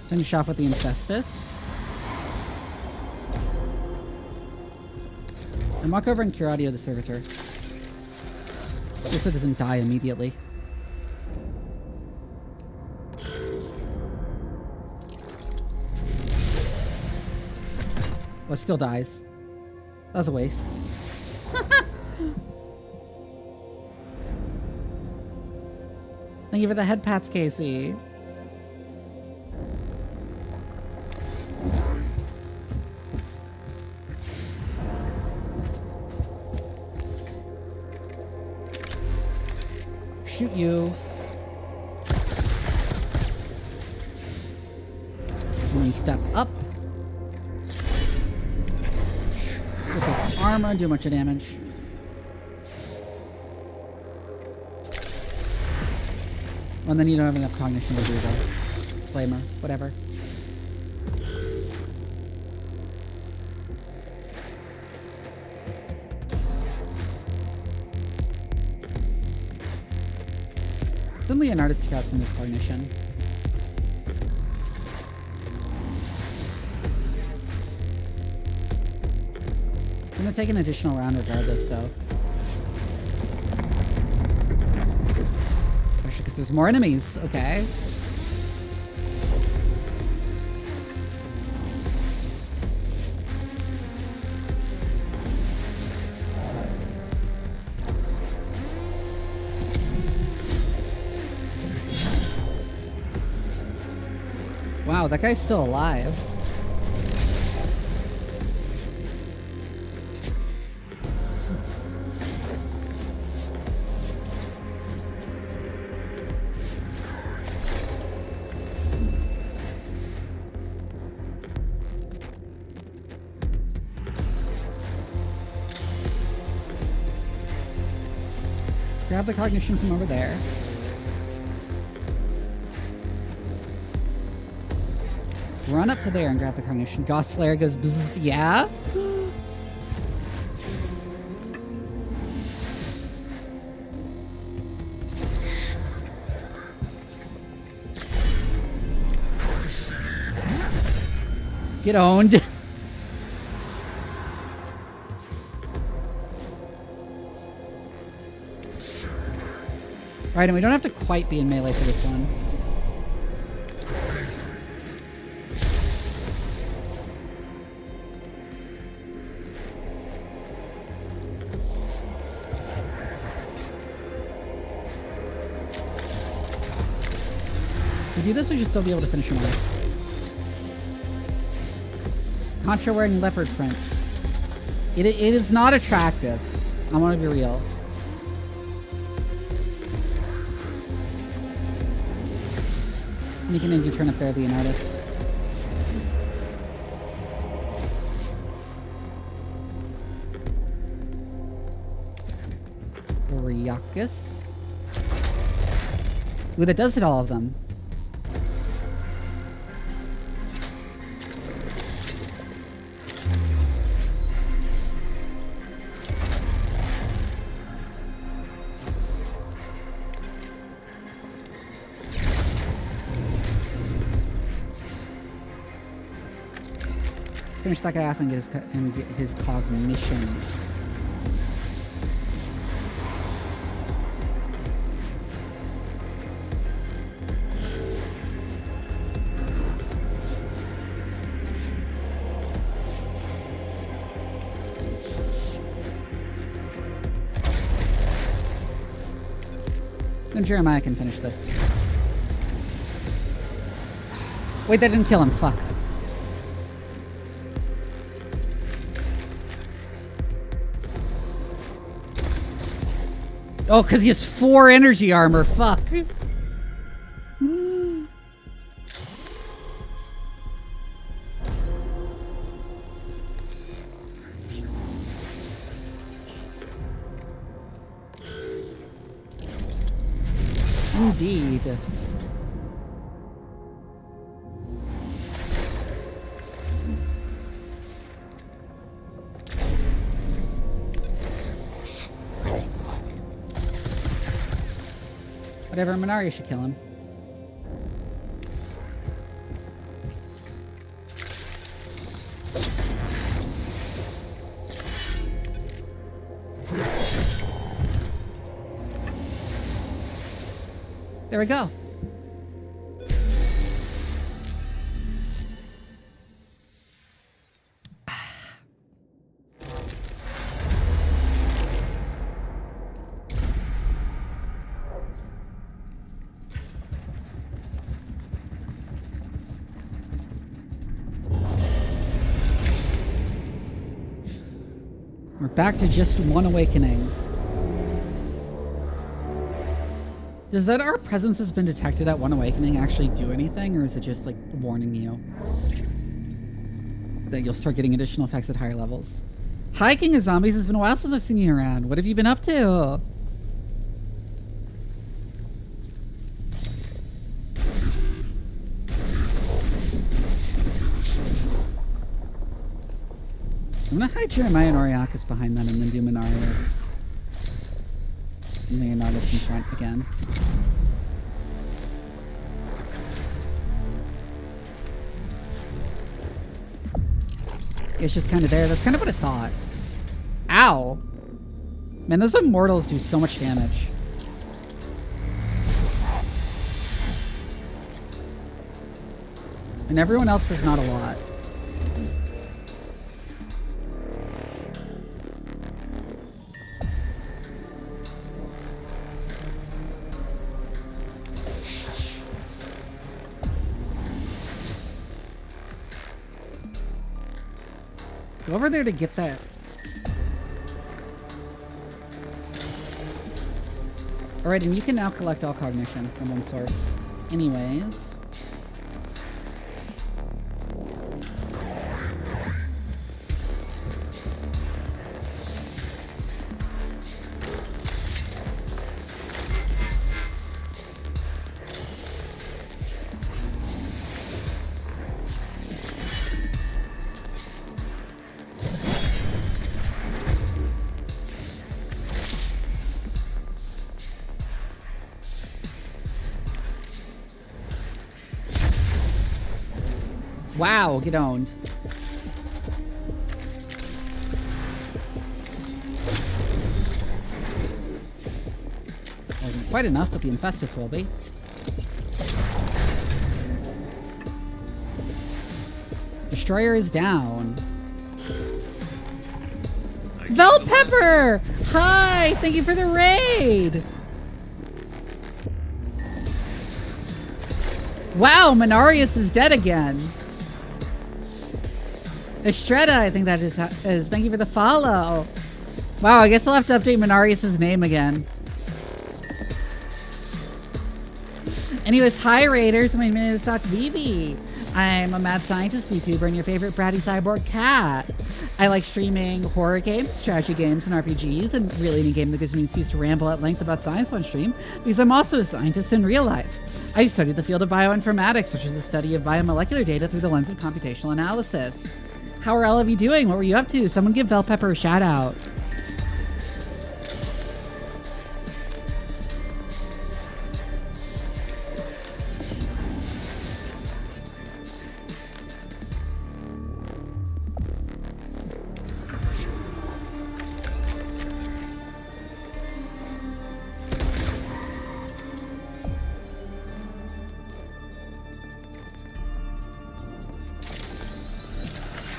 A: Finish off with the Infestus. And walk over and cure audio the servitor. Just so it doesn't die immediately. Well, it still dies. That was a waste. Thank you for the head pats, Casey. Shoot you. And then step up.
B: armor and do a bunch of damage. Well, and then you don't have enough cognition to do the flamer, whatever. Send Leonardus to grab some of this cognition. I'm gonna take an additional round regardless, so. Actually, because there's more enemies, okay. Wow, that guy's still alive. Grab the cognition from over there. Run up to there and grab the cognition. Gauss Flare goes bzzz, yeah? Get owned. Alright, and we don't have to quite be in melee for this one. If we do this, we should still be able to finish him off. Contra wearing leopard print. It is not attractive. I want to be real. Make an indie turn up there, Leonardus. Ryakis. Ooh, that does hit all of them. Finish that guy off and get his cognition. Then Jeremiah can finish this. Wait, that didn't kill him. Fuck. Oh, because he has 4 energy armor. Fuck. Indeed. Whatever, Minari should kill him. There we go. We're back to just one awakening. Does that our presence has been detected at one awakening actually do anything, or is it just like warning you that you'll start getting additional effects at higher levels?
A: Hi, King of Zombies. It's been a while since I've seen you around. What have you been up to? I'm gonna hide Jeremiah and Oriakis behind them and then do Menarius. And Leonardus in front again. It's just kind of there. That's kind of what I thought. Ow! Man, those immortals do so much damage. And everyone else does not a lot. Go over there to get that. Alright, and you can now collect all cognition from one source. Anyways. Wow, get owned. Wasn't quite enough, but the Infestus will be. Destroyer is down. Vel Pepper! Hi! Thank you for the raid! Wow, Menarius is dead again. Estrella, I think that is thank you for the follow. Wow, I guess I'll have to update Menarius' name again. Anyways, hi Raiders, my name is Doc Vivi. I'm a mad scientist VTuber and your favorite bratty cyborg cat. I like streaming horror games, strategy games, and RPGs, and really any game that gives me an excuse to ramble at length about science on stream, because I'm also a scientist in real life. I studied the field of bioinformatics, which is the study of biomolecular data through the lens of computational analysis. How are all of you doing? What were you up to? Someone give Vel Pepper a shout out.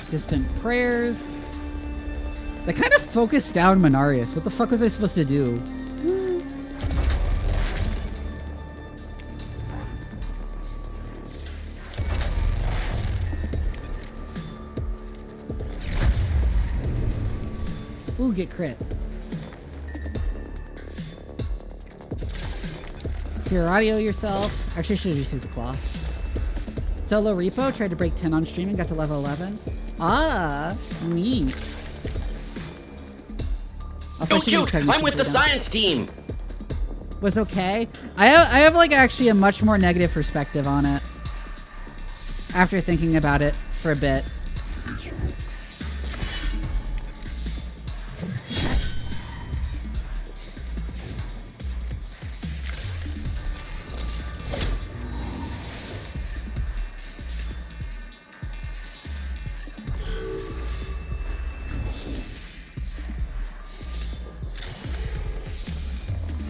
A: Distant prayers. They kind of focused down Menarius. What the fuck was I supposed to do? Ooh, get crit. Pure audio yourself. Actually, I should have just used the claw. Solo Repo tried to break 10 on stream and got to level 11. Ah, neat.
D: Don't shoot! I'm with the science team!
A: Was okay. I have like actually a much more negative perspective on it. After thinking about it for a bit.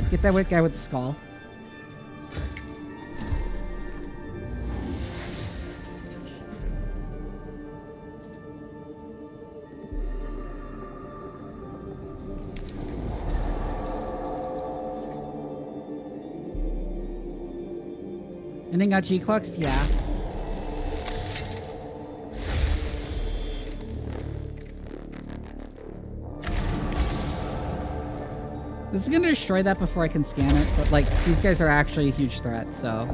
A: Get that white guy with the skull. Anything got G-Cluxed? Yeah. This is gonna destroy that before I can scan it, but like, these guys are actually a huge threat, so.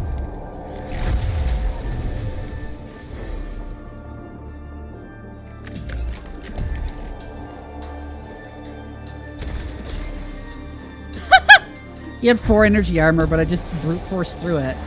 A: He had 4 energy armor, but I just brute forced through it.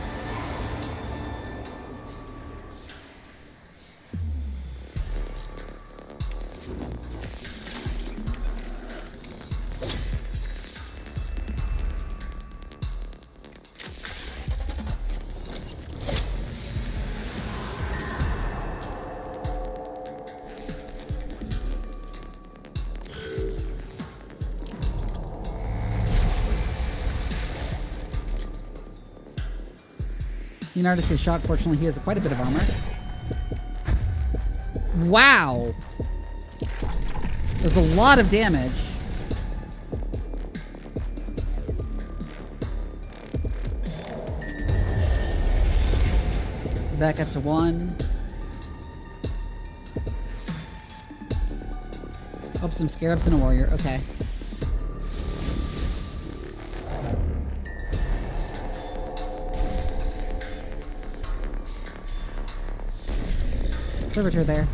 A: Leonardus gets shot. Fortunately, he has quite a bit of armor. Wow! There's a lot of damage. Back up to 1. Oh, some scarabs and a warrior. Okay. Servitor there.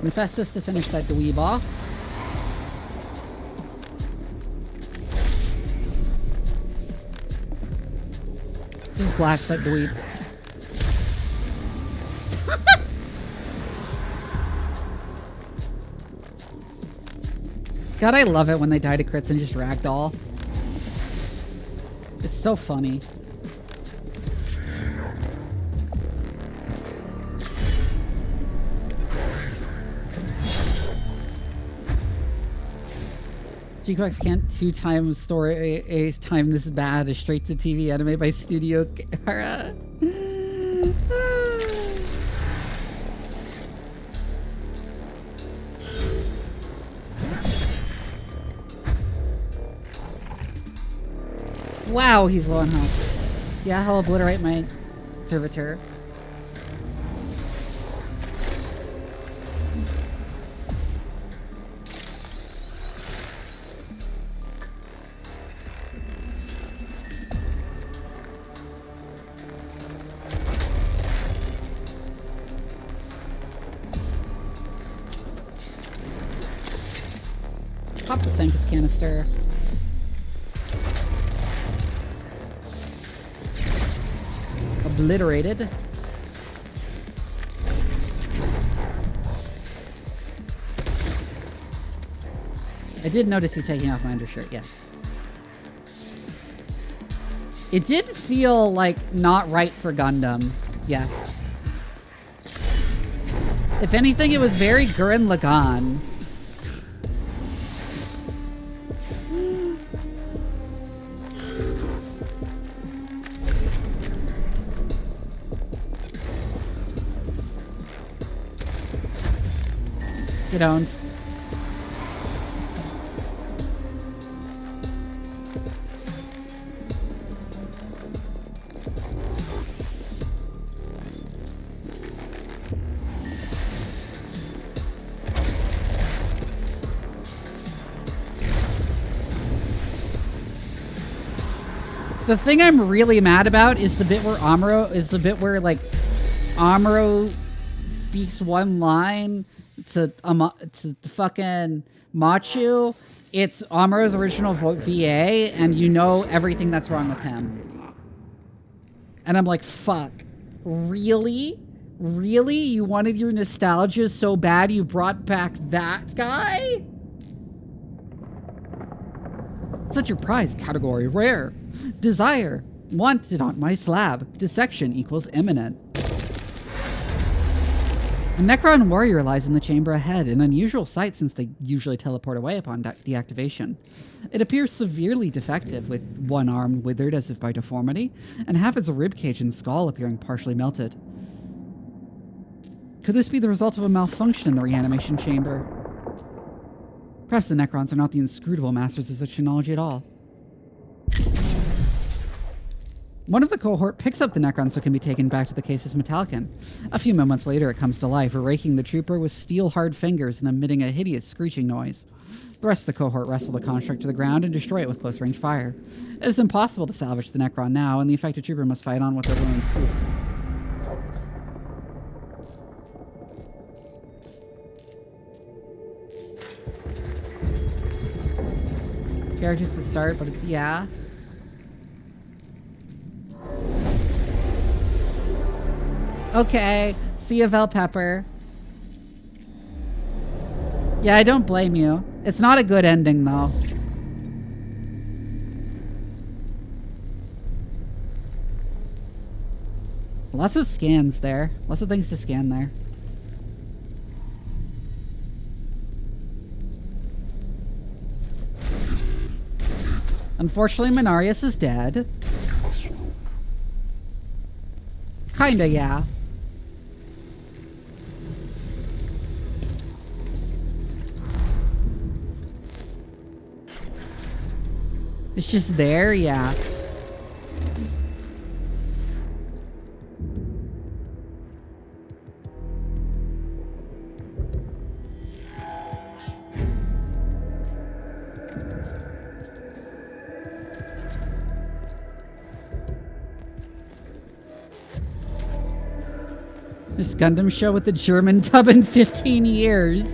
A: Infestus to finish that dweeb off. Just blast that dweeb. God, I love it when they die to crits and just ragdoll. It's so funny. GQX can't 2 times story a time this bad. A straight to TV anime by Studio Kara. Wow, he's low on health. Yeah, he'll obliterate my servitor. Pop the Sanctus canister. Obliterated. I did notice you taking off my undershirt, yes. It did feel like not right for Gundam, yes. If anything, it was very Gurren Lagann. Get owned. The thing I'm really mad about is the bit where like Amuro speaks one line to fucking Machu. It's Amuro's original VA, and you know everything that's wrong with him. And I'm like, fuck. Really? Really? You wanted your nostalgia so bad you brought back that guy? Set your prize category rare. Desire. Wanted on my slab. Dissection equals imminent. A Necron warrior lies in the chamber ahead, an unusual sight since they usually teleport away upon deactivation. It appears severely defective, with one arm withered as if by deformity, and half its ribcage and skull appearing partially melted. Could this be the result of a malfunction in the reanimation chamber? Perhaps the Necrons are not the inscrutable masters of such technology at all.
B: One of the cohort picks up the Necron so it can be taken back to the case's Metallicon. A few moments later, it comes to life, raking the trooper with steel-hard fingers and emitting a hideous screeching noise. The rest of the cohort wrestle the construct to the ground and destroy it with close-range fire. It is impossible to salvage the Necron now, and the affected trooper must fight on with their wounds. Oof. Characters to start, but it's, yeah. Okay, Sea of El Pepper. Yeah, I don't blame you. It's not a good ending, though. Lots of scans there. Lots of things to scan there. Unfortunately, Minarius is dead. Kinda, yeah. It's just there, yeah. This Gundam show with the German dub in 15 years.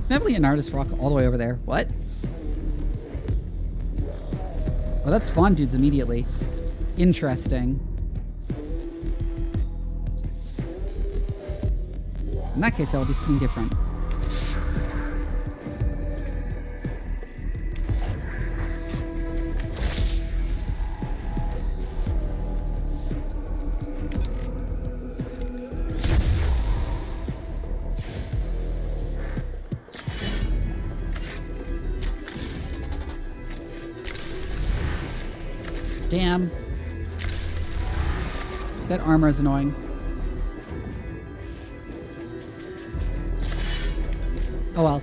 B: Definitely an artist rock all the way over there. What? Oh, that spawned dudes immediately. Interesting. In that case, I will do something different. Damn. That armor is annoying. Oh well.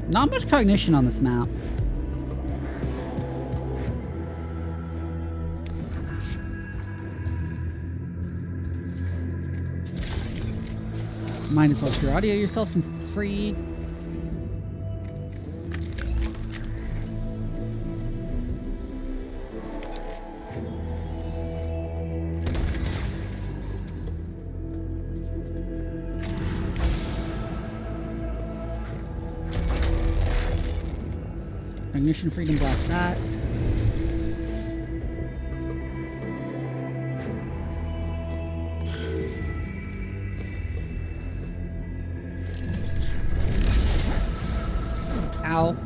B: Not much cognition on this map. Might as well pure audio yourself since it's free. Ignition freedom blast that. Ow.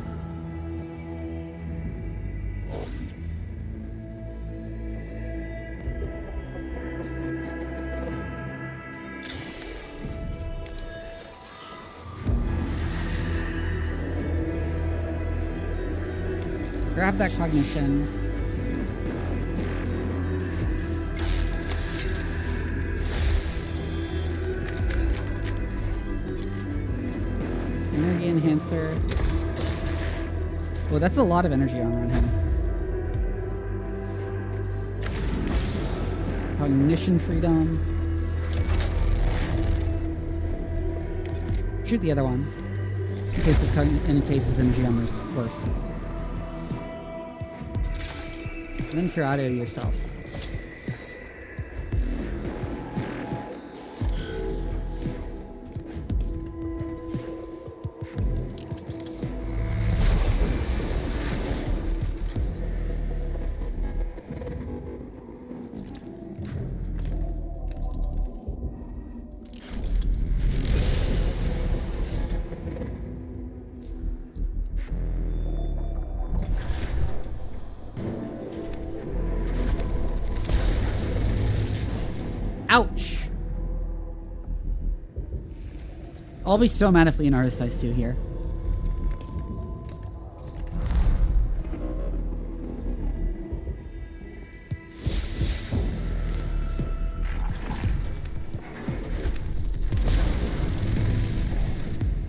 B: Grab that cognition. Energy enhancer. Oh, that's a lot of energy armor on him. Cognition freedom. Shoot the other one. In case his energy armor's worse. And then cure auto yourself.
A: Ouch. I'll be so mad if Leonardo dies too here.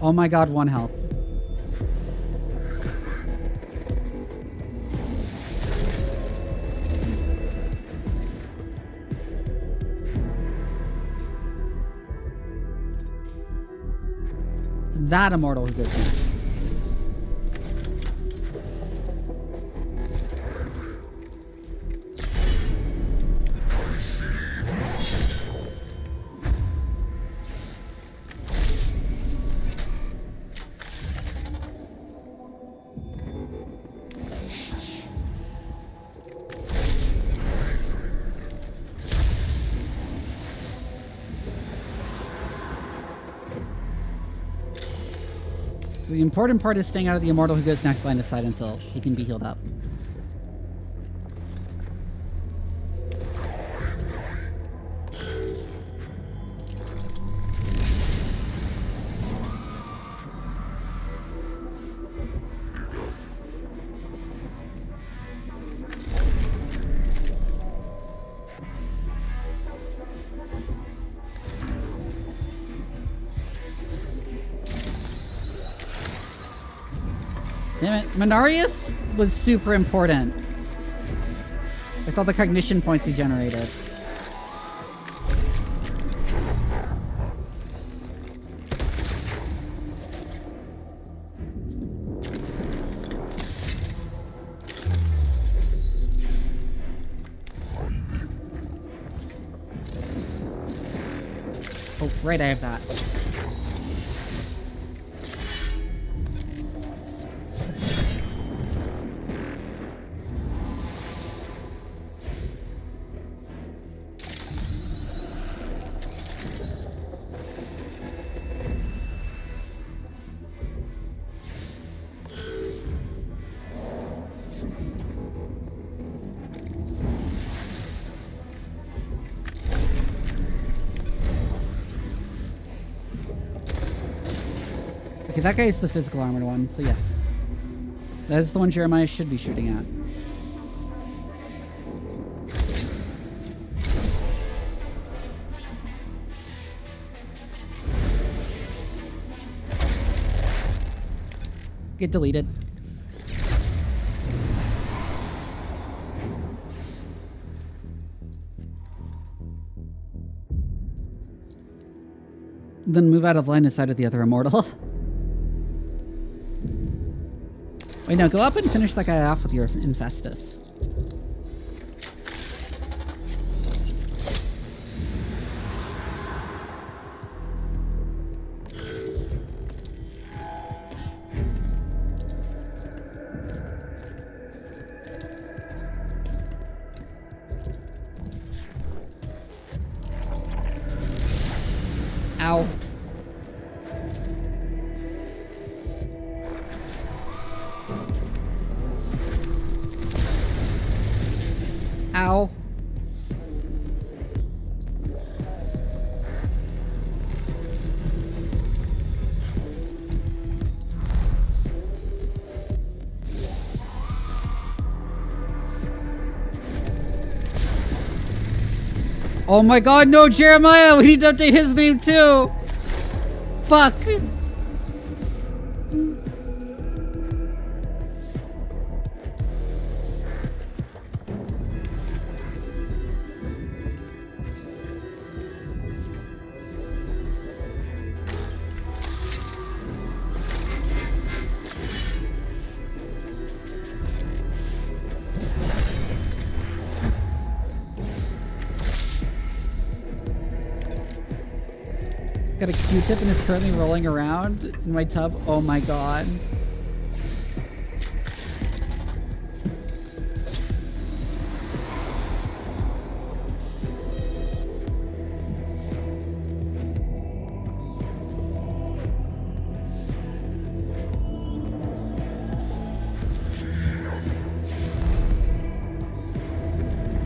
A: Oh my god, 1 health. It's that immortal who goes next. So the important part is staying out of the immortal who goes next line of sight until he can be healed up. Damn it. Minarius was super important. With all the cognition points he generated. Oh, right, I have that. Okay, that guy is the physical armored one, so yes. That is the one Jeremiah should be shooting at. Get deleted. Then move out of line of sight of the other immortal. Wait, no, go up and finish that guy off with your Infestus. Ow. Ow. Oh my god, no, Jeremiah! We need to update his name too! Fuck! Got a Q-tip and is currently rolling around in my tub. Oh my god.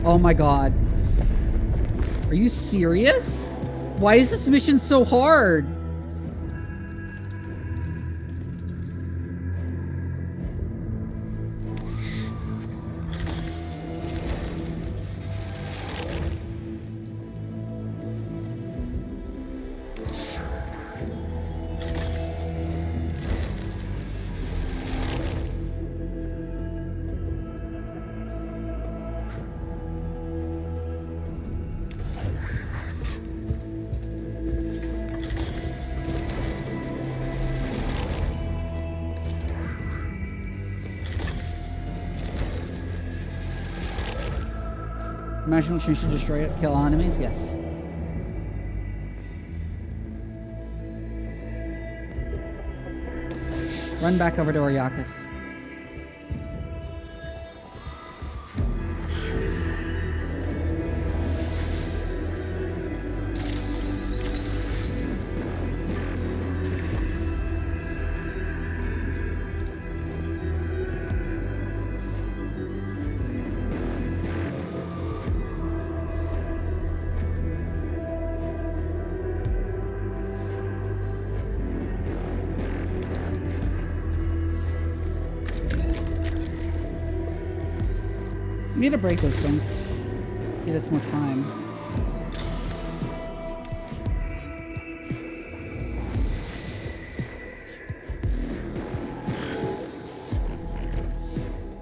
A: Oh my god.
B: Are you serious? Why is this mission so hard? Martial machine should destroy it, kill all enemies? Yes. Run back over to Oriakis. We need to break those things. Give us more time.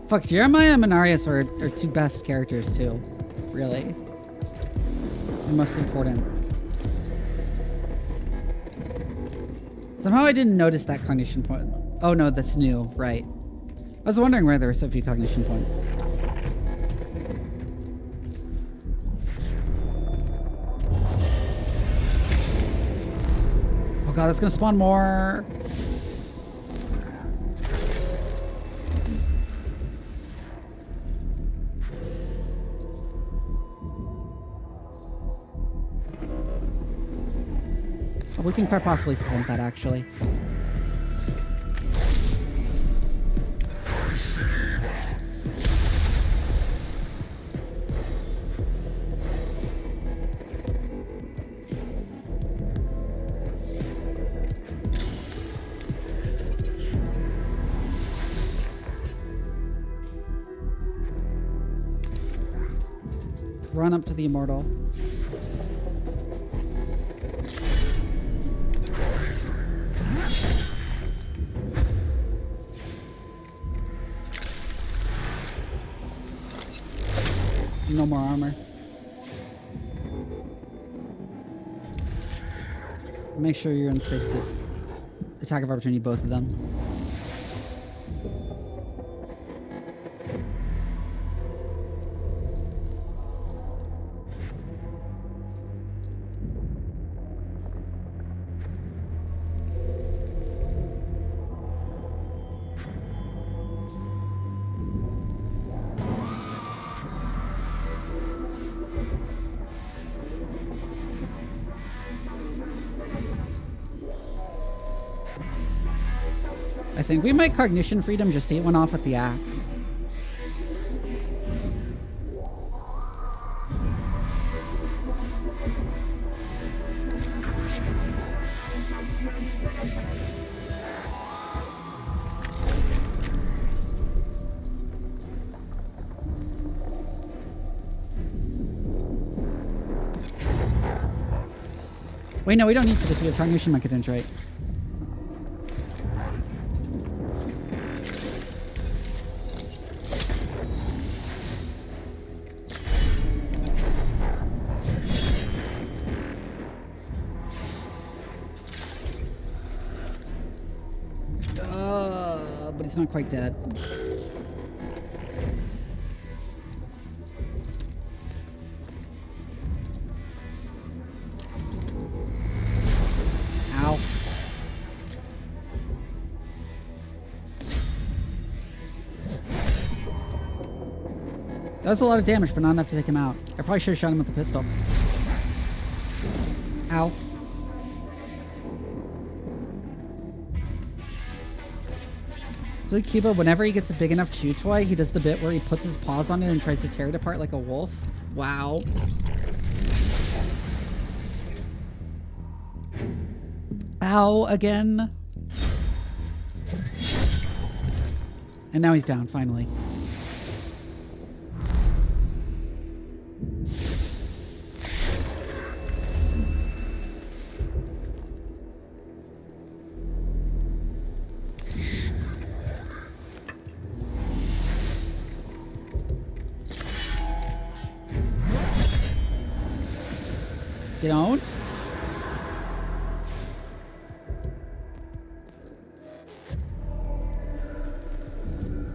B: Fuck, Jeremiah and Minarius are two best characters too. Really. They're most important. Somehow I didn't notice that cognition point. Oh no, that's new, right. I was wondering why there were so few cognition points. Oh god, that's gonna spawn more. Oh, we can quite possibly prevent that actually. Run up to the immortal. No more armor. Make sure you're in space to attack of opportunity, both of them. I think we might cognition freedom just to get one off with the axe. Wait, no, we don't need to because we have cognition mechanisms, right? But it's not quite dead. Ow. That was a lot of damage, but not enough to take him out. I probably should have shot him with the pistol. Ow. Kiba, whenever he gets a big enough chew toy, he does the bit where he puts his paws on it and tries to tear it apart like a wolf. Wow.
A: Ow, again. And now he's down, finally. You don't?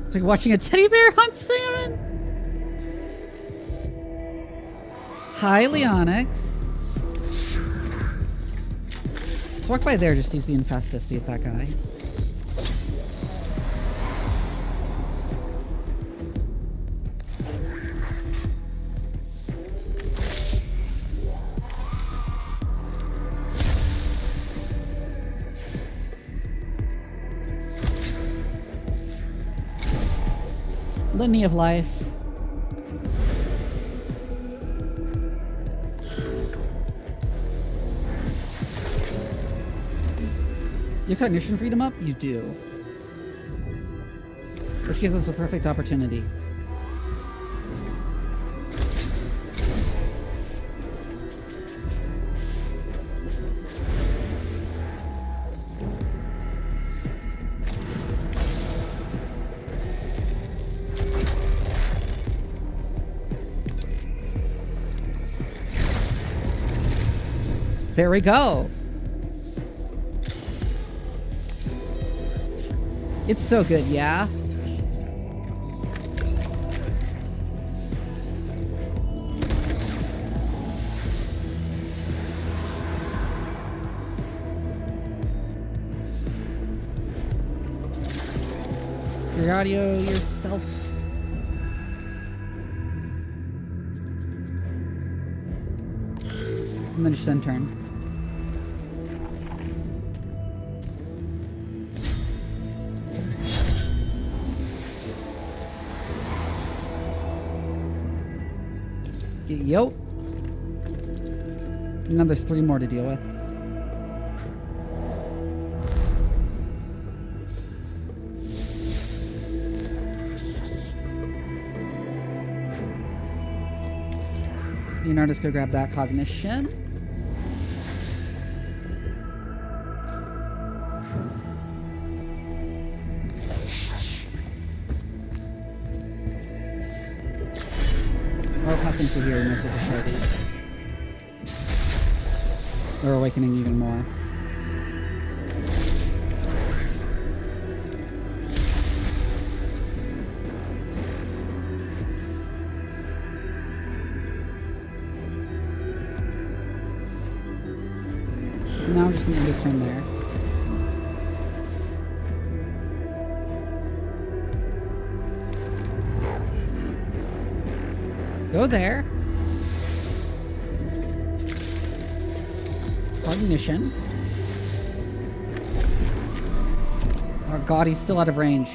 A: It's like watching a teddy bear hunt salmon. Hi, Leonix. Let's walk by there, just use the infestus to get that guy. Litany of life. You have cognition freedom up? You do. Which gives us a perfect opportunity. There we go. It's so good, yeah? Your audio yourself. And then just end turn. Yo. Now there's 3 more to deal with. Leonardo's go grab that cognition. Passing through here, and this will destroy these. Or awakening even more. Now I'm just going to end this turn there. Go there. Cognition. Oh god, he's still out of range.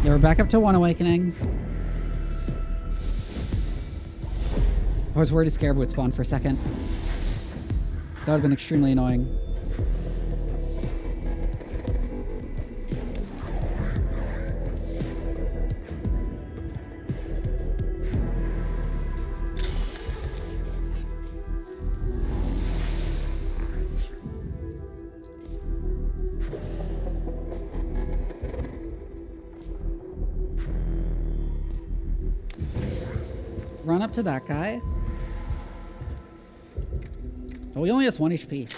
A: Yeah, we're back up to 1 awakening. I was worried a scarab would spawn for a second. That would have been extremely annoying. Run up to that guy. Oh, he only has 1 HP.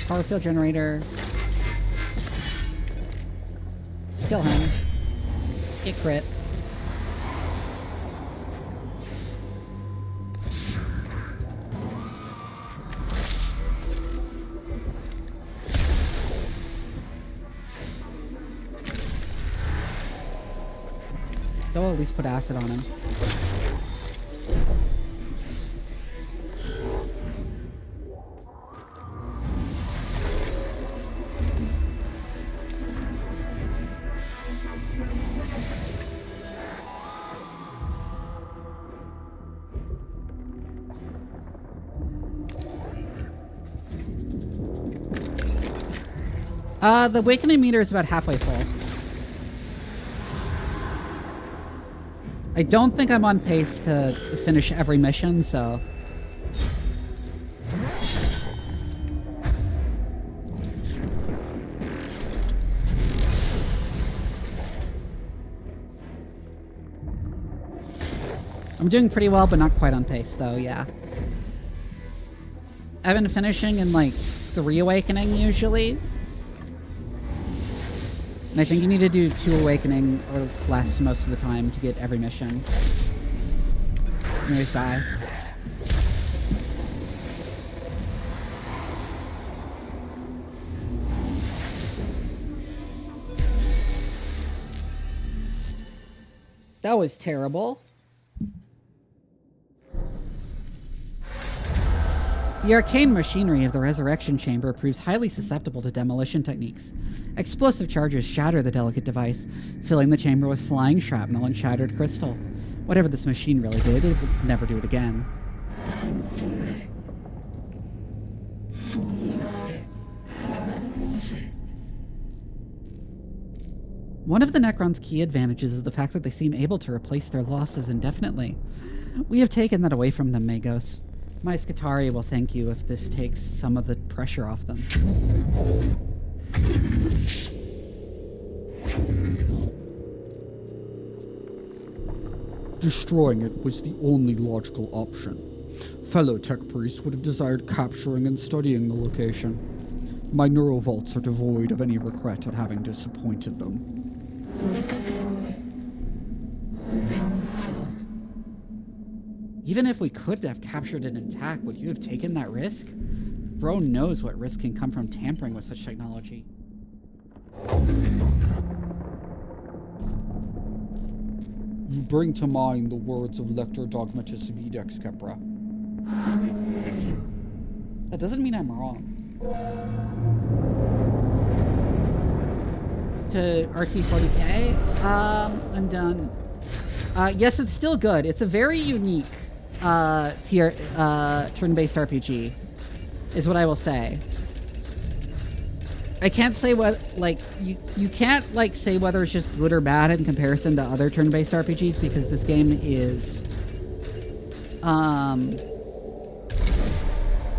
A: Power field generator. Kill him. Get crit. They'll at least put acid on him. The awakening meter is about halfway full. I don't think I'm on pace to finish every mission, so... I'm doing pretty well, but not quite on pace, though, yeah. I've been finishing in, like, 3 awakening, usually. And I think you need to do 2 awakening or less most of the time to get every mission. Anyways, die. That was terrible. The arcane machinery of the resurrection chamber proves highly susceptible to demolition techniques. Explosive charges shatter the delicate device, filling the chamber with flying shrapnel and shattered crystal. Whatever this machine really did, it would never do it again. One of the Necron's key advantages is the fact that they seem able to replace their losses indefinitely. We have taken that away from them, Magos. My Skatari will thank you if this takes some of the pressure off them.
E: Destroying it was the only logical option. Fellow tech priests would have desired capturing and studying the location. My neurovaults are devoid of any regret at having disappointed them.
A: Even if we could have captured it intact, would you have taken that risk? Bro knows what risk can come from tampering with such technology.
E: You bring to mind the words of Lector Dogmatus Videx Kepra.
A: That doesn't mean I'm wrong. To RT40K, I'm done. Yes, it's still good. It's a very unique turn-based RPG, is what I will say. I can't say what, like, you can't, like, say whether it's just good or bad in comparison to other turn-based RPGs, because this game is,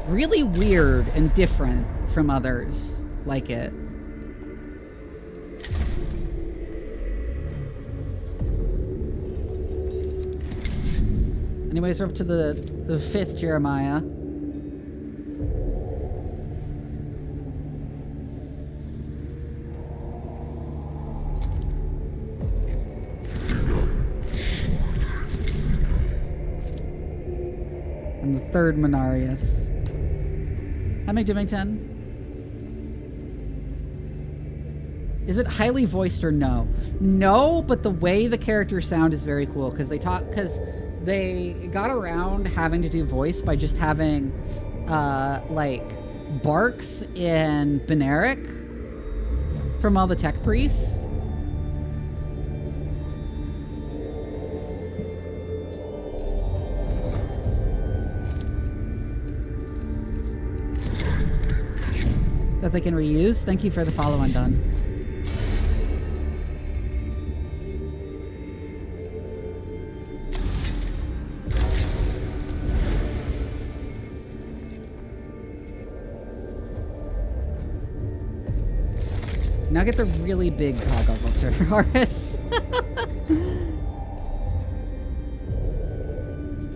A: really weird and different from others like it. Anyways, we're up to the 5th Jeremiah. And the 3rd Menarius. How am I doing, 10? Is it highly voiced or no? No, but the way the characters sound is very cool, because they got around having to do voice by just having, like, barks in Beneric from all the tech priests. That they can reuse. Thank you for the follow, Undone. Now get the really big toggle filter, Horace.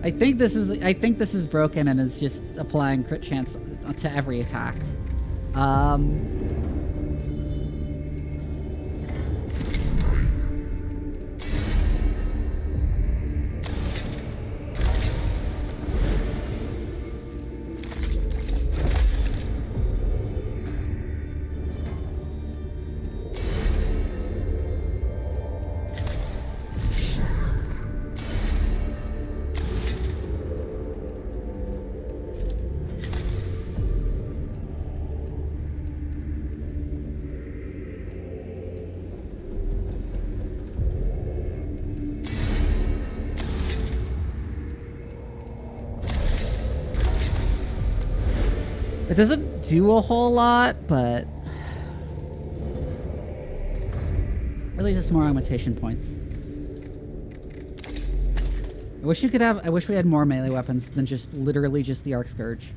A: I think this is broken and is just applying crit chance to every attack. It doesn't do a whole lot, but really just more augmentation points. I wish we had more melee weapons than just literally just the Arc Scourge.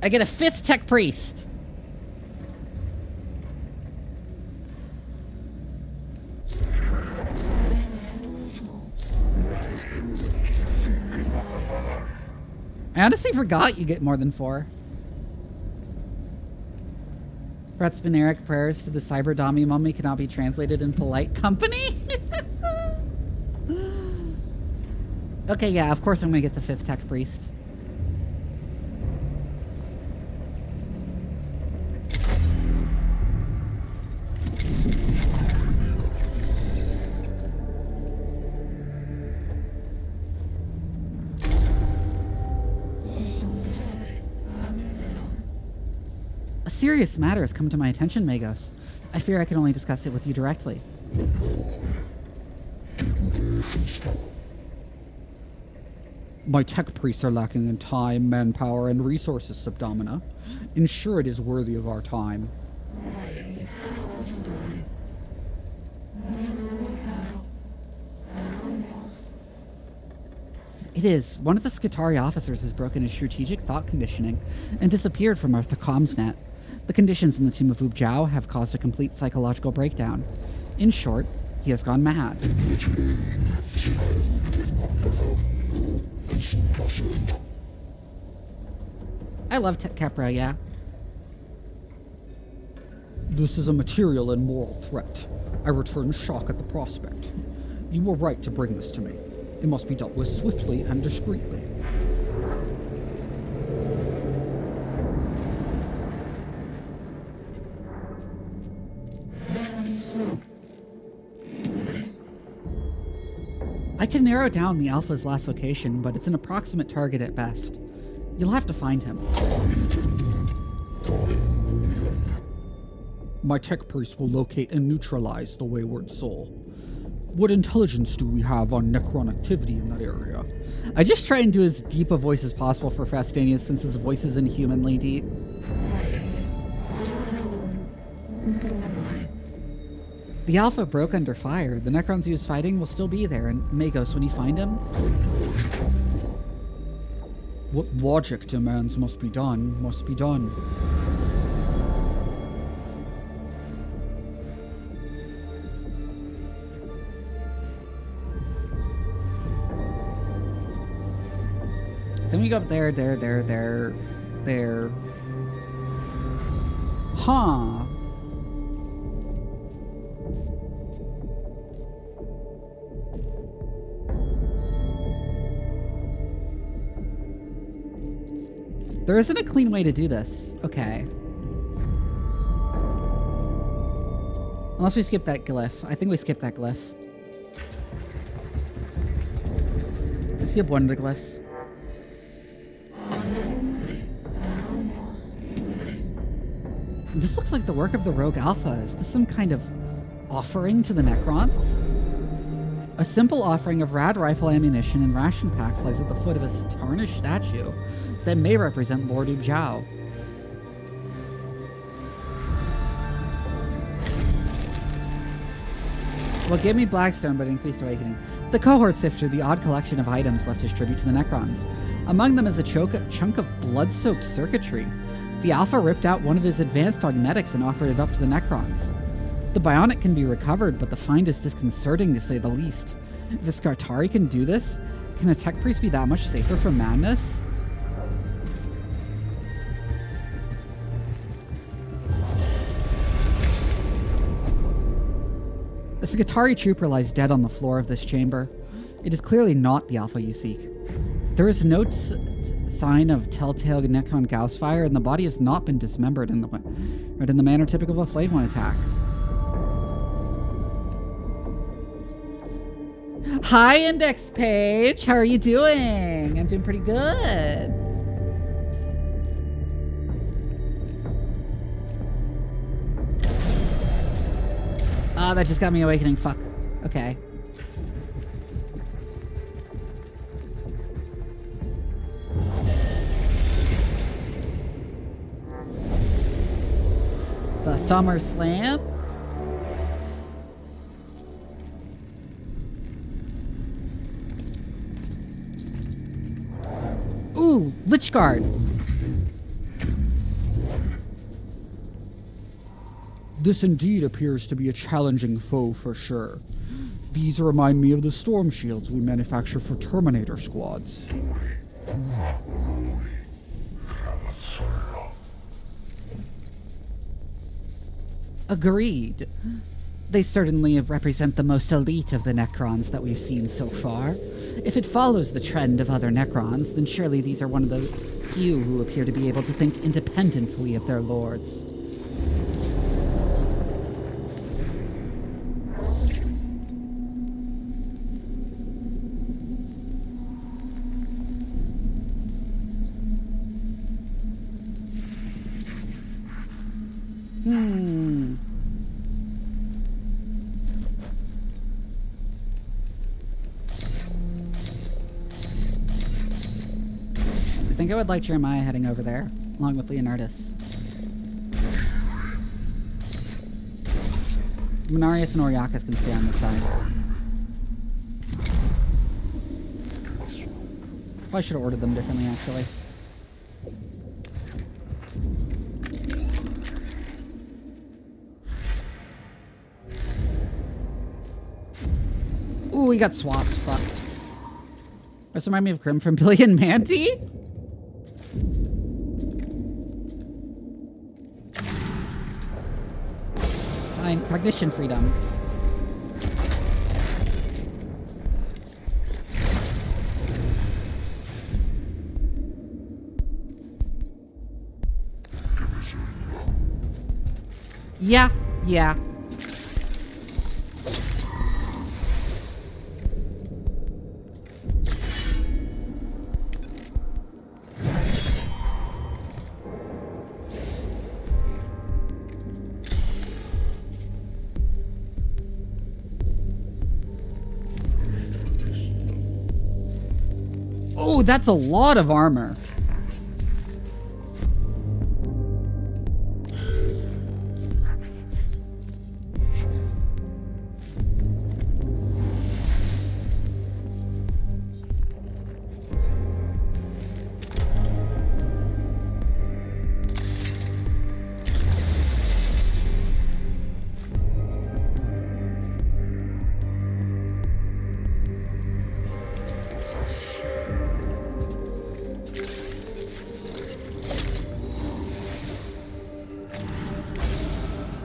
A: I get a 5th Tech Priest. I honestly forgot you get more than 4. Brett's Beneric prayers to the cyber Dami mummy cannot be translated in polite company. Okay, yeah, of course I'm gonna get the 5th Tech Priest. Serious matter has come to my attention, Magos. I fear I can only discuss it with you directly.
E: My tech priests are lacking in time, manpower, and resources, Subdomina. Ensure it is worthy of our time.
A: It is. One of the Skitari officers has broken his strategic thought conditioning and disappeared from our comms net. The conditions in the tomb of Ub Zhao have caused a complete psychological breakdown. In short, he has gone mad. I love Kepra, yeah.
E: This is a material and moral threat. I return shock at the prospect. You were right to bring this to me. It must be dealt with swiftly and discreetly.
A: I can narrow down the Alpha's last location, but it's an approximate target at best. You'll have to find him.
E: My tech priest will locate and neutralize the wayward soul. What intelligence do we have on Necron activity in that area?
A: I just try and do as deep a voice as possible for Fastanius since his voice is inhumanly deep. The Alpha broke under fire. The Necrons he was fighting will still be there, and Magos, when you find him...
E: What logic demands must be done, must be done.
A: Then we go up there. Huh. There isn't a clean way to do this. Okay. Unless we skip that glyph. I think we skipped that glyph. We skip one of the glyphs. This looks like the work of the Rogue Alpha. Is this some kind of offering to the Necrons? A simple offering of rad rifle ammunition and ration packs lies at the foot of a tarnished statue that may represent Lord Ub Zhao.
B: Well, give me Blackstone, but increased awakening. The cohort sifted the odd collection of items left as tribute to the Necrons. Among them is a chunk of blood-soaked circuitry. The Alpha ripped out one of his advanced augmetics and offered it up to the Necrons. The bionic can be recovered, but the find is disconcerting to say the least. If a Skartari can do this, can a tech priest be that much safer from madness? A Skartari trooper lies dead on the floor of this chamber. It is clearly not the Alpha you seek. There is no sign of telltale Necron Gauss fire, and the body has not been dismembered in the manner typical of a Flayed One attack. Hi, Index Page! How are you doing? I'm doing pretty good. Oh, that just got me awakening. Fuck. Okay. The Summer Slam? Ooh, Lich Guard.
E: This indeed appears to be a challenging foe for sure. These remind me of the storm shields we manufacture for Terminator squads.
B: Agreed. They certainly represent the most elite of the Necrons that we've seen so far. If it follows the trend of other Necrons, then surely these are one of the few who appear to be able to think independently of their lords. I think I would like Jeremiah heading over there, along with Leonardus. Minarius and Oriakis can stay on this side. Probably should have ordered them differently, actually. Ooh, we got swapped. Fuck. This reminds me of Grim from Billy and Mandy? Fine. Cognition freedom. Yeah. Oh, that's a lot of armor.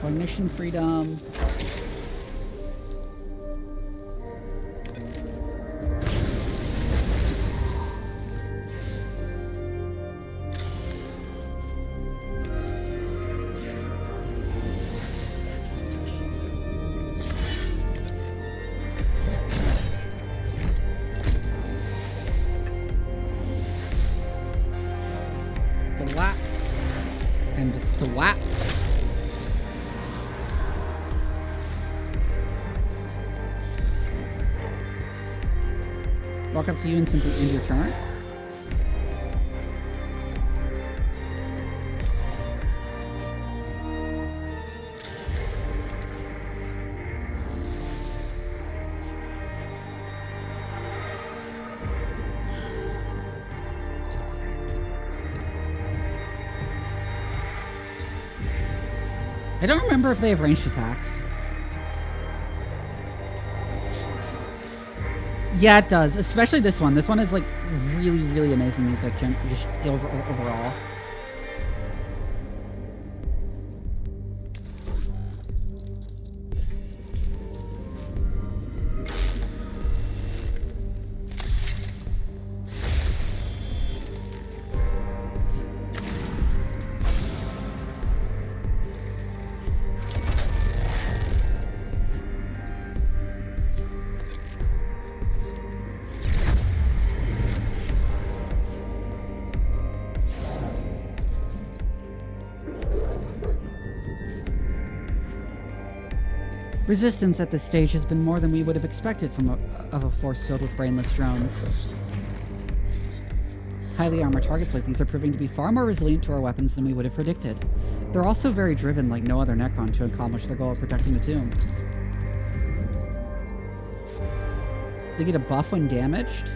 B: Cognition freedom. Thwap. And thwap. Walk up to you and simply end your turn.
A: I don't remember if they have ranged attacks. Yeah, it does. Especially this one. This one is like really, really amazing music, just overall. Resistance at this stage has been more than we would have expected from a force filled with brainless drones. Highly armored targets like these are proving to be far more resilient to our weapons than we would have predicted. They're also very driven like no other Necron to accomplish their goal of protecting the tomb. They get a buff when damaged?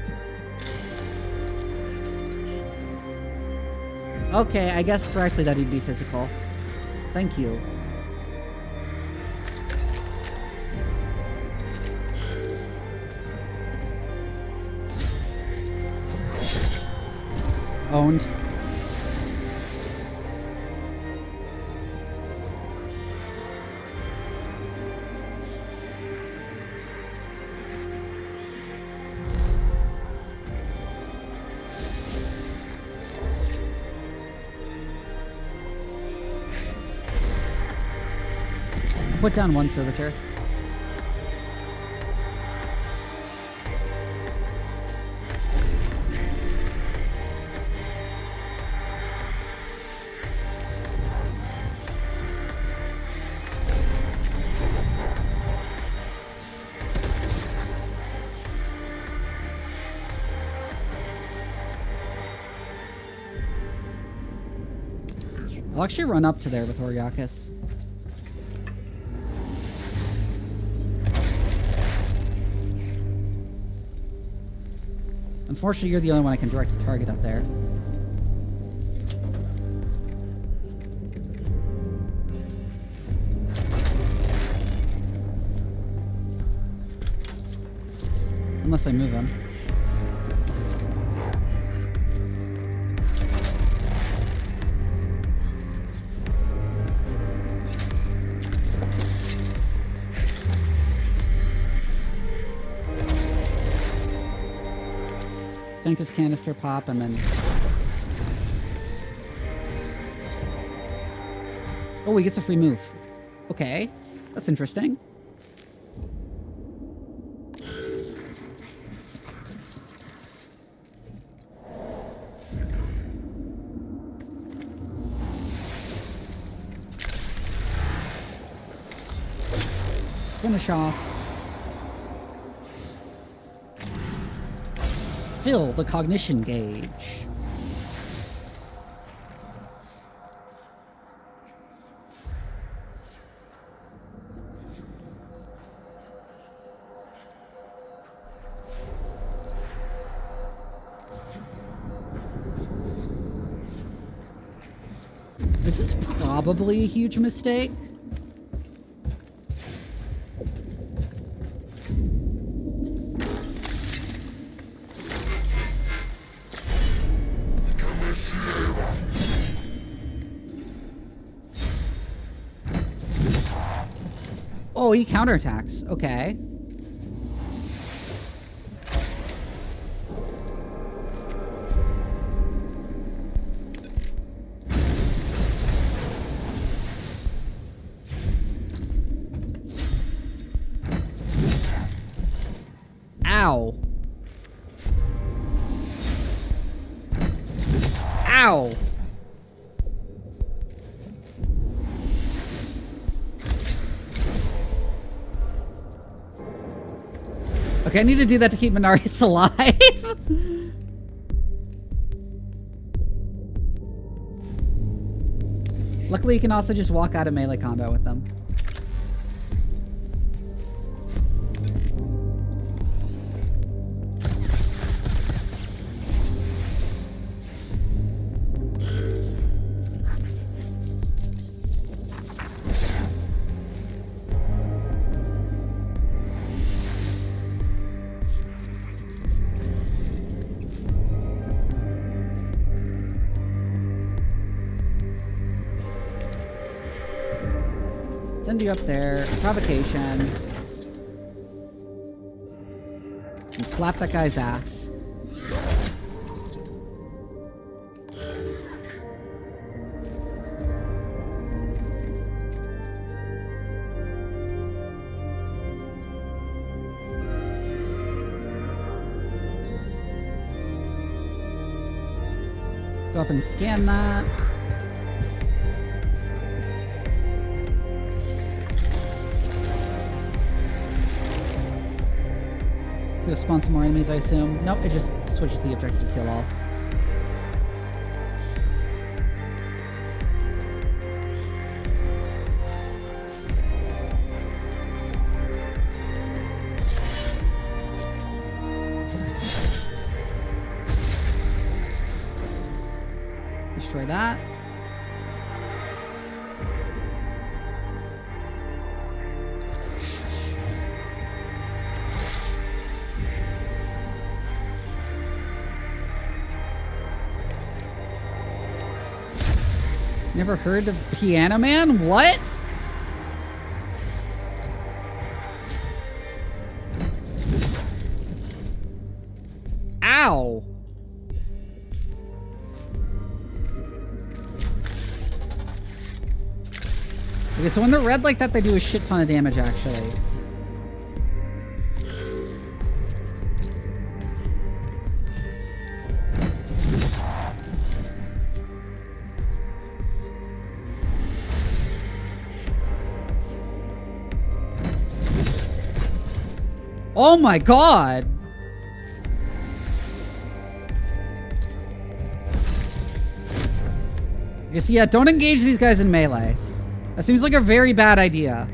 A: Okay, I guess correctly that he'd be physical. Thank you. Owned. Put down one servitor. I'll actually run up to there with Oriakis. Unfortunately, you're the only one I can direct a target up there. Unless I move him. Sanctus canister pop and then... Oh, he gets a free move. Okay, that's interesting. Finish off. Fill the cognition gauge. This is probably a huge mistake. Oh, he counterattacks. Okay. Ow. Ow. Okay, I need to do that to keep Minarius alive. Luckily, you can also just walk out of melee combat with them. Send you up there. Provocation. And slap that guy's ass. Go up and scan that. Does it spawn some more enemies, I assume? Nope, it just switches the objective to kill all. Destroy that. Never heard of Piano Man? What? Ow! Okay, so when they're red like that, they do a shit ton of damage, actually. Oh my god! Okay, so yeah, don't engage these guys in melee. That seems like a very bad idea.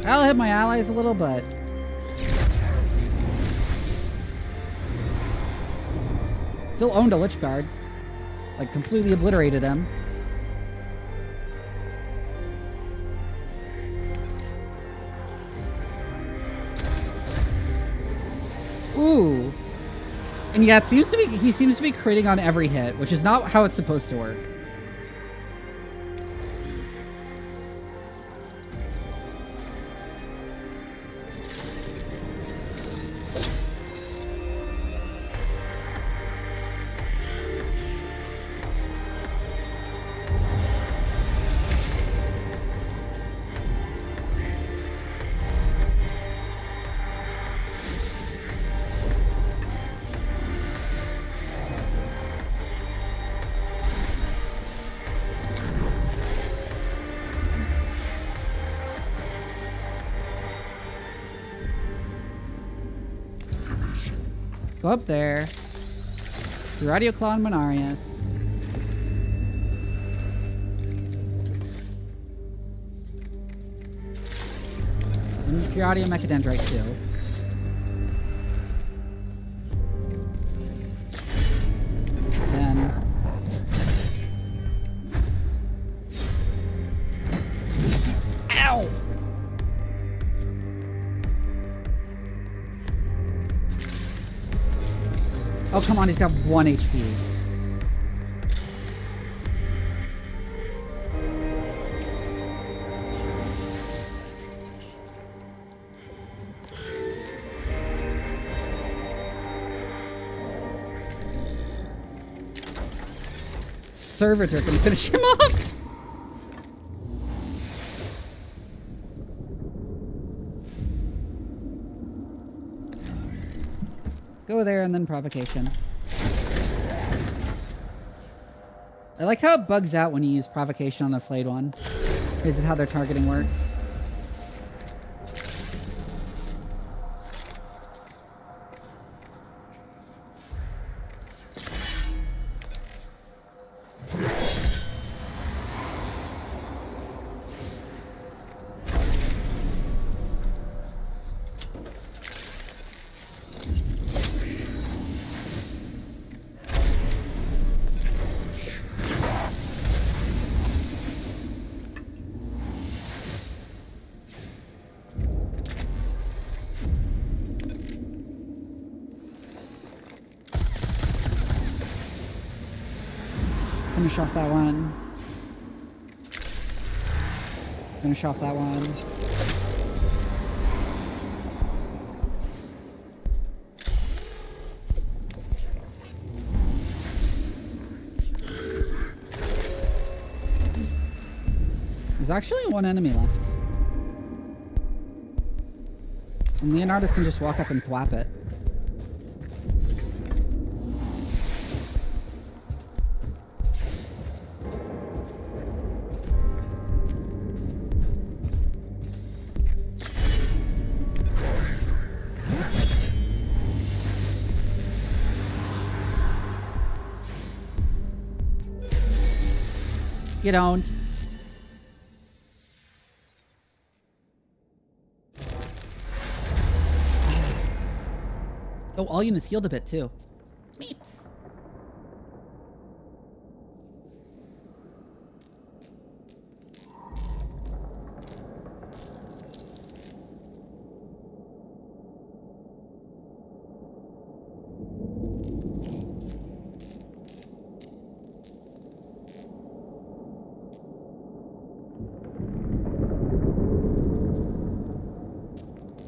A: I'll hit my allies a little, but... Still owned a Lich Guard. Like, completely obliterated him. Ooh. And yeah, he seems to be critting on every hit, which is not how it's supposed to work. Go up there. Do Radio Claw and Manarius. And Furadio Mechadendrite too. Then... Ow! Oh, come on, he's got 1 HP. Servitor can finish him off. Go there and then provocation. I like how it bugs out when you use provocation on a flayed one. Is it how their targeting works? Finish off that one. Finish off that one. There's actually one enemy left. And Leonardus can just walk up and thwap it. You don't. Oh, all units healed a bit too. Neat.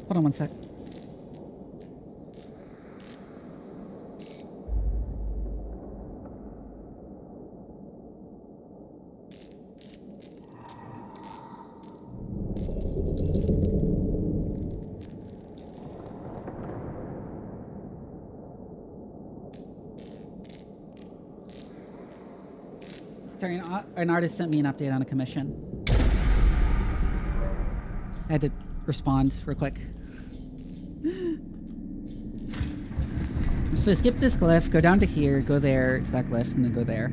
A: Hold on one sec. Sorry, an artist sent me an update on a commission. I had to respond real quick. So skip this glyph, go down to here, go there to that glyph, and then go there.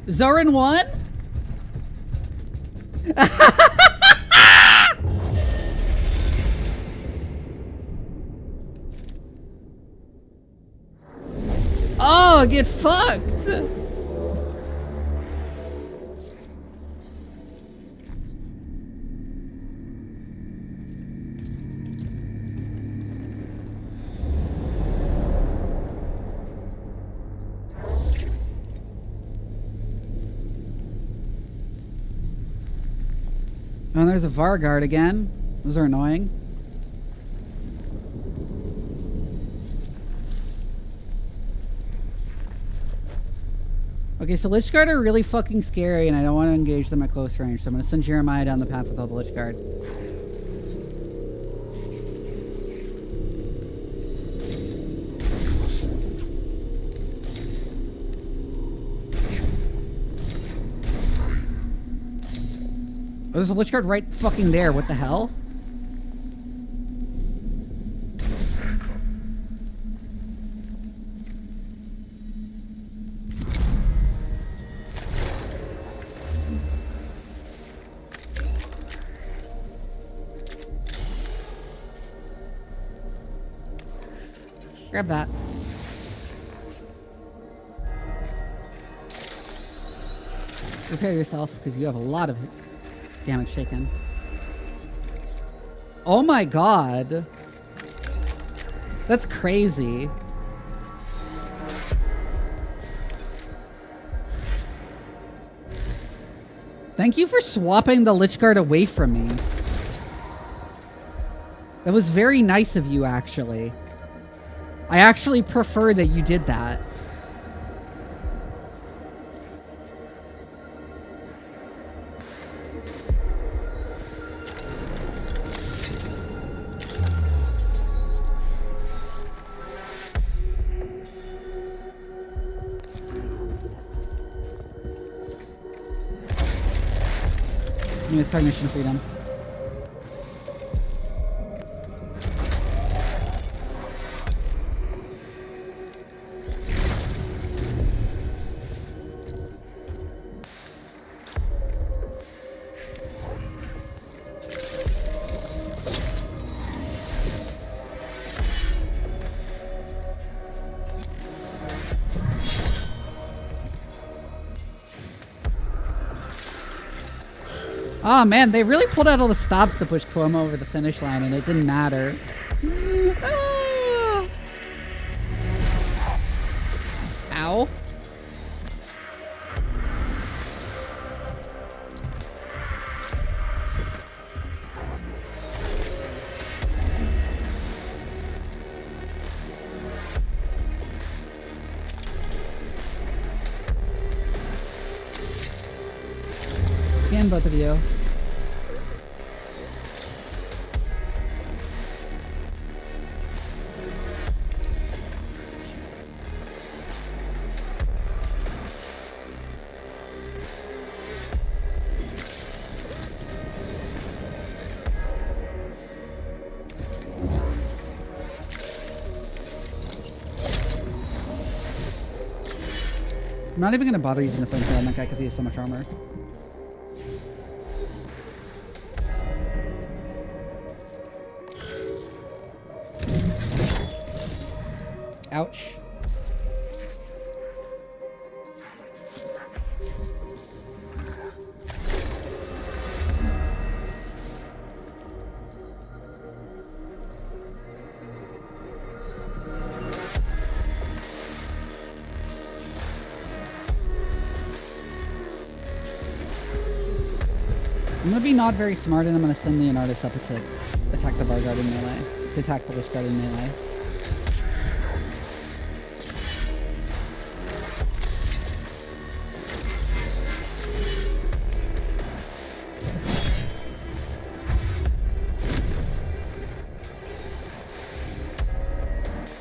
A: Zoran won? Oh, get fucked! Oh, there's a Varguard again. Those are annoying. Okay, so Lich Guard are really fucking scary, and I don't want to engage them at close range, so I'm going to send Jeremiah down the path with all the Lich Guard. Oh, there's a Lich Guard right fucking there. What the hell? Grab that. Prepare yourself, because you have a lot of damage taken. Oh my god. That's crazy. Thank you for swapping the Lich Guard away from me. That was very nice of you, actually. I actually prefer that you did that. I'm gonna start Mission Freedom. Oh man, they really pulled out all the stops to push Cuomo over the finish line, and it didn't matter. Ah. Ow. Scan both of you. I'm not even going to bother using the flamethrower on that guy because he has so much armor. Ouch. I'm gonna be not very smart, and I'm gonna send Leonardus up to attack the Varguard in melee. To attack the Lich Guard in melee.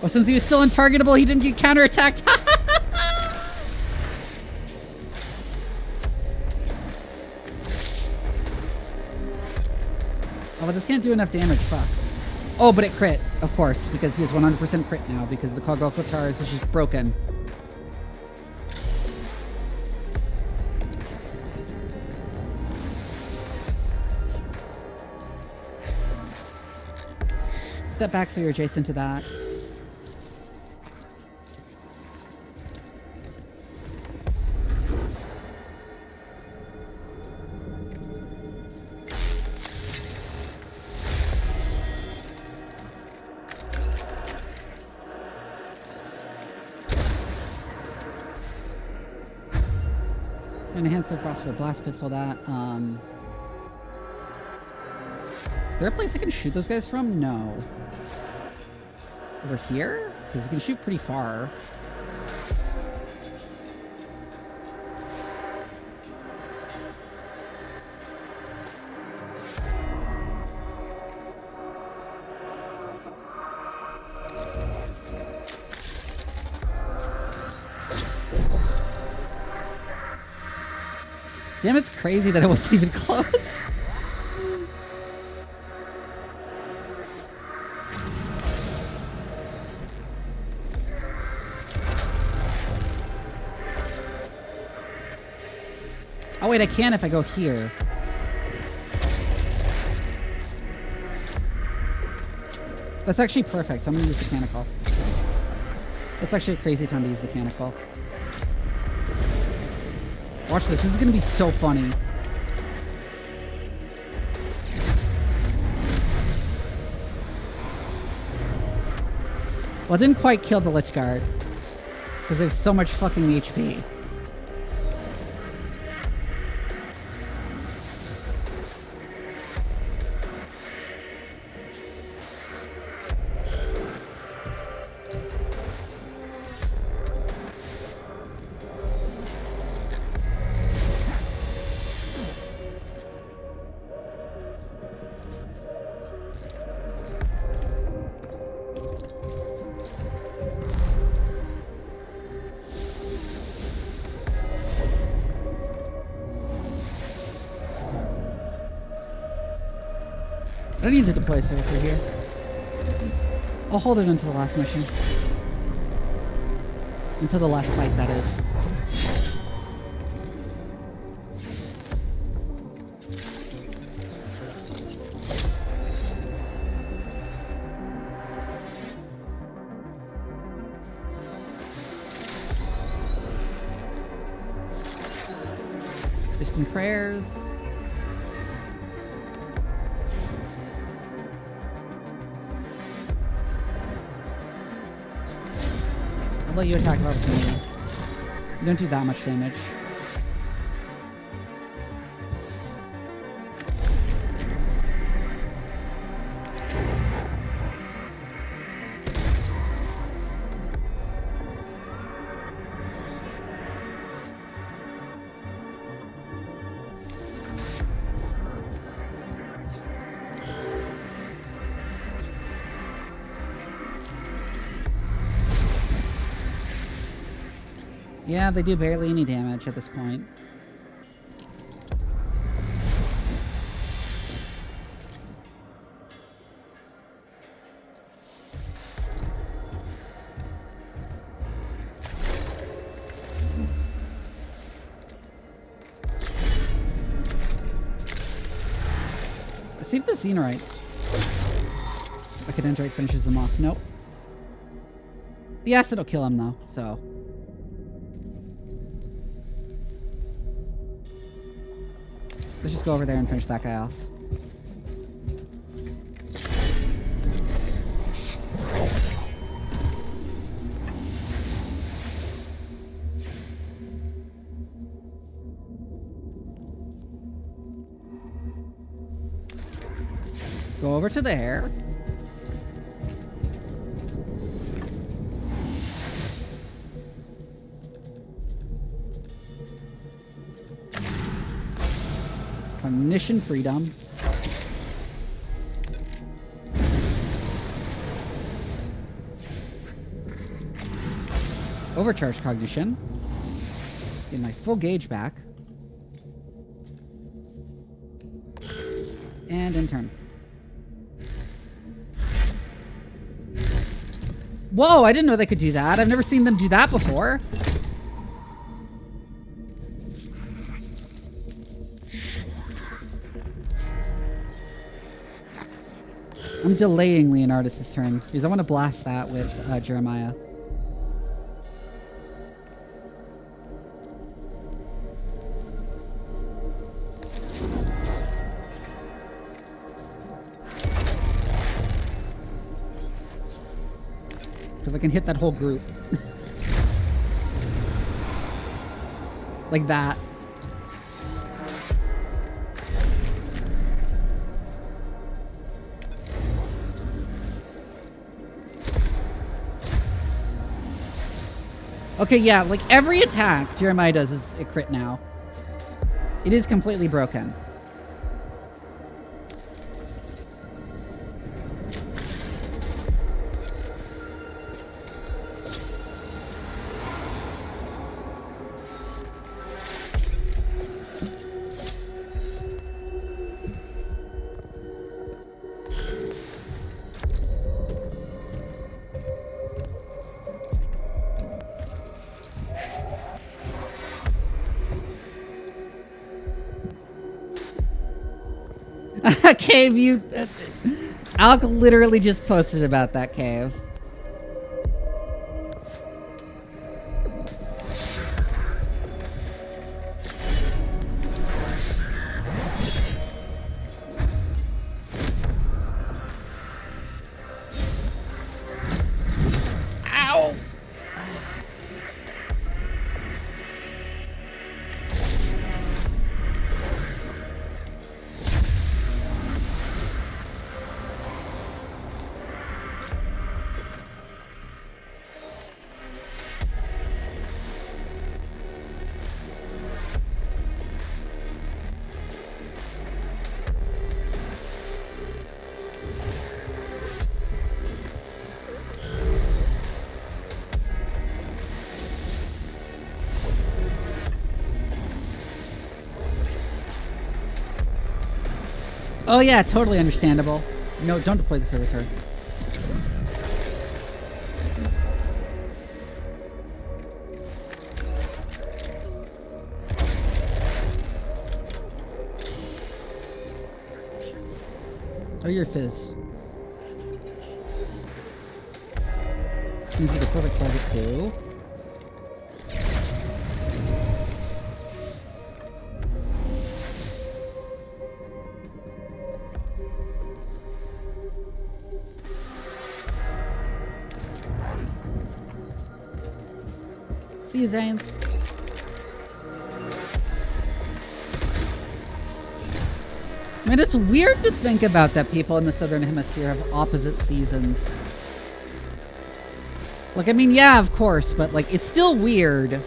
A: Oh, since he was still untargetable, he didn't get counterattacked. Oh, but this can't do enough damage, fuck. Oh, but it crit, of course, because he has 100% crit now, because the Cogwell Cliftaris is just broken. Step back so you're adjacent to that. Enhancer Frost for a blast pistol that. Is there a place I can shoot those guys from? No. Over here? Because you can shoot pretty far. Damn, it's crazy that it wasn't even close. Oh wait, I can if I go here. That's actually perfect, so I'm gonna use the Canicle. That's actually a crazy time to use the Canicle. Watch this. This is going to be so funny. Well, it didn't quite kill the Lich Guard. Because they have so much fucking HP. I don't need to deploy a servitor here. I'll hold it until the last mission. Until the last fight, that is. Distant prayers. I'll let you attack if I was gonna. You don't do that much damage. Yeah, they do barely any damage at this point. Let's see if the Xenorites. Like an Dendrite finishes them off. Nope. The acid will kill him though, so. Let's just go over there and finish that guy off. Go over to there. Cognition freedom. Overcharge cognition. Get my full gauge back. And in turn. Whoa, I didn't know they could do that. I've never seen them do that before. I'm delaying Leonardus' turn because I want to blast that with Jeremiah. Because I can hit that whole group. Like that. Okay, yeah, like every attack Jeremiah does is a crit now. It is completely broken. Cave, you... Alec literally just posted about that cave. Ow! Oh yeah, totally understandable. No, don't deploy the servitor. Oh, you're Fizz. Seems like the perfect target too. See you, Zanes. I mean, it's weird to think about that people in the Southern Hemisphere have opposite seasons. Like, I mean, yeah, of course, but, like, it's still weird.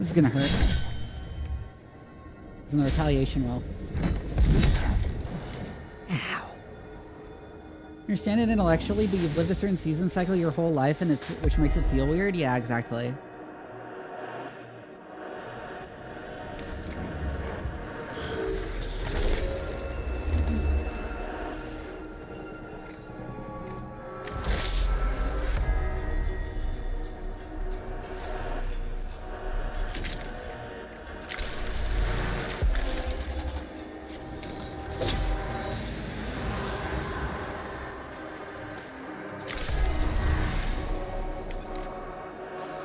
A: This is gonna hurt. It's another retaliation roll. Ow. You understand it intellectually, but you've lived a certain season cycle your whole life, and which makes it feel weird? Yeah, exactly.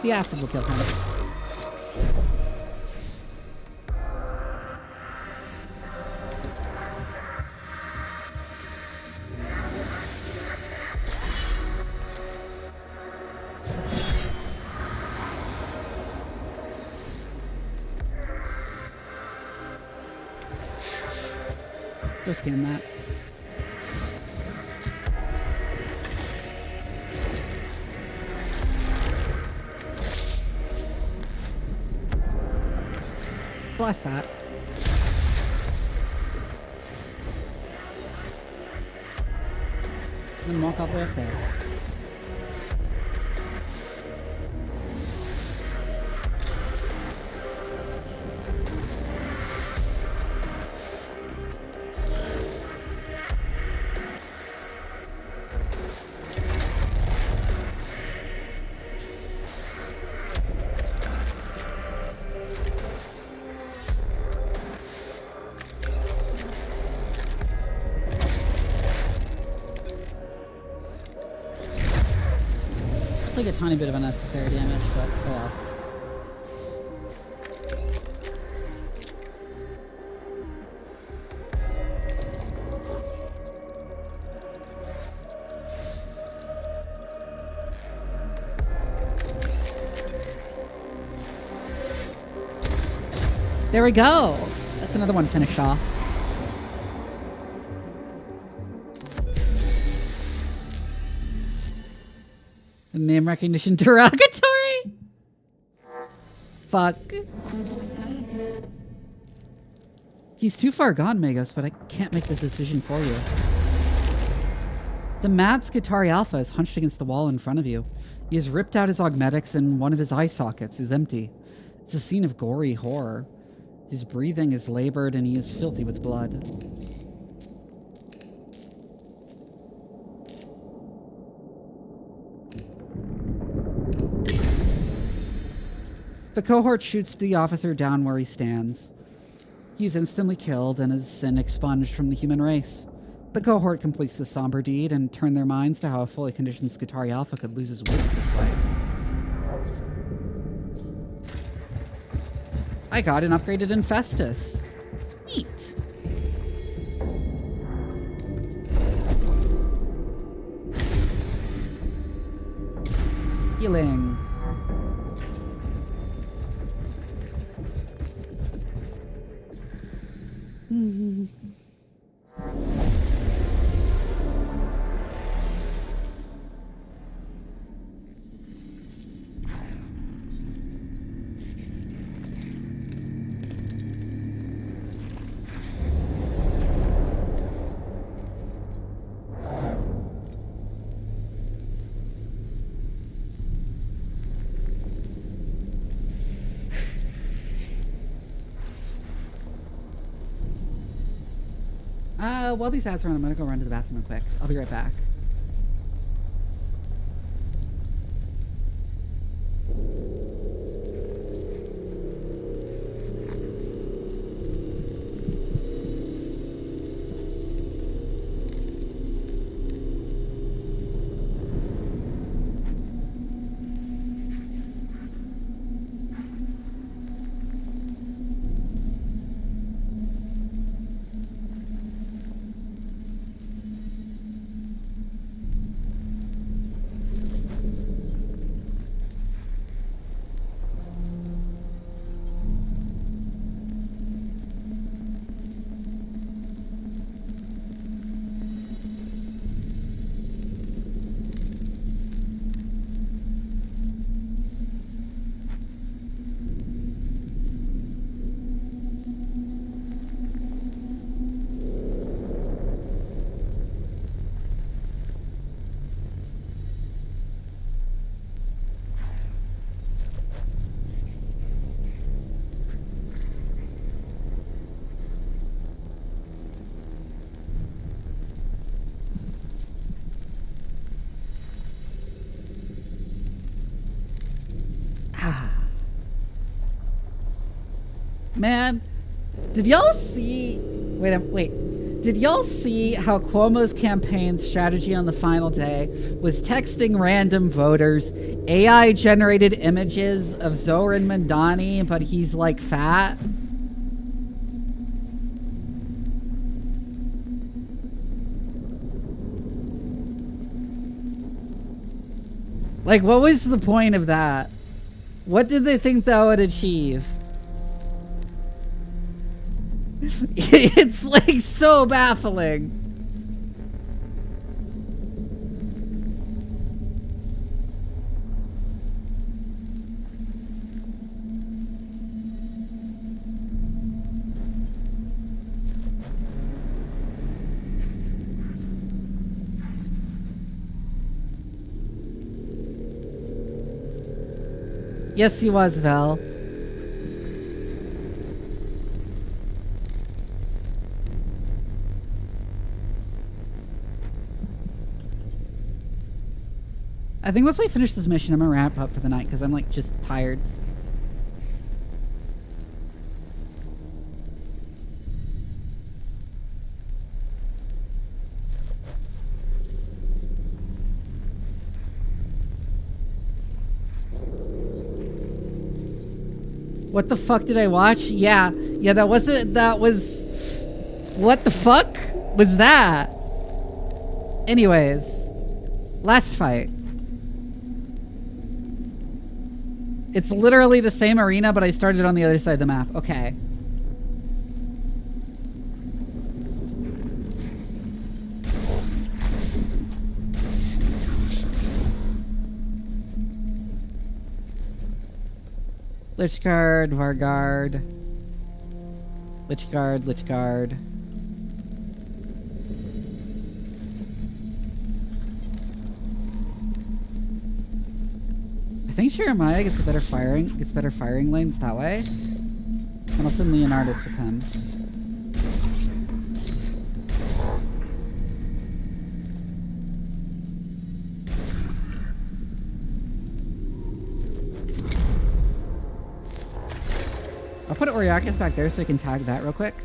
A: The acid will kill him. Go scan that. Blast that. And then walk all the way up there. Like a tiny bit of unnecessary damage, but oh well. There we go. That's another one finished off. Name recognition derogatory? Fuck. He's too far gone, Magos, but I can't make this decision for you. The mad Skitari Alpha is hunched against the wall in front of you. He has ripped out his augmetics and one of his eye sockets is empty. It's a scene of gory horror. His breathing is labored and he is filthy with blood. The cohort shoots the officer down where he stands. He is instantly killed and his sin expunged from the human race. The cohort completes the somber deed and turn their minds to how a fully conditioned Skitari Alpha could lose his wits this way. I got an upgraded Infestus. Neat. Healing. While these ads are on, I'm gonna go run to the bathroom real quick. I'll be right back. Man, did y'all see... Wait. Did y'all see how Cuomo's campaign strategy on the final day was texting random voters AI-generated images of Zoran Mandani, but he's, like, fat? Like, what was the point of that? What did they think that would achieve? It's like so baffling. Yes, he was, Val. I think once we finish this mission, I'm gonna wrap up for the night because I'm like just tired. What the fuck did I watch? Yeah, that was... What the fuck was that? Anyways, last fight. It's literally the same arena, but I started on the other side of the map. Okay. Lichguard, Vargard. Lichguard. I think Jeremiah gets better firing lanes that way. And I'll send Leonardus with him. I'll put Oriakis back there so I can tag that real quick.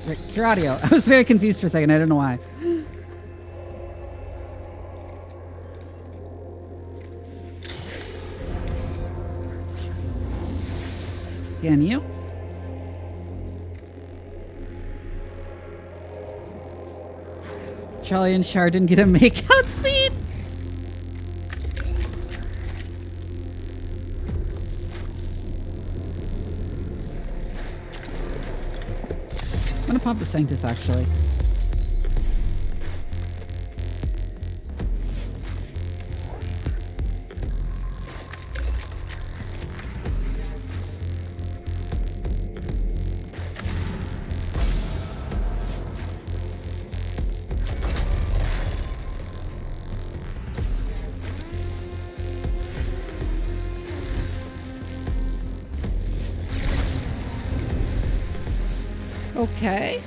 A: Right, Curatio. I was very confused for a second. I don't know why. Can you? Charlie and Chardon get a makeout scene? I'm gonna pop the Sanctus actually.
B: Okay.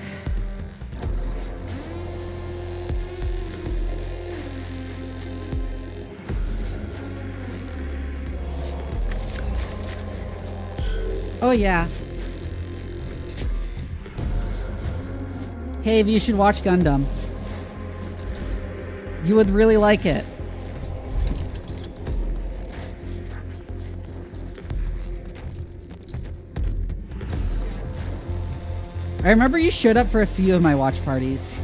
B: Oh, yeah. Hey, you should watch Gundam. You would really like it. I remember you showed up for a few of my watch parties.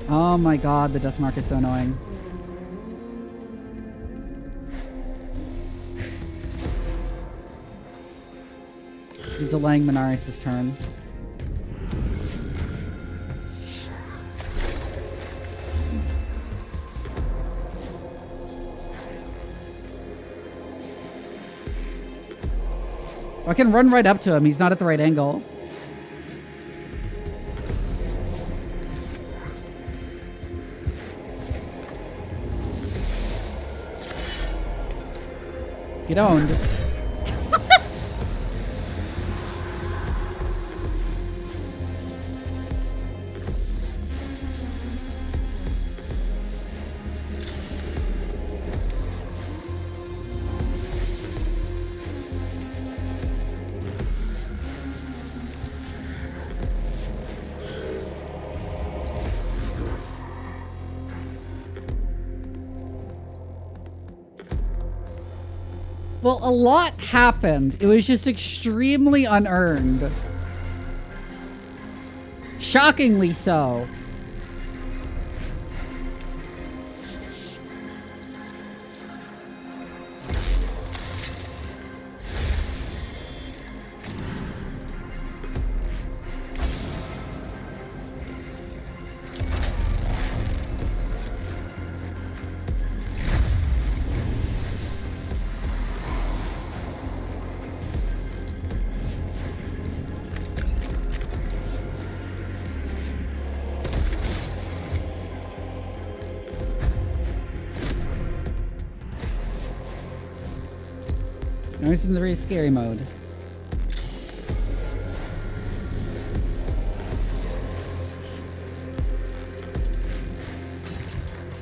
B: Oh my god, the death mark is so annoying. Delaying Minaris' turn. I can run right up to him. He's not at the right angle. Get owned. Well, a lot happened. It was just extremely unearned. Shockingly so. Now he's in the very scary mode.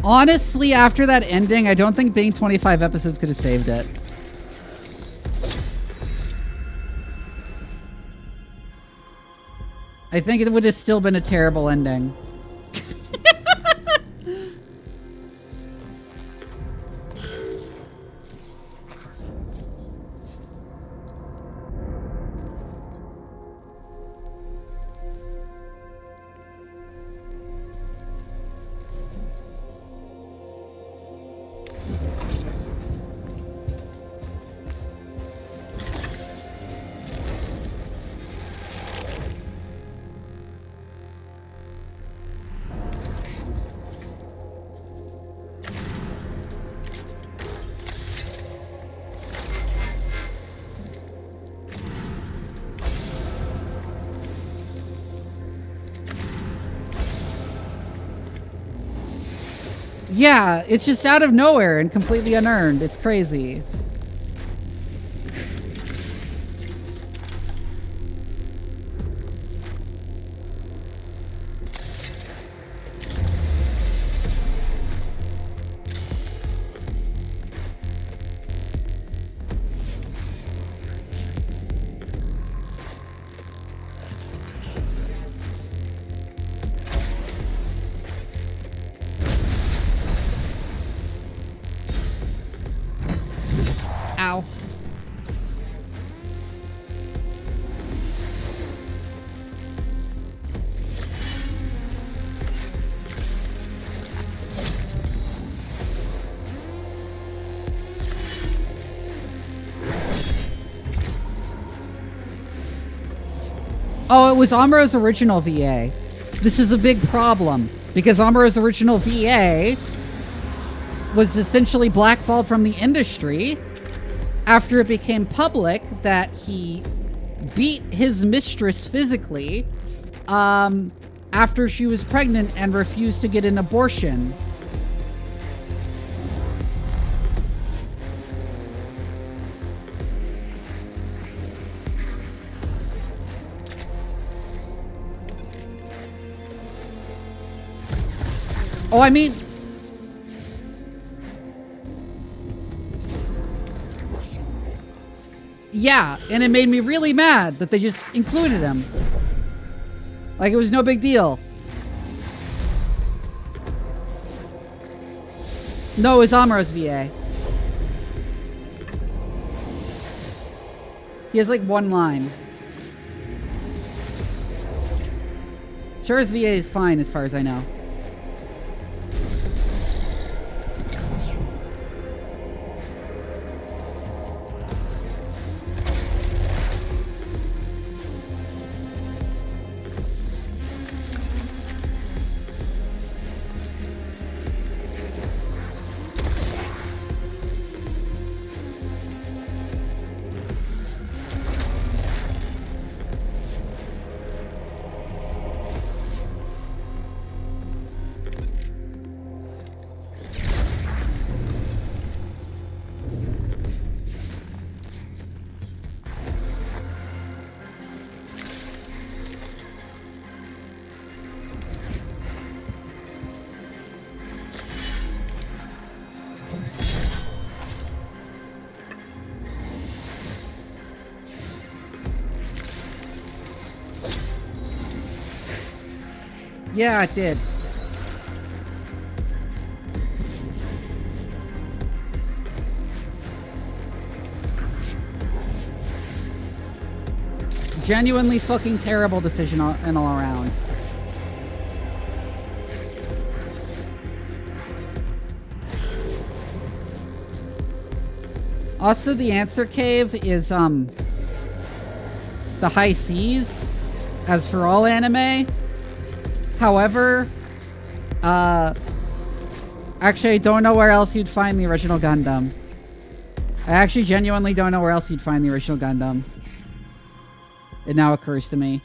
B: Honestly, after that ending, I don't think being 25 episodes could have saved it. I think it would have still been a terrible ending. Yeah, it's just out of nowhere and completely unearned. It's crazy. Ow. Oh, it was Amuro's original VA. This is a big problem because Amuro's original VA was essentially blackballed from the industry after it became public that he beat his mistress physically after she was pregnant and refused to get an abortion.
A: Oh, I mean... Yeah, and it made me really mad that they just included him. Like it was no big deal. No, it's Amuro's VA. He has like one line. Sure, his VA is fine as far as I know. Yeah, it did. Genuinely fucking terrible decision and all around. Also, the answer cave is, the high seas, as for all anime. However, actually, I don't know where else you'd find the original Gundam. I actually genuinely don't know where else you'd find the original Gundam. It now occurs to me.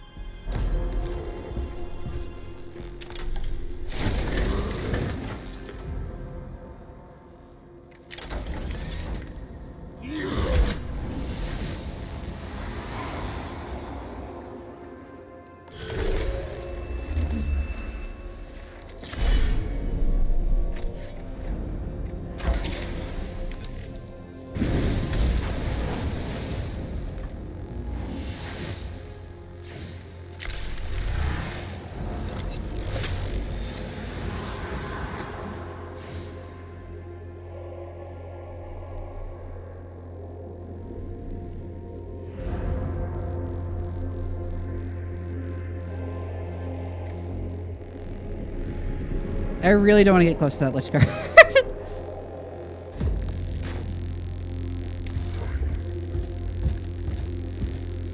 A: I really don't want to get close to that Lich Guard.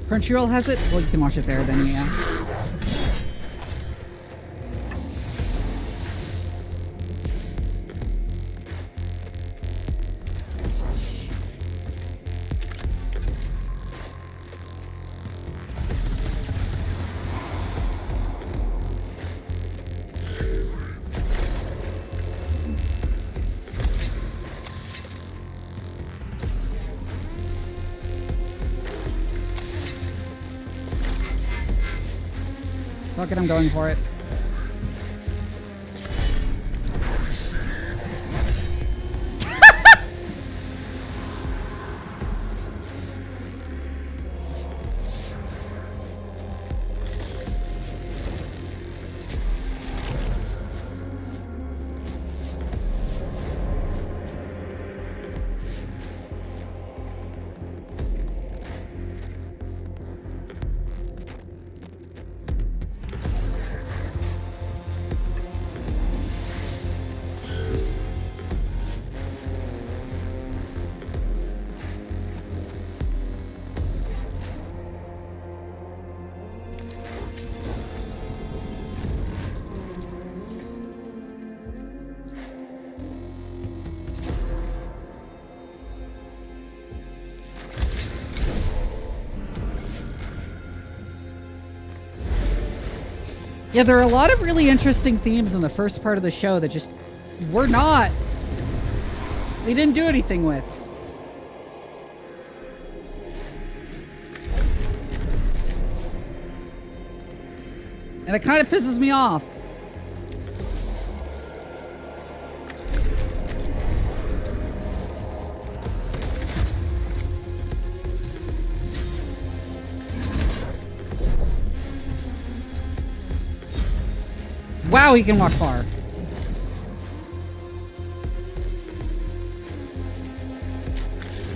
A: Crunchyroll has it? Well, you can watch it there then, yeah. Fuck it, I'm going for it. Yeah, there are a lot of really interesting themes in the first part of the show that just were not... They didn't do anything with. And it kind of pisses me off. Wow, he can walk far.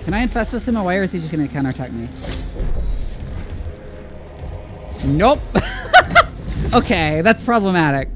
A: Can I infest him away, or is he just gonna counterattack me? Nope. Okay, that's problematic.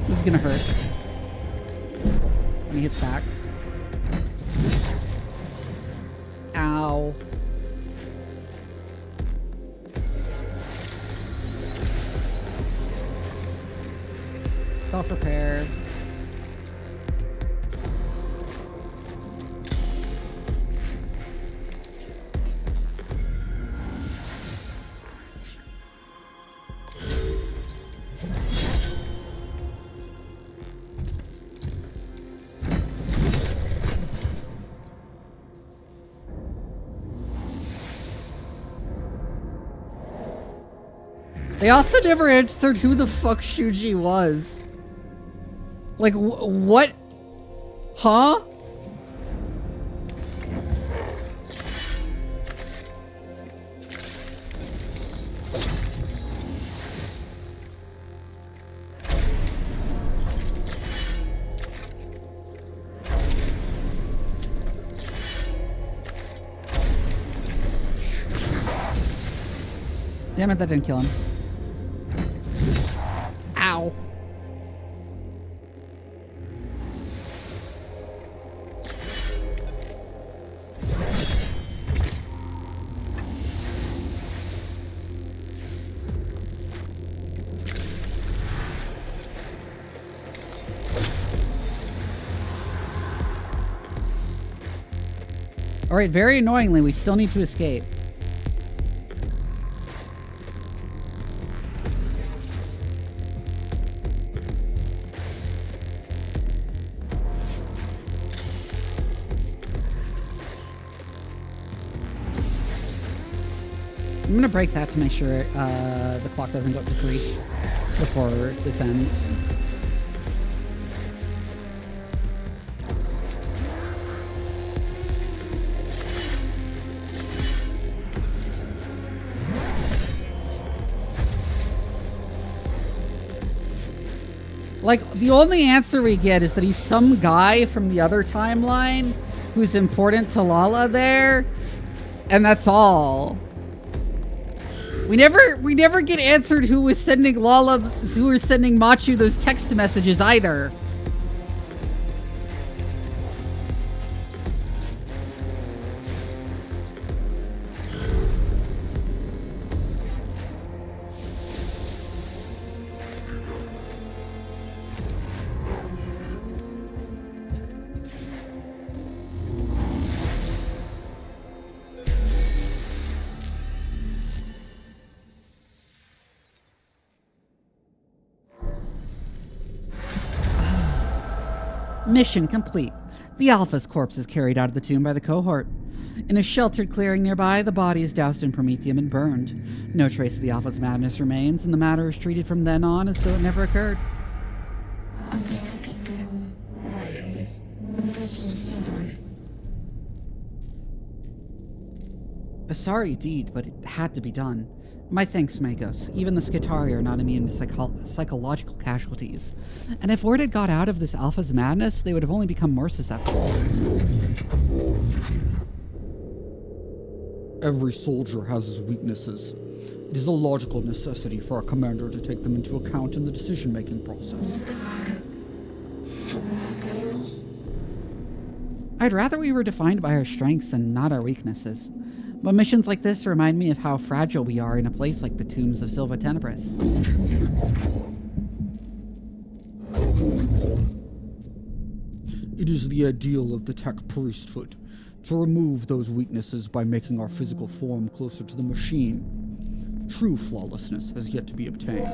A: This is gonna hurt when he hits back. Ow. Self-repair. They also never answered who the fuck Shuji was. Like, what? Huh? Damn it, that didn't kill him. Ow. All right, very annoyingly, we still need to escape. I'm gonna break that to make sure the clock doesn't go up to 3 before this ends. Like, the only answer we get is that he's some guy from the other timeline who's important to Lala there, and that's all. We never get answered who was sending Machu those text messages either. Mission complete. The Alpha's corpse is carried out of the tomb by the cohort. In a sheltered clearing nearby, the body is doused in promethium and burned. No trace of the Alpha's madness remains, and the matter is treated from then on as though it never occurred. A sorry deed, but it had to be done. My thanks, Mechanicus. Even the Skitari are not immune to psychological casualties. And if word had got out of this Alpha's madness, they would have only become more susceptible.
E: Every soldier has his weaknesses. It is a logical necessity for a commander to take them into account in the decision-making process.
A: I'd rather we were defined by our strengths and not our weaknesses. But missions like this remind me of how fragile we are in a place like the tombs of Silva Tenebris.
E: It is the ideal of the tech priesthood, to remove those weaknesses by making our physical form closer to the machine. True flawlessness has yet to be obtained.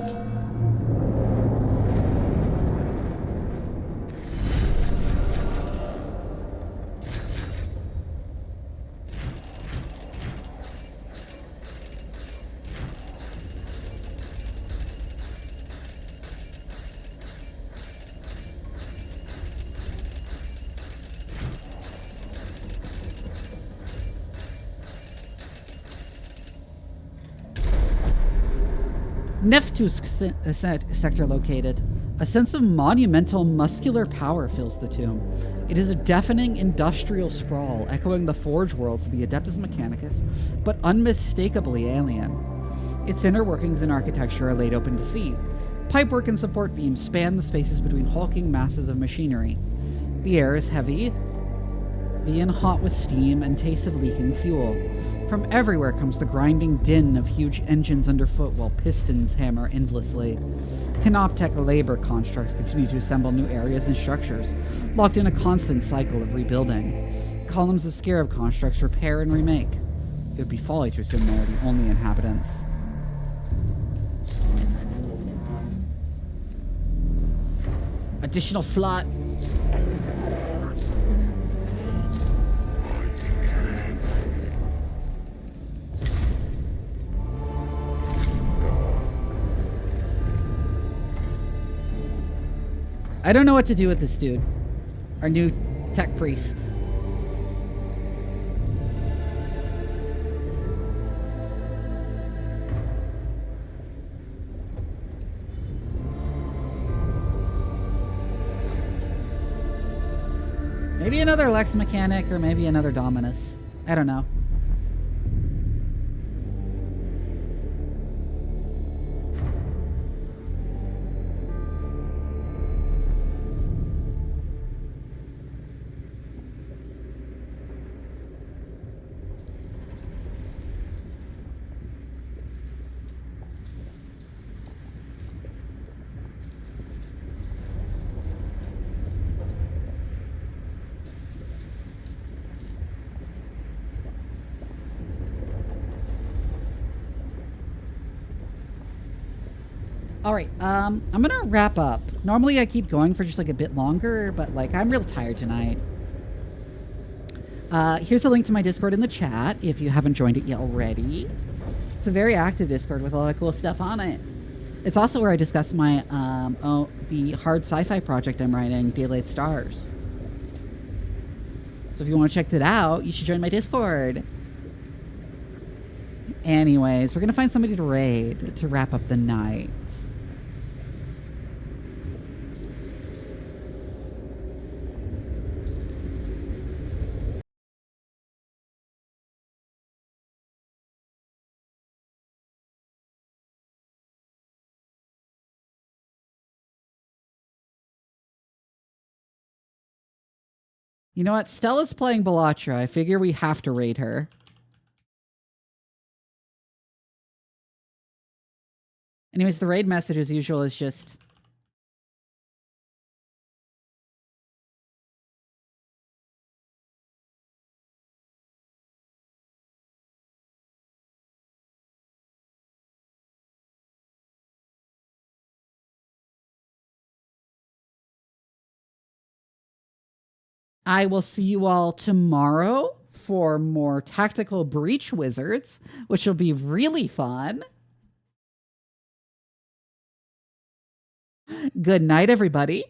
B: Neftusk sector located. A sense of monumental muscular power fills the tomb. It is a deafening industrial sprawl, echoing the forge worlds of the Adeptus Mechanicus, but unmistakably alien. Its inner workings and architecture are laid open to see. Pipework and support beams span the spaces between hulking masses of machinery. The air is heavy and hot with steam and tastes of leaking fuel. From everywhere comes the grinding din of huge engines underfoot while pistons hammer endlessly. Canoptech labor constructs continue to assemble new areas and structures, locked in a constant cycle of rebuilding. Columns of scarab constructs repair and remake. It would be folly to assume they are the only inhabitants. Additional slot. I don't know what to do with this dude. Our new tech priest. Maybe another Lex mechanic or maybe another Dominus. I don't know. Alright, I'm gonna wrap up. Normally I keep going for just like a bit longer, but like I'm real tired tonight. Here's a link to my Discord in the chat if you haven't joined it yet already. It's a very active Discord with a lot of cool stuff on it. It's also where I discuss my the hard sci-fi project I'm writing, Daylight Stars. So if you want to check that out, you should join my Discord. Anyways, we're gonna find somebody to raid to wrap up the night. You know what? Stella's playing Belatra. I figure we have to raid her. Anyways, the raid message as usual is just... I will see you all tomorrow for more Tactical Breach Wizards, which will be really fun. Good night, everybody.